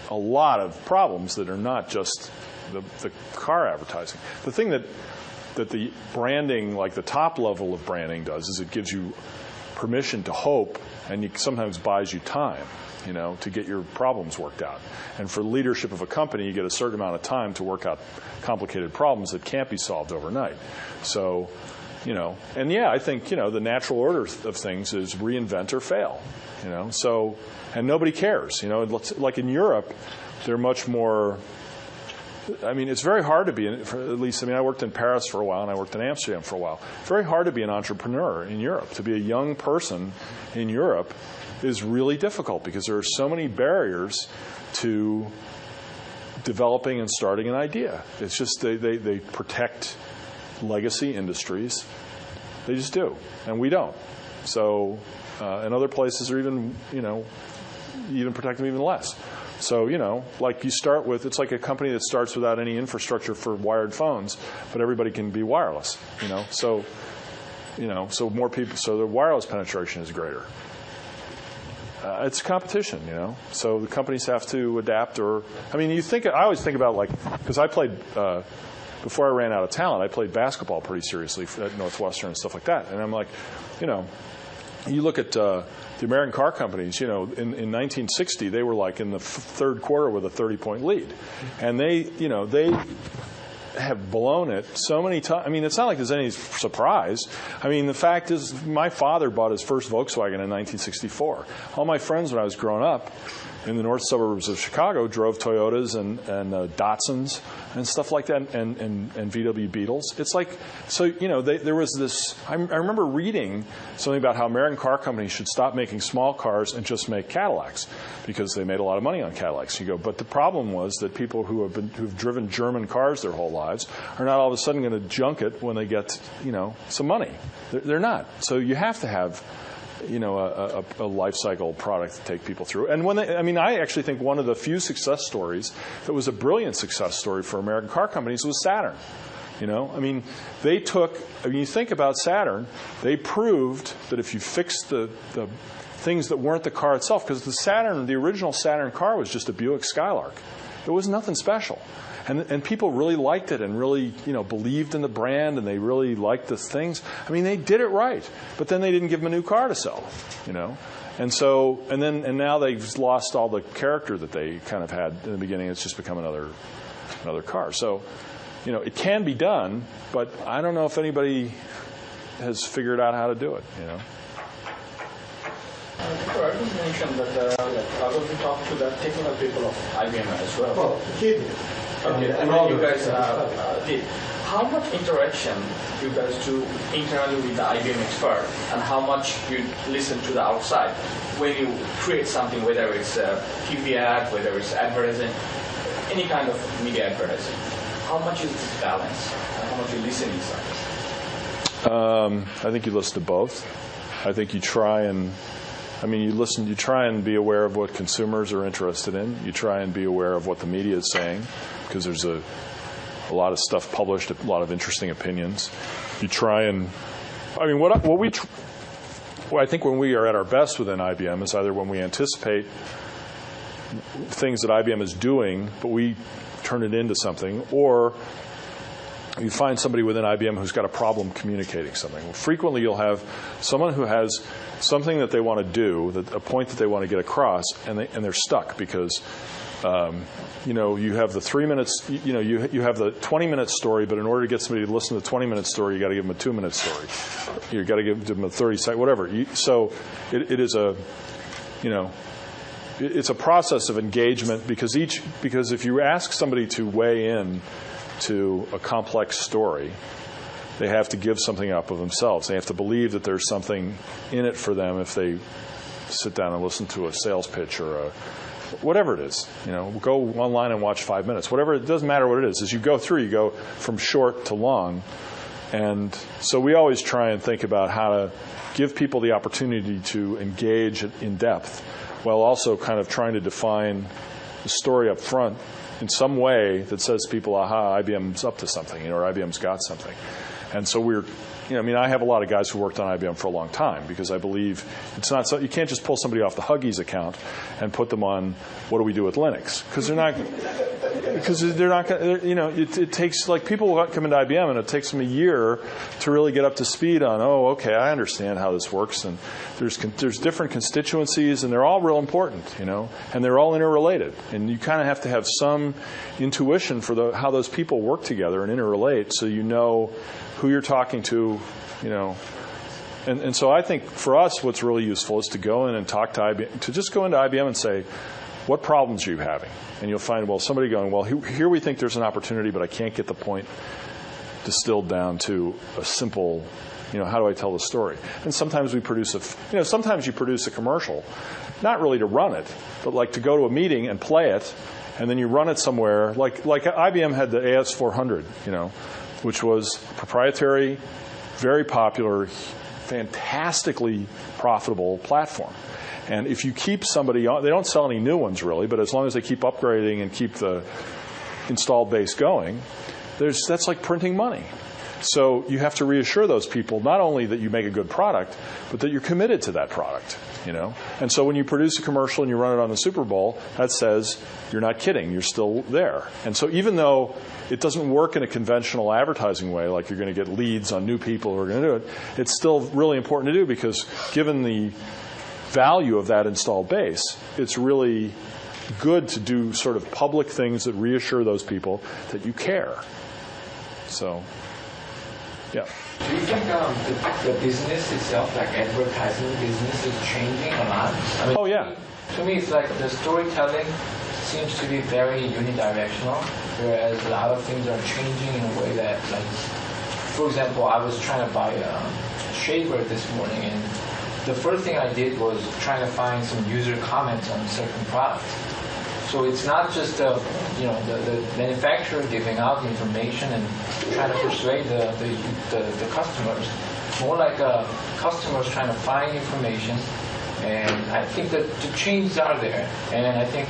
a lot of problems that are not just the car advertising. The thing that the branding, the top level of branding does is it gives you permission to hope, and it sometimes buys you time, to get your problems worked out. And for leadership of a company, you get a certain amount of time to work out complicated problems that can't be solved overnight. So, I think, the natural order of things is reinvent or fail, So, and nobody cares, Like in Europe, they're much more. I mean, it's very hard to be, I worked in Paris for a while and I worked in Amsterdam for a while. It's very hard to be an entrepreneur in Europe. To be a young person in Europe is really difficult because there are so many barriers to developing and starting an idea. It's just they protect legacy industries. They just do, and we don't. So, and other places are even protect them even less. So, you start with, it's like a company that starts without any infrastructure for wired phones, but everybody can be wireless, So, so more people, so the wireless penetration is greater. It's competition, So the companies have to adapt I always think about because I played, before I ran out of talent, I played basketball pretty seriously at Northwestern and stuff like that. And I'm like, you look at the American car companies, in 1960, they were in the third quarter with a 30-point lead. And they have blown it so many times. I mean, it's not like there's any surprise. I mean, the fact is, my father bought his first Volkswagen in 1964. All my friends when I was growing up in the north suburbs of Chicago drove Toyotas and Datsuns and stuff like that, and VW Beetles. It's there was this. I remember reading something about how American car companies should stop making small cars and just make Cadillacs because they made a lot of money on Cadillacs. You go, but the problem was that people who've driven German cars their whole lives are not all of a sudden going to junk it when they get some money. They're not. So you have to have a life cycle product to take people through. And I actually think one of the few success stories that was a brilliant success story for American car companies was Saturn. They took, you think about Saturn, they proved that if you fixed the things that weren't the car itself, because the original Saturn car was just a Buick Skylark. There was nothing special. And people really liked it and really, believed in the brand and they really liked the things. They did it right, but then they didn't give them a new car to sell, And now they've lost all the character that they kind of had in the beginning. It's just become another car. So, it can be done, but I don't know if anybody has figured out how to do it, Irving mentioned that probably talk to the technical people of IBM as well. Well, he did. And you guys did. How much interaction you guys do internally with the IBM expert, and how much you listen to the outside when you create something, whether it's a TV ad, whether it's advertising, any kind of media advertising? How much is this balance, and how much you listen inside? I think you listen to both. I think you try and I mean, you try and be aware of what consumers are interested in. You try and be aware of what the media is saying, because there's a lot of stuff published, a lot of interesting opinions. You try and, I mean, I think when we are at our best within IBM is either when we anticipate things that IBM is doing, but we turn it into something, or you find somebody within IBM who's got a problem communicating something. Frequently, you'll have someone who has something that they want to do, a point that they want to get across, and they're stuck because you have the 3 minutes, you have the 20-minute story, but in order to get somebody to listen to the 20-minute story, you got to give them a 2-minute story. You got to give them a 30-second, whatever. So it is it's a process of engagement because if you ask somebody to weigh in to a complex story, they have to give something up of themselves. They have to believe that there's something in it for them if they sit down and listen to a sales pitch or whatever it is. Go online and watch 5 minutes. Whatever, it doesn't matter what it is. As you go through, you go from short to long. And so we always try and think about how to give people the opportunity to engage in depth while also kind of trying to define the story up front in some way that says to people, aha, IBM's up to something, or IBM's got something. And so I have a lot of guys who worked on IBM for a long time because I believe it's not so, you can't just pull somebody off the Huggies account and put them on what do we do with Linux, because they're not it takes, like, people come into IBM and it takes them a year to really get up to speed on, okay, I understand how this works, and there's different constituencies and they're all real important, and they're all interrelated, and you kind of have to have some intuition for how those people work together and interrelate, so you know who you're talking to, And so I think for us what's really useful is to go in and talk to IBM, to just go into IBM and say, what problems are you having? And you'll find, somebody going, here we think there's an opportunity, but I can't get the point distilled down to a simple, how do I tell the story? And sometimes we produce sometimes you produce a commercial, not really to run it, but like to go to a meeting and play it, and then you run it somewhere. Like IBM had the AS400, which was proprietary, very popular, fantastically profitable platform. And if you keep somebody on, they don't sell any new ones really, but as long as they keep upgrading and keep the installed base going, that's like printing money. So you have to reassure those people not only that you make a good product, but that you're committed to that product. And so when you produce a commercial and you run it on the Super Bowl, that says you're not kidding, you're still there. And so even though it doesn't work in a conventional advertising way, like you're going to get leads on new people who are going to do it, it's still really important to do because given the value of that installed base, it's really good to do sort of public things that reassure those people that you care. So, yeah. Do you think the business itself, like advertising business, is changing a lot? Oh, yeah. To me, it's like the storytelling seems to be very unidirectional, whereas a lot of things are changing in a way that, like, for example, I was trying to buy a shaver this morning, and the first thing I did was trying to find some user comments on certain products. So it's not just the manufacturer giving out the information and trying to persuade the customers. More like customers trying to find information, and I think that the changes are there. And I think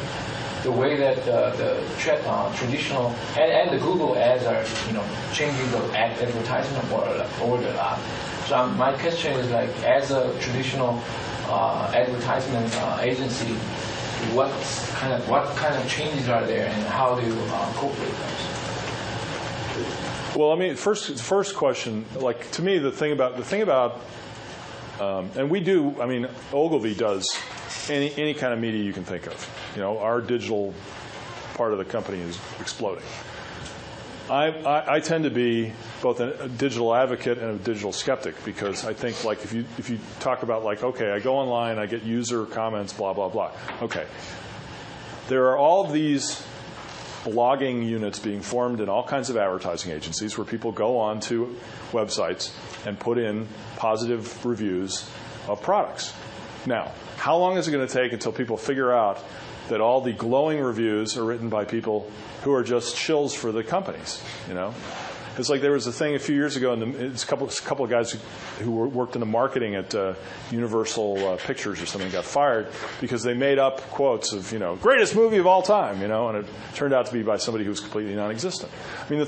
the way that the traditional and the Google ads are changing the advertisement world a lot. So my question is, like, as a traditional advertisement agency, what kind of changes are there, and how do you cope with those? Well, I mean, first question, like, to me, the thing about, and we do. I mean, Ogilvy does any kind of media you can think of. Our digital part of the company is exploding. I tend to be both a digital advocate and a digital skeptic because I think, like, if you talk about, like, okay, I go online, I get user comments, blah, blah, blah. Okay. There are all of these blogging units being formed in all kinds of advertising agencies where people go on to websites and put in positive reviews of products. Now, how long is it going to take until people figure out that all the glowing reviews are written by people who are just shills for the companies, It's like there was a thing a few years ago, and it's a couple of guys who worked in the marketing at Universal Pictures or something got fired because they made up quotes of, greatest movie of all time, and it turned out to be by somebody who was completely non-existent. I mean,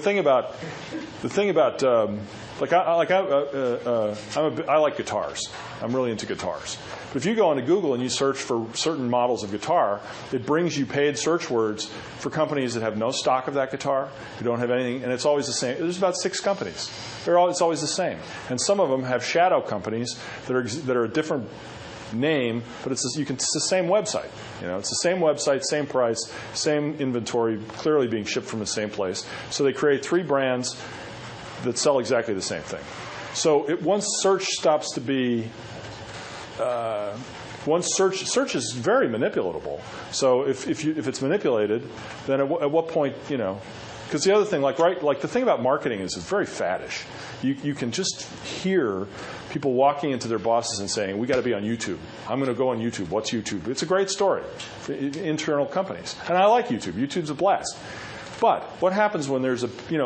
I like guitars. I'm really into guitars. But if you go into Google and you search for certain models of guitar, it brings you paid search words for companies that have no stock of that guitar, who don't have anything, and it's always the same. There's about 6 companies. It's always the same. And some of them have shadow companies that are a different name, but it's the same website. It's the same website, same price, same inventory, clearly being shipped from the same place. So they create 3 brands that sell exactly the same thing. So once search stops to be search is very manipulatable. So if it's manipulated, then at what point, because the other thing, like the thing about marketing is it's very faddish. You can just hear people walking into their bosses and saying, we got to be on YouTube. I'm going to go on YouTube. What's YouTube? It's a great story for internal companies. And I like YouTube. YouTube's a blast. But what happens when there's Ogilvy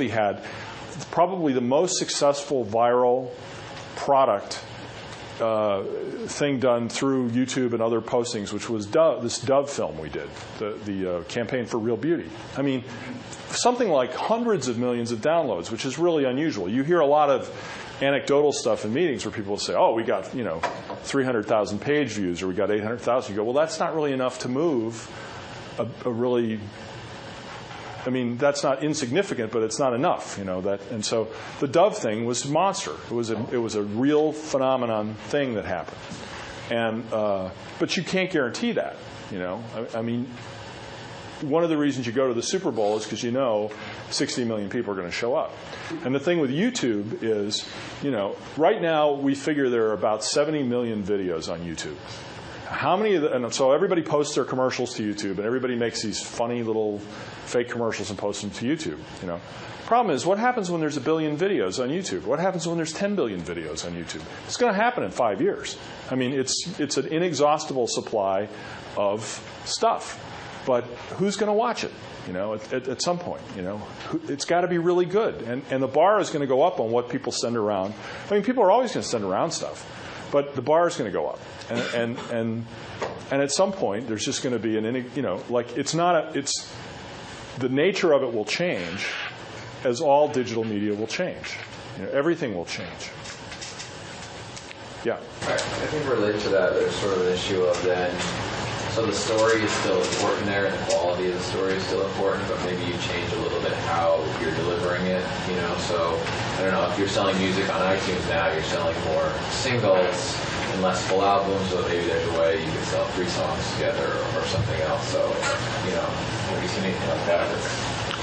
had probably the most successful viral product thing done through YouTube and other postings, which was this Dove film we did, the campaign for real beauty. I mean, something like hundreds of millions of downloads, which is really unusual. You hear a lot of anecdotal stuff in meetings where people say, oh, we got 300,000 page views, or we got 800,000. You go, well, that's not really enough to move that's not insignificant, but it's not enough, And so the Dove thing was a monster. It was a real phenomenon thing that happened, but you can't guarantee that, I mean, one of the reasons you go to the Super Bowl is because 60 million people are going to show up. And the thing with YouTube is, right now we figure there are about 70 million videos on YouTube. How many of and so everybody posts their commercials to YouTube, and everybody makes these funny little fake commercials and posts them to YouTube. Problem is, what happens when there's 1 billion videos on YouTube? What happens when there's 10 billion videos on YouTube? It's going to happen in 5 years. I mean, it's an inexhaustible supply of stuff. But who's going to watch it? At some point, it's got to be really good, and the bar is going to go up on what people send around. I mean, people are always going to send around stuff, but the bar is going to go up, and at some point there's just going to be it's the nature of it will change, as all digital media will change. Everything will change. Yeah. I think related to that, there's sort of an issue of then. So the story is still important there, and the quality of the story is still important, but maybe you change a little bit how you're delivering it, So, I don't know, if you're selling music on iTunes now, you're selling more singles and less full albums, so maybe there's a way you can sell 3 songs together or something else. So, have you seen anything like that?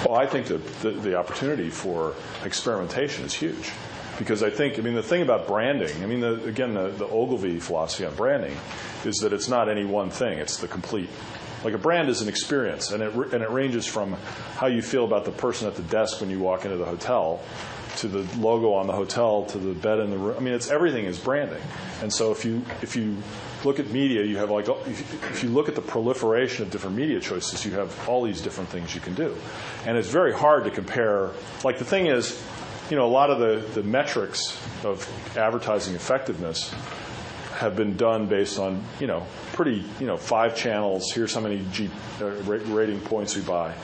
Well, I think the opportunity for experimentation is huge. Because the thing about branding, the Ogilvy philosophy on branding is that it's not any one thing. It's the complete. Like a brand is an experience, and it ranges from how you feel about the person at the desk when you walk into the hotel, to the logo on the hotel, to the bed in the room. I mean, everything is branding. And so if you look at media, you have if you look at the proliferation of different media choices, you have all these different things you can do, and it's very hard to compare. Like the thing is. A lot of the metrics of advertising effectiveness have been done based on, pretty, 5 channels. Here's how many rating points we buy,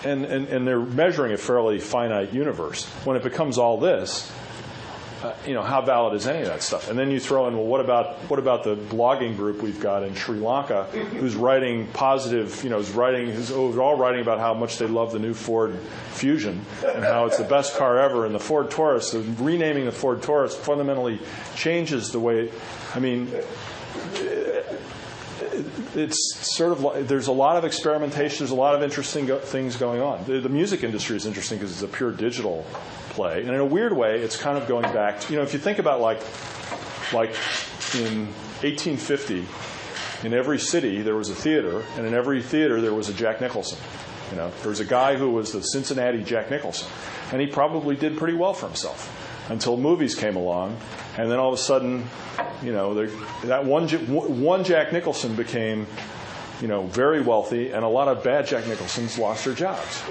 and they're measuring a fairly finite universe. When it becomes all this, how valid is any of that stuff? And then you throw in, well, what about the blogging group we've got in Sri Lanka, who's writing positive, who's all writing about how much they love the new Ford Fusion and how it's the best car ever, and the Ford Taurus. So renaming the Ford Taurus fundamentally changes the way. It's sort of like there's a lot of experimentation. There's a lot of interesting things going on. The music industry is interesting because it's a pure digital play, and in a weird way, it's kind of going back to, if you think about like in 1850, in every city there was a theater, and in every theater there was a Jack Nicholson. There was a guy who was the Cincinnati Jack Nicholson, and he probably did pretty well for himself until movies came along, and then all of a sudden, that one Jack Nicholson became very wealthy, and a lot of bad Jack Nicholsons lost their jobs,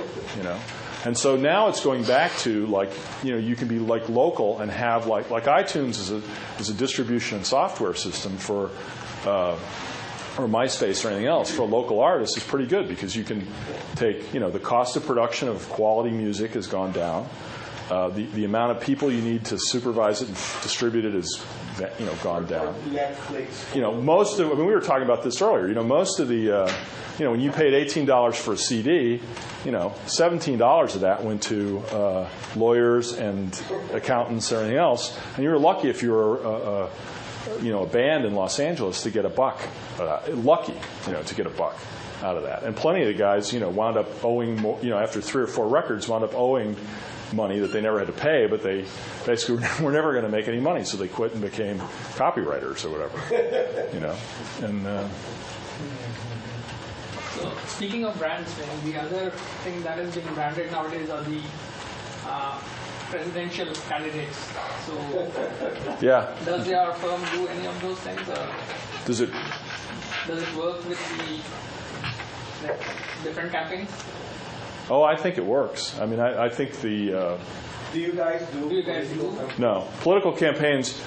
And so now it's going back to you can be local and have like iTunes is a distribution and software system for or MySpace or anything else for a local artist is pretty good because you can take the cost of production of quality music has gone down. The amount of people you need to supervise it and distribute it has gone down. Most of we were talking about this earlier. Most of the when you paid $18 for a CD, $17 of that went to lawyers and accountants and everything else, and you were lucky if you were a band in Los Angeles to get a buck. Lucky, to get a buck out of that. And plenty of the guys, wound up owing more, after 3 or 4 records, wound up owing money that they never had to pay, but they basically were never going to make any money, so they quit and became copywriters or whatever. And. So speaking of brands, the other thing that is being branded nowadays are the presidential candidates. So, yeah. Does your firm do any of those things, or does it work with the different campaigns? Oh, I think it works. I mean, I think the. Do you guys do? No, political campaigns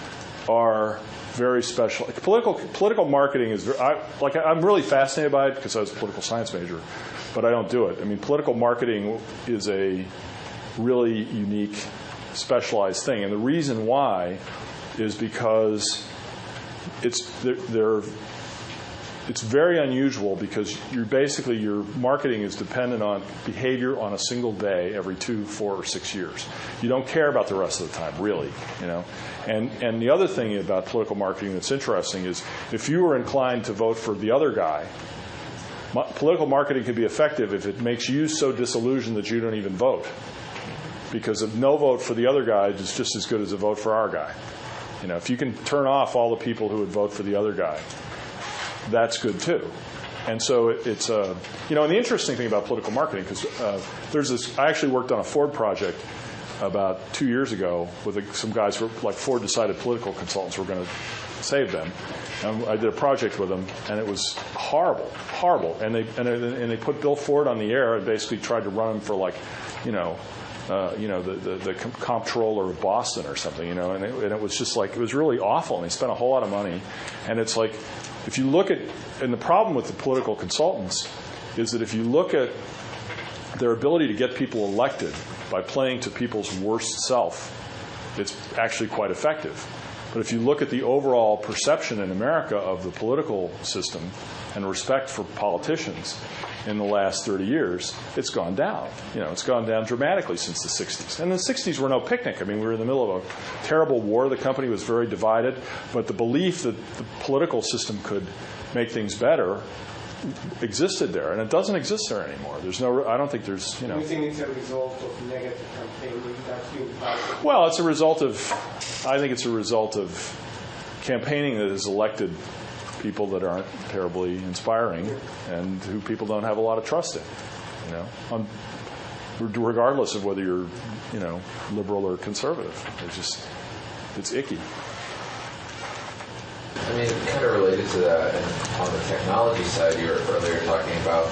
are very special. Political marketing is I'm really fascinated by it because I was a political science major, but I don't do it. I mean, political marketing is a really unique, specialized thing, and the reason why is because it's very unusual because your marketing is dependent on behavior on a single day every 2, 4, or 6 years. You don't care about the rest of the time, really, And the other thing about political marketing that's interesting is if you were inclined to vote for the other guy, political marketing can be effective if it makes you so disillusioned that you don't even vote. Because a no vote for the other guy is just as good as a vote for our guy. If you can turn off all the people who would vote for the other guy, that's good too. And so it's and the interesting thing about political marketing, because there's this, I actually worked on a Ford project about 2 years ago with some guys who were Ford decided political consultants were going to save them. And I did a project with them, and it was horrible. And they put Bill Ford on the air and basically tried to run him for the comptroller of Boston or something, and it was just it was really awful, and they spent a whole lot of money. And it's if you look at, and the problem with the political consultants is that if you look at their ability to get people elected by playing to people's worst self, it's actually quite effective. But if you look at the overall perception in America of the political system and respect for politicians in the last 30 years, it's gone down. It's gone down dramatically since the 60s. And the 60s were no picnic. I mean, we were in the middle of a terrible war. The company was very divided. But the belief that the political system could make things better existed there. And it doesn't exist there anymore. I don't think there's, You think it's a result of negative campaigning? Well, I think it's a result of campaigning that has elected people that aren't terribly inspiring and who people don't have a lot of trust in, regardless of whether you're, liberal or conservative. It's icky. I mean, kind of related to that, and on the technology side, you were earlier talking about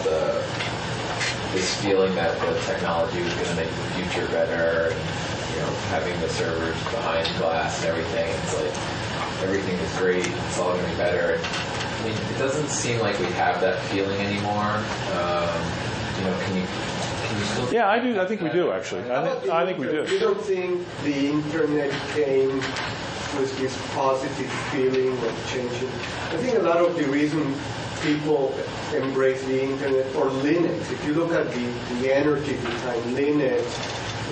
this feeling that the technology was going to make the future better, and having the servers behind glass and everything. It's everything is great. It's all going to be better. I mean, it doesn't seem like we have that feeling anymore. Can you still? Yeah, I do. I think we do, actually. I think we do. You don't think the internet came with this positive feeling of changing? I think a lot of the reason people embrace the internet, or Linux, if you look at the energy behind Linux,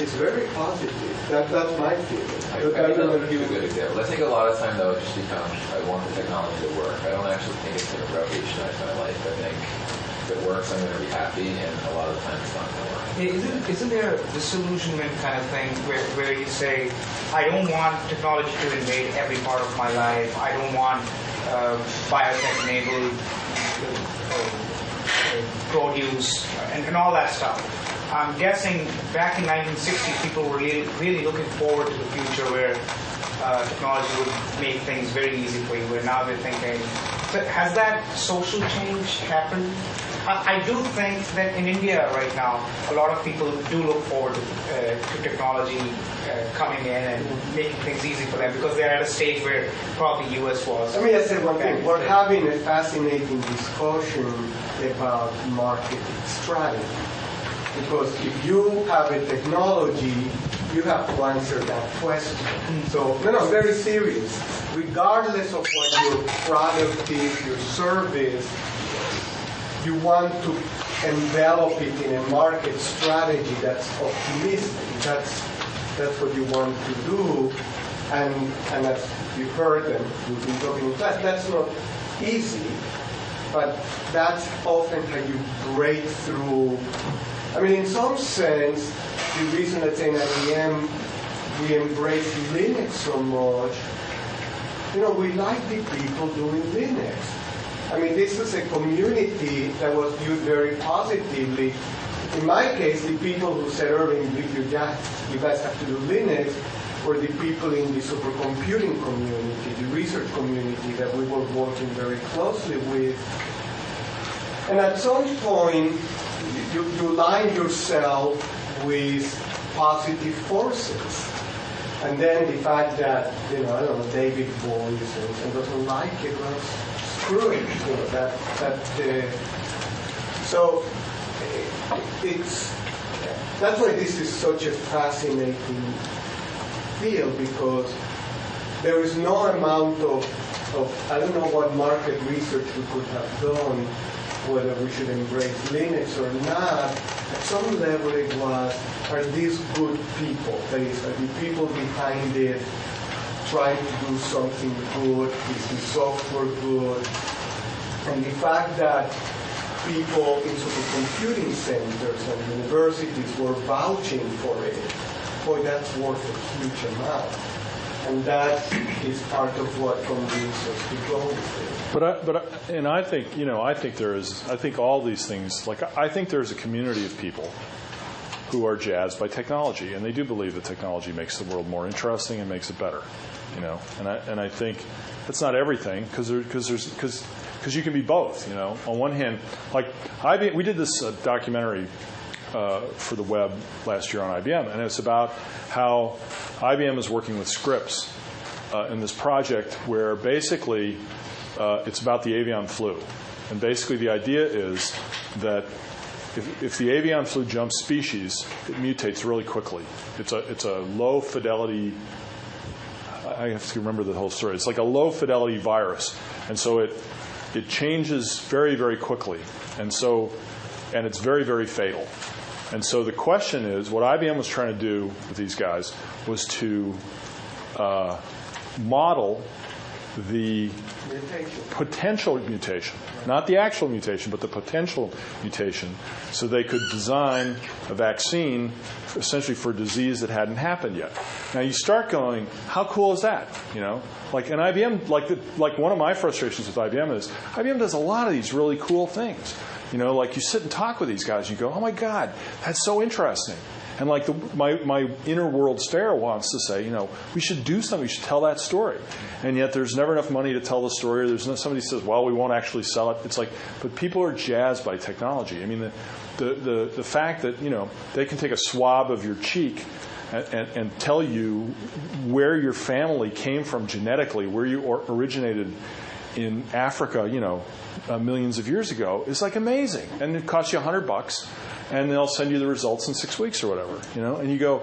it's very positive. That's my feeling. I think that's a good example. I think a lot of time, though, it just becomes, I want the technology to work. I don't actually think it's going to revolutionize my life. I think if it works, I'm going to be happy, and a lot of the time it's not going to work. Isn't there a disillusionment kind of thing where you say, I don't want technology to invade every part of my life. I don't want biotech-enabled produce and all that stuff. I'm guessing back in 1960, people were really looking forward to the future where technology would make things very easy for you, where now they're thinking, so has that social change happened? I do think that in India right now, a lot of people do look forward to technology coming in and making things easy for them because they're at a stage where probably US was. Let me just say one thing. We're having a fascinating discussion about marketing strategy. Because if you have a technology, you have to answer that question. So, no, very serious. Regardless of what your product is, your service, you want to envelop it in a market strategy that's optimistic. That's what you want to do. And as you heard them, we've been talking in class, that's not easy, but that's often how you break through. I mean, in some sense, the reason that in IBM we embrace Linux so much, we like the people doing Linux. I mean, this is a community that was viewed very positively. In my case, the people who said, Irving, you guys have to do Linux, were the people in the supercomputing community, the research community that we were working very closely with. And at some point, you line yourself with positive forces. And then the fact that, I don't know, David Boyce and doesn't like it, well, screw it. So that's why this is such a fascinating field, because there is no amount of I don't know what market research we could have done, whether we should embrace Linux or not. At some level it was, are these good people? That is, are the people behind it trying to do something good? Is the software good? And the fact that people in supercomputing centers and universities were vouching for it, boy, that's worth a huge amount. And that is part of what convinces us to go with it. I think all these things, I think there's a community of people who are jazzed by technology, and they do believe that technology makes the world more interesting and makes it better, and I think it's not everything, because you can be both, On one hand, we did this documentary for the web last year on IBM, and it's about how IBM is working with Scripps in this project where basically it's about the avian flu. And basically the idea is that if the avian flu jumps species, it mutates really quickly. It's a low fidelity, I have to remember the whole story. It's like a low fidelity virus. And so it changes very, very quickly. And it's very, very fatal. And so the question is, what IBM was trying to do with these guys was to model the potential mutation, not the actual mutation, but the potential mutation, so they could design a vaccine essentially for a disease that hadn't happened yet. Now you start going, how cool is that? Like an IBM, like one of my frustrations with IBM is IBM does a lot of these really cool things. Like you sit and talk with these guys, you go, oh my God, that's so interesting. And my inner world stare wants to say, we should do something, we should tell that story. And yet there's never enough money to tell the story. Somebody says, well, we won't actually sell it. It's but people are jazzed by technology. I mean, the fact that, they can take a swab of your cheek and tell you where your family came from genetically, where you originated in Africa, millions of years ago, is amazing. And it costs you $100, and they'll send you the results in 6 weeks or whatever, And you go,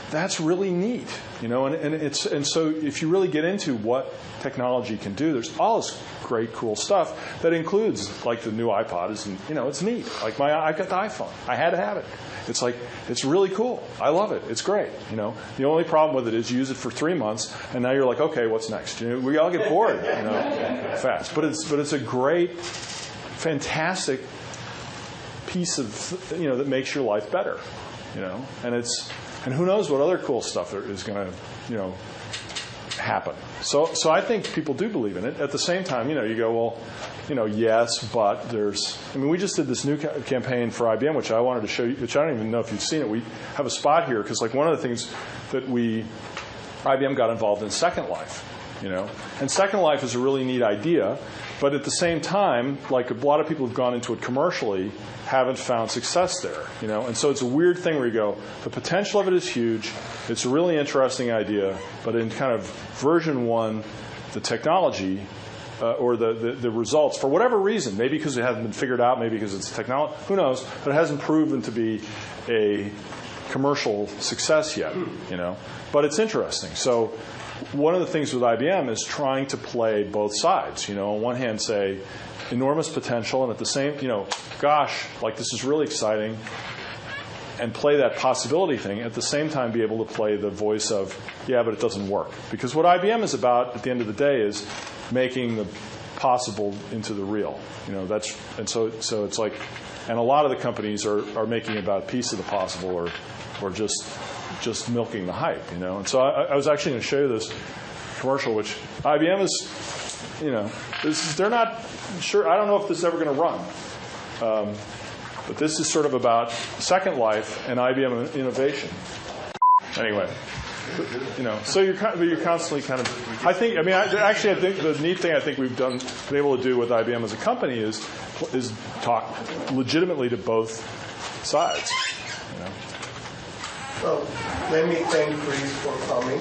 that's really neat, And so if you really get into what technology can do, there's all this great, cool stuff that includes the new iPod it's neat. I've got the iPhone. I had to have it. It's really cool. I love it. It's great. The only problem with it is you use it for 3 months, and now you're like, okay, what's next? We all get bored, fast. But it's a great, fantastic piece of that makes your life better, and who knows what other cool stuff is going to happen. So I think people do believe in it. At the same time, you go, well, yes, but we just did this new campaign for IBM, which I wanted to show you, which I don't even know if you've seen it. We have a spot here, because one of the things that we IBM got involved in Second Life, And Second Life is a really neat idea, but at the same time, like a lot of people who've gone into it commercially haven't found success there, And so it's a weird thing where you go, the potential of it is huge. It's a really interesting idea, but in kind of version 1, the technology or the results, for whatever reason, maybe because it hasn't been figured out, maybe because it's technology, who knows, but it hasn't proven to be a commercial success yet, But it's interesting. So one of the things with IBM is trying to play both sides. On one hand, say, enormous potential, and at the same, gosh, like this is really exciting, and play that possibility thing. At the same time, be able to play the voice of, yeah, but it doesn't work. Because what IBM is about, at the end of the day, is making the possible into the real. So it's like, and a lot of the companies are making about a piece of the possible, or just milking the hype, And so I was actually going to show you this commercial, which IBM is, they're not sure. I don't know if this is ever going to run, but this is sort of about Second Life and IBM innovation. Anyway, so you're constantly kind of. I think the neat thing I think we've been able to do with IBM as a company is talk legitimately to both sides. Well, let me thank Chris for coming.